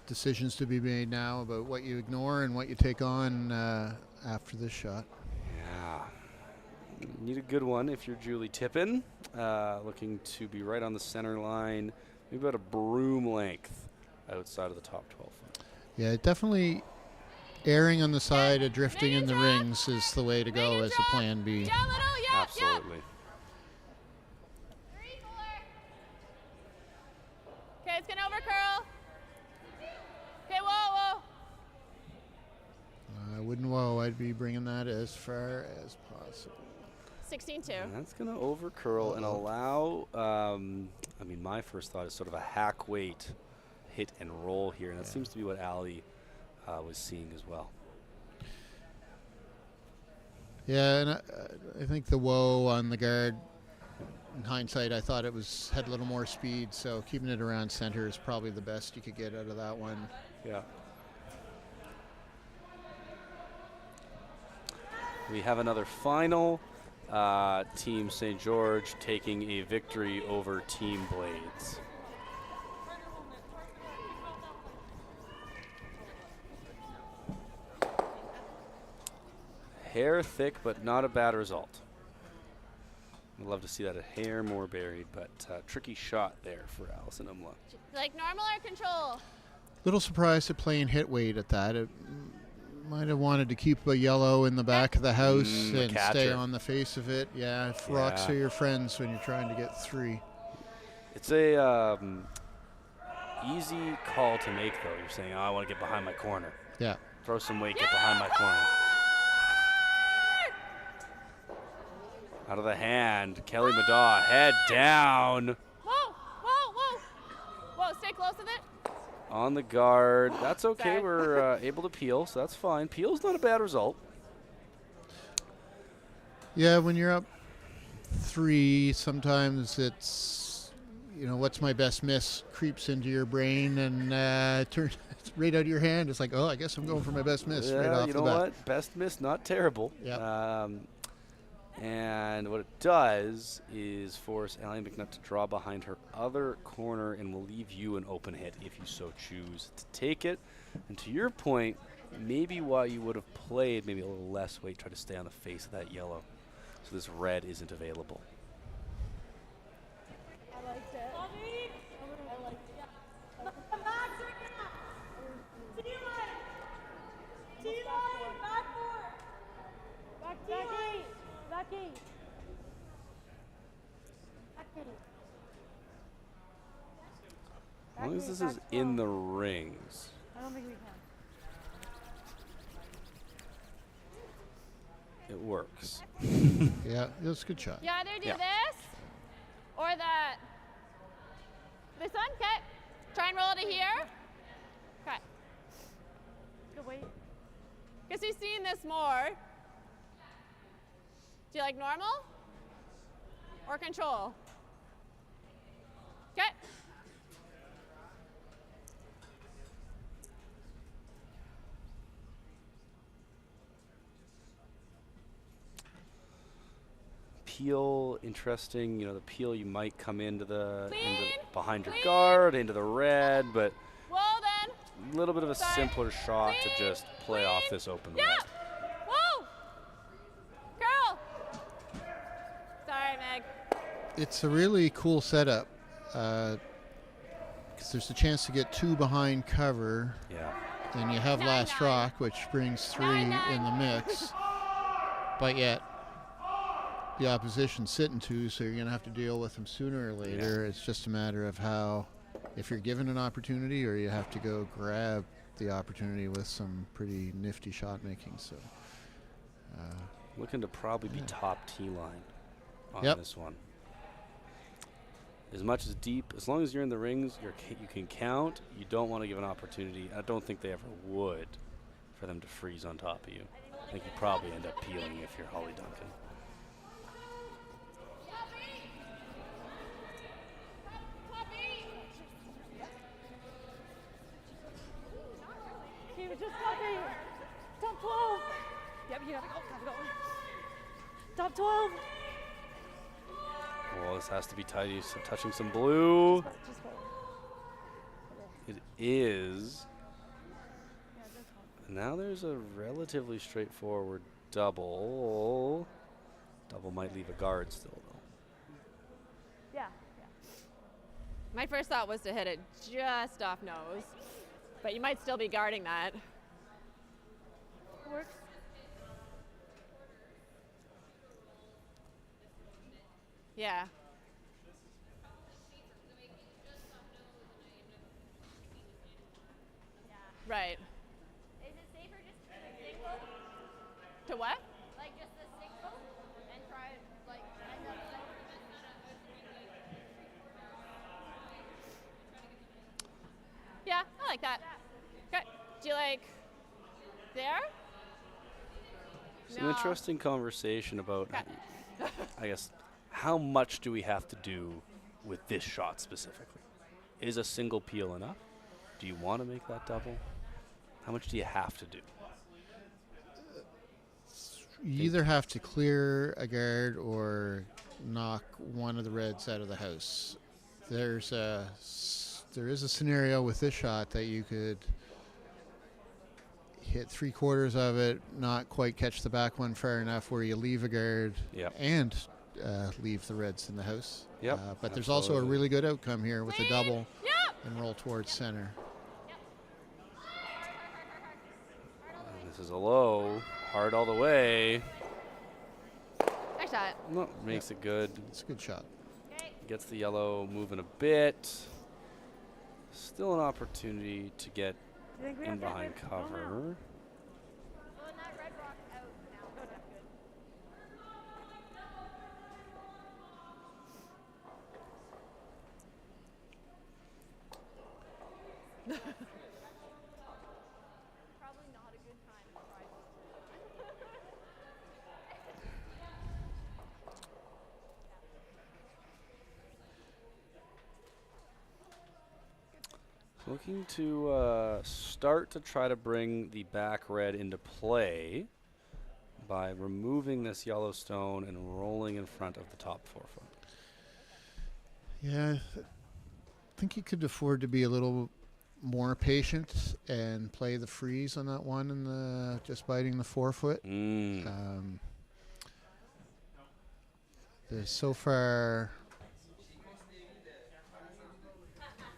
decisions to be made now about what you ignore and what you take on after this shot. Yeah. Need a good one if you're Julie Tippin. Looking to be right on the center line, maybe about a broom length outside of the top 12 foot. Yeah, definitely erring on the side of drifting in the rings is the way to go as a plan B. Down little, yeah, Absolutely. Yeah. Okay, it's gonna over curl. Okay, whoa. I wouldn't whoa, I'd be bringing that as far as possible. 16-2. And that's going to over curl and allow, I mean, my first thought is sort of a hack weight hit and roll here. And that seems to be what Allie was seeing as well. Yeah, and I think the woe on the guard, in hindsight, I thought it had a little more speed, so keeping it around center is probably the best you could get out of that one. Yeah. We have another final. Team St. George taking a victory over Team Blades. Hair thick, but not a bad result. I'd love to see that a hair more buried, but tricky shot there for Allyson MacNutt. Like normal or control? Little surprised at playing hit weight at that. It might have wanted to keep a yellow in the back of the house and stay on the face of it. Yeah, if rocks are your friends when you're trying to get 3. It's a easy call to make, though. You're saying, oh, I want to get behind my corner. Yeah. Throw some weight, get behind my corner. Out of the hand, Kelly Madaw, head down. Whoa, whoa, whoa. Whoa, stay close with it. On the guard. That's okay. Sorry. We're able to peel, so that's fine. Peel's not a bad result. Yeah, when you're up 3, sometimes it's, what's my best miss creeps into your brain and turns right out of your hand. It's like, oh, I guess I'm going for my best miss right off the bat. You know what? Best miss, not terrible. Yeah. And what it does is force Allyson MacNutt to draw behind her other corner and will leave you an open hit if you so choose to take it. And to your point, maybe why you would have played maybe a little less weight, try to stay on the face of that yellow so this red isn't available. I liked it. I liked it. Becky. As long as this is in the rings. I don't think we can. It works. Yeah, that's a good shot. You either do this or that. This one, okay. Try and roll it to here. Okay. Good wait. Guess we've seen this more. Do you like normal or control? Okay. Peel, interesting. The peel you might come into behind your guard, into the red, but Well then. a little bit of a simpler shot to just play off this open red. Whoa. Girl. Sorry, Meg. It's a really cool setup because there's a chance to get 2 behind cover. Yeah. Then you have last rock, which brings 3 in the mix. But yet, the opposition's sitting 2, so you're going to have to deal with them sooner or later. Yeah. It's just a matter of if you're given an opportunity or you have to go grab the opportunity with some pretty nifty shot making. So, looking to probably be top T line on this one. As much as deep, as long as you're in the rings, you can count. You don't want to give an opportunity. I don't think they ever would for them to freeze on top of you. I think you probably end up peeling if you're Hollie Duncan. Just copy. Top 12. Yep, you gotta go. Top 12. Well, this has to be tidy. So touching some blue. Just go. It is. Now there's a relatively straightforward double. Double might leave a guard still, though. Yeah. My first thought was to hit it just off nose, but you might still be guarding that. Works. Yeah. Right. Is it safer just to single? To what? Like just the single and try it? Yeah, I like that. Okay. Do you like there? It's an interesting conversation about, I guess, how much do we have to do with this shot specifically? Is a single peel enough? Do you want to make that double? How much do you have to do? You either have to clear a guard or knock one of the reds out of the house. There is a scenario with this shot that you could hit 3/4 of it, not quite catch the back one far enough where you leave a guard and leave the reds in the house. But there's also a really good outcome here with a double and roll towards center. This is a low, hard all the way. Nice shot. No, makes it good. It's a good shot. Gets the yellow moving a bit. Still an opportunity to get in behind cover. Probably not a good time to try Looking to start to try to bring the back red into play by removing this yellow stone and rolling in front of the top 4 foot. Yeah, I think you could afford to be a little more patient and play the freeze on that one and the just biting the 4 foot. So far,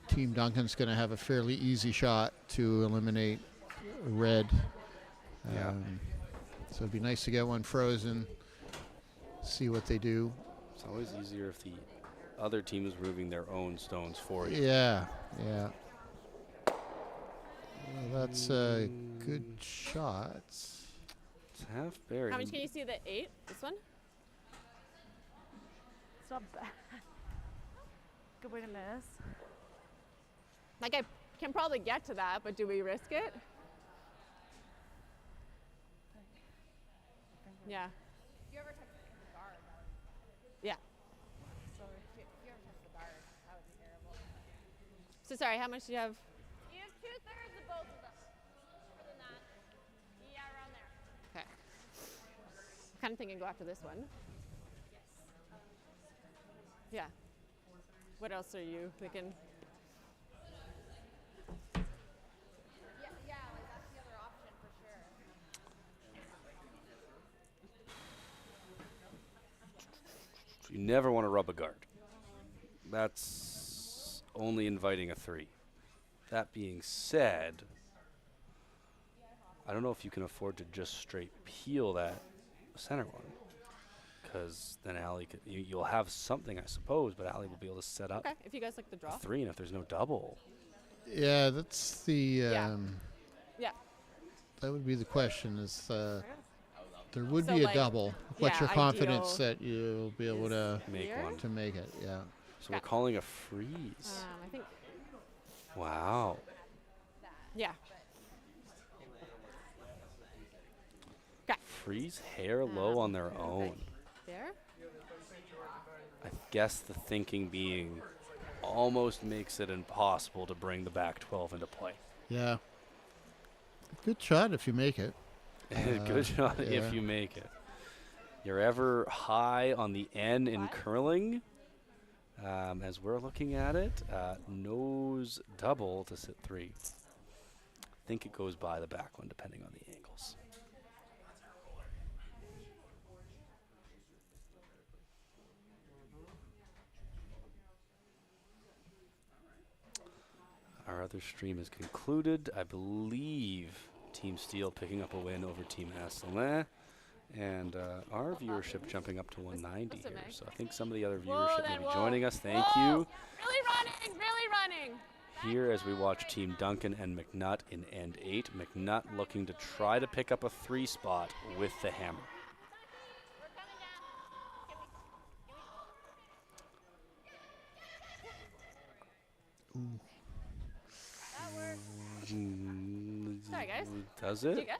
Team Duncan's going to have a fairly easy shot to eliminate red. So it'd be nice to get one frozen, see what they do. It's always easier if the other team is removing their own stones for you. Yeah. Well, that's a good shot. It's half buried. How much can you see the 8? This one? It's not bad. Good way to miss. Like I can probably get to that, but do we risk it? Yeah. If you ever touch the guard, Yeah. if you ever touch the guard, that would be terrible. So sorry, how much do you have? You have 2/3 of both of them. More than that. Yeah, around there. Okay. Kind of thinking go after this one. Yeah. What else are you thinking? Yeah, like that's the other option for sure. You never want to rub a guard. That's only inviting a 3. That being said, I don't know if you can afford to just straight peel that center one, because then Allie could, you'll have something, I suppose, but Allie will be able to set up Okay, if you guys like the draw. a 3, and if there's no double, Yeah, that's the. Yeah. That would be the question. Is there would So, be a like, double? What's yeah, your confidence ideal that you'll be able to make Here? one. make it? Yeah. So we're calling a freeze. I think, Wow. yeah. Okay. Freeze hair low on their own. There? I guess the thinking being almost makes it impossible to bring the back 12 into play. Yeah. Good shot if you make it. Good shot yeah. if you make it. You're ever high on the N in curling. As we're looking at it, nose double to sit 3. I think it goes by the back one depending on the angles. Our other stream is concluded. I believe Team Steel picking up a win over Team Asselin. And our viewership jumping up to 190 here. So I think some of the other viewership may be joining us. Thank you. Really running. Here as we watch Team Duncan and MacNutt in end 8. MacNutt looking to try to pick up a 3 spot with the hammer. Sorry, guys. Does Did you it? get?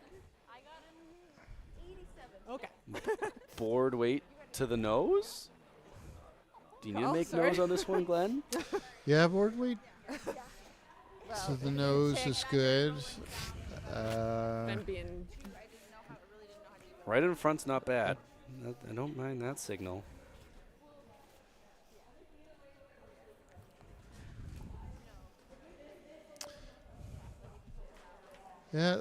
I got an 87. Okay. Board weight to the nose? Do you need to Oh, make sorry. nose on this one, Glenn? Yeah, board weight Well, to the nose is good. been being Right in front's not bad. I don't mind that signal. Yeah,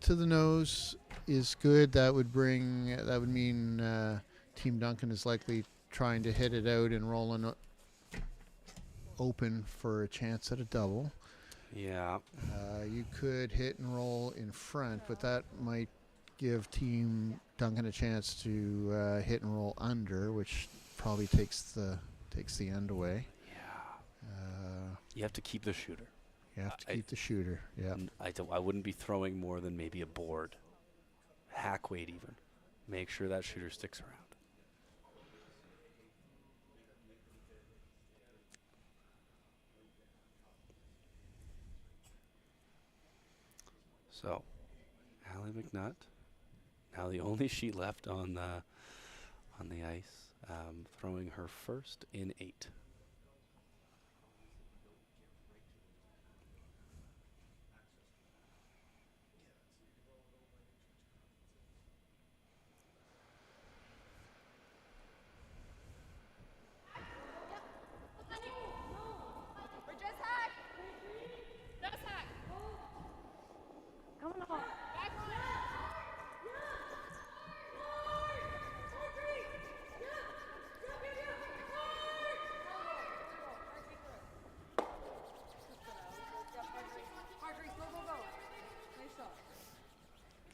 to the nose is good. That would mean Team Duncan is likely trying to hit it out and rolling open for a chance at a double. Yeah. You could hit and roll in front, but that might give Team Duncan a chance to hit and roll under, which probably takes the end away. Yeah. You have to keep the shooter. You have to keep the shooter. Yeah. I wouldn't be throwing more than maybe a board. Hack weight even. Make sure that shooter sticks around. So, Allie MacNutt, now the only sheet left on the ice, throwing her first in 8. Or just hack. Just hack. Come on. Back on.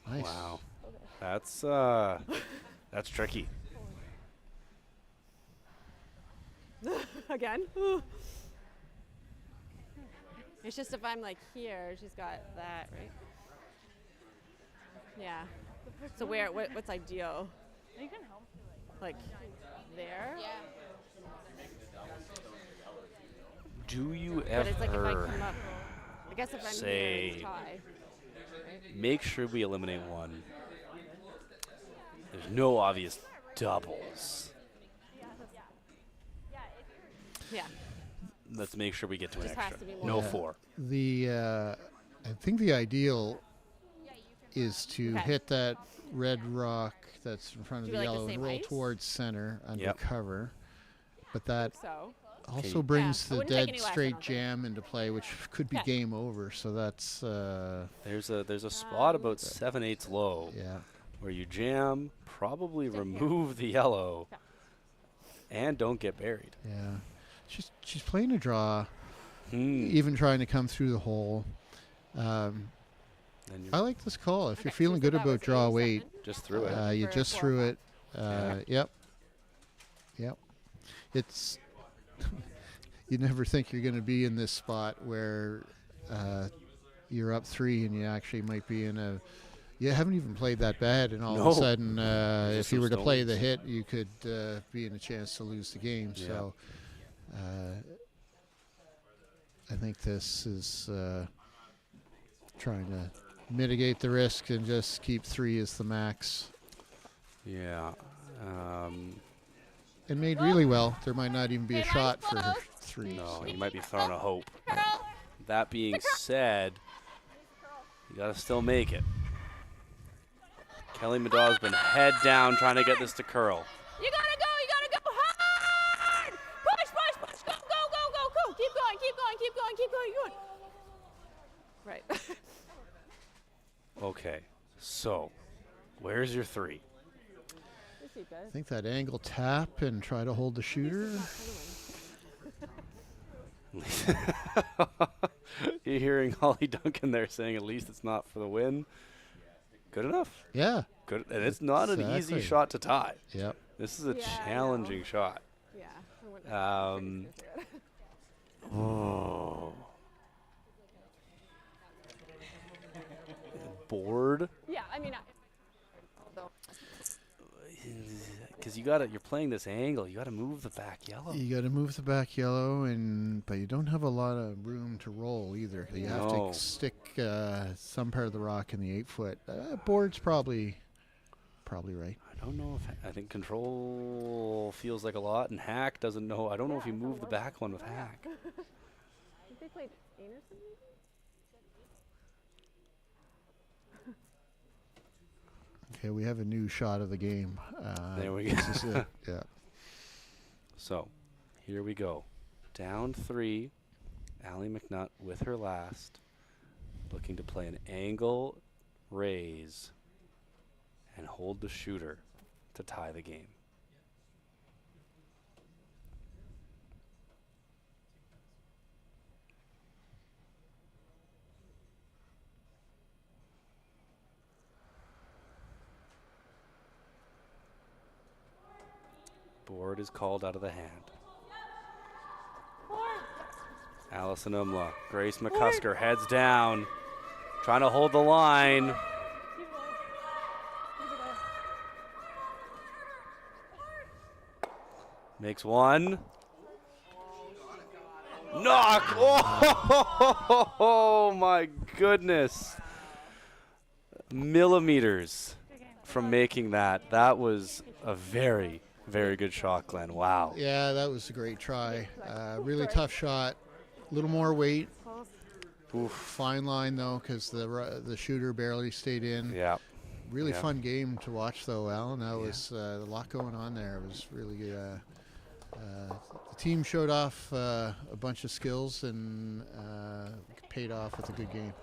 Nice. Wow. That's tricky. Again. It's just if I'm like here, she's got that, right? Yeah. So what's ideal? You can help. Like there? Yeah. Do you But it's like if I ever come up, I guess if I'm here, say, it's tie. make sure we eliminate one? There's no obvious doubles. Yeah. Let's make sure we get to an Just has extra. to be more. No Yeah. 4. I think the ideal is to Okay. hit that red rock that's in front of Do the you like the yellow and same roll ice? towards center under Yep. cover. But that So. also you- brings Yeah, I the wouldn't take dead any less, I straight don't think. jam into play, which could be Okay. game over. So that's There's a spot about 7/8 low yeah. where you jam, probably Stick here. remove the yellow, Okay. and don't get buried. Yeah. She's playing a draw, Hmm. even trying to come through the hole. Then I like this call. If you're Okay, feeling so good that about was draw 87. weight, just threw it. you For just 4 or threw 5. it. Yeah. Yep. It's you never think you're going to be in this spot where you're up 3 and you actually might be in a. You haven't even played that bad, and all of No. a sudden, if Just you some were to play stones. the hit, you could be in a chance to lose the game. Yeah. So, I think this is trying to mitigate the risk and just keep 3 as the max. Yeah. And made really well. There might not even be a Hey, nice shot for photos. 3. No, you might be throwing a hope. Curl. That being said, you gotta still make it. Kelly Madaw's been head down trying to get this to curl. You gotta go hard! Push! Go! Keep going! Right. Okay, so where's your 3? I think that angle tap and try to hold the shooter. You're hearing Hollie Duncan there saying at least it's not for the win. Good enough. Yeah. Good, and it's not an easy Exactly. shot to tie. Yep. This is a Yeah, I challenging know. shot. Yeah. Oh. Board. Yeah, I mean, because you're playing this angle. You got to move the back yellow. You got to move the back yellow, but you don't have a lot of room to roll either. You have to stick some part of the rock in the 8-foot. Board's probably right. I don't know if I think control feels like a lot, and hack doesn't know. I don't know if you move the back one with hack. I think they played Anderson maybe? Okay, we have a new shot of the game. There we go. This is it. Yeah. So, here we go. Down 3. Allie MacNutt with her last, looking to play an angle raise and hold the shooter to tie the game. Board is called out of the hand. Allyson MacNutt, Grace McCusker heads down, trying to hold the line. Makes one. Knock! Oh my goodness. Millimeters from making that. That was a very, very good shot, Glenn. Wow. Yeah, that was a great try. Really tough shot. A little more weight. Oof. Fine line, though, because the shooter barely stayed in. Yeah. Really fun game to watch, though, Alan. That was a lot going on there. It was really the team showed off a bunch of skills and paid off with a good game.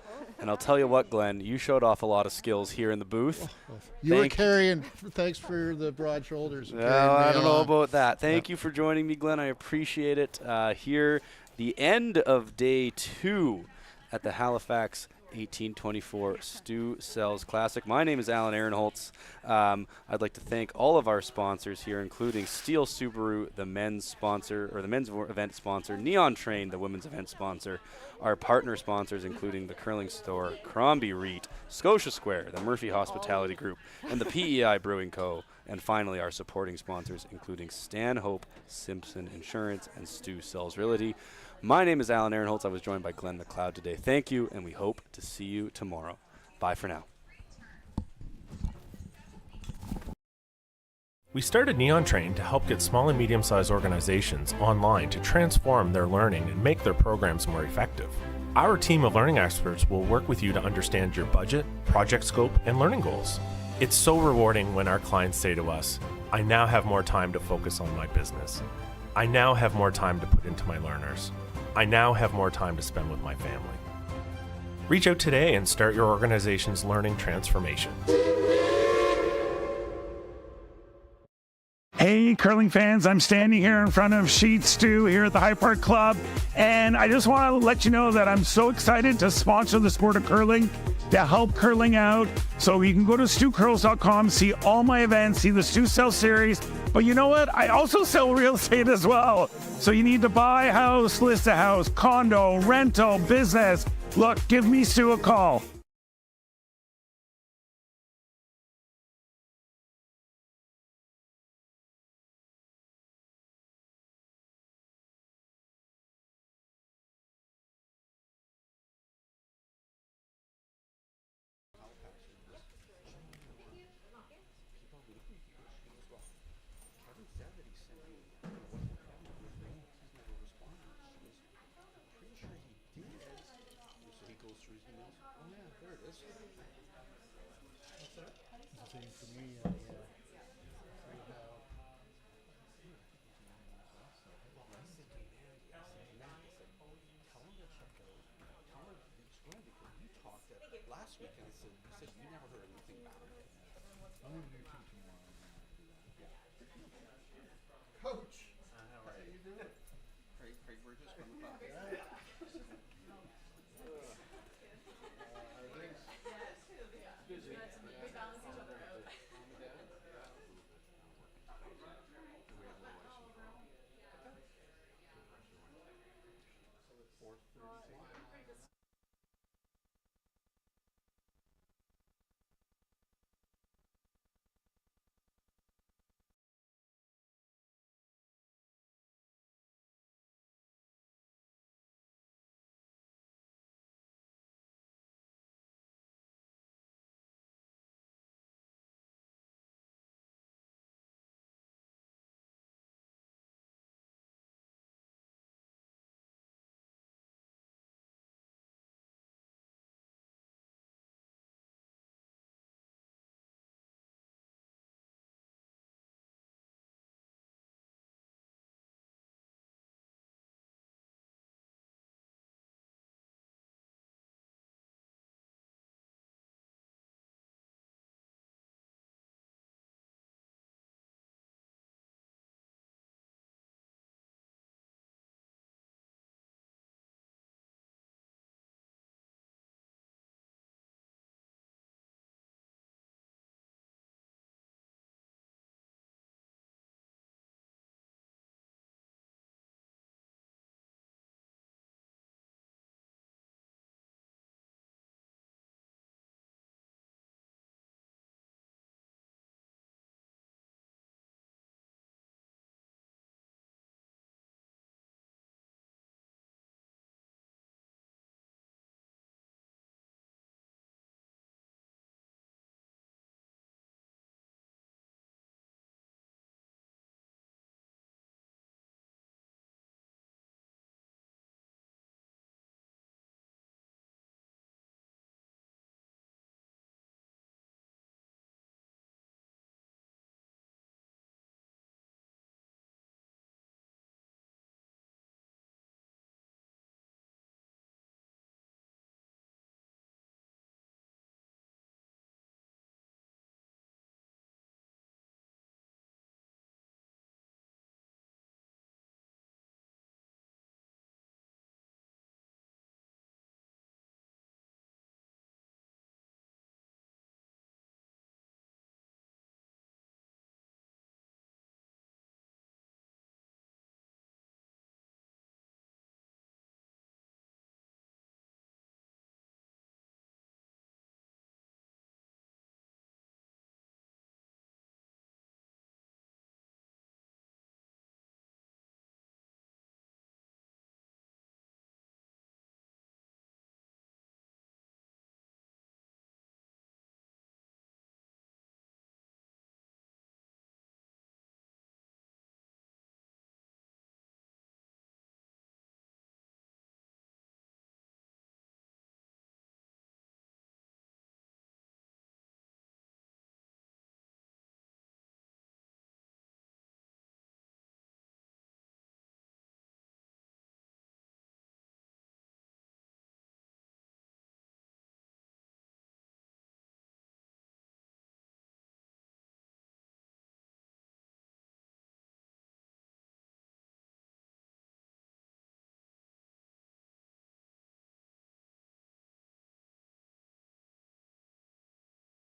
And I'll tell you what, Glenn, you showed off a lot of skills here in the booth. You were carrying. Thanks for the broad shoulders. No, I don't know about that. Thank you for joining me, Glenn. I appreciate it. Here, the end of day 2 at the Halifax 1824 Stu Sells Classic. My name is Alan Ehrenholtz. I'd like to thank all of our sponsors here, including Steel Subaru, the men's sponsor, or the men's event sponsor, Neon Train, the women's event sponsor, our partner sponsors, including the Curling Store, Crombie Reet, Scotia Square, the Murphy Hospitality Group, and the PEI Brewing Co., and finally our supporting sponsors, including Stanhope, Simpson Insurance, and Stu Sells Realty. My name is Alan Ehrenholtz. I was joined by Glenn McLeod today. Thank you, and we hope to see you tomorrow. Bye for now. We started Neon Train to help get small and medium-sized organizations online to transform their learning and make their programs more effective. Our team of learning experts will work with you to understand your budget, project scope, and learning goals. It's so rewarding when our clients say to us, "I now have more time to focus on my business. I now have more time to put into my learners. I now have more time to spend with my family." Reach out today and start your organization's learning transformation. Hey, curling fans, I'm standing here in front of Sheet Stu here at the High Park Club, and I just want to let you know that I'm so excited to sponsor the sport of curling, to help curling out. So you can go to StuCurls.com, see all my events, see the Stu Sells series. But you know what? I also sell real estate as well. So you need to buy a house, list a house, condo, rental, business. Look, give me Stu a call. Last week, and he said you never heard anything back. I'm going to do two tomorrow. Coach! How are you doing? Craig Burgess from the club. Busy. We balance each other out. 4:36.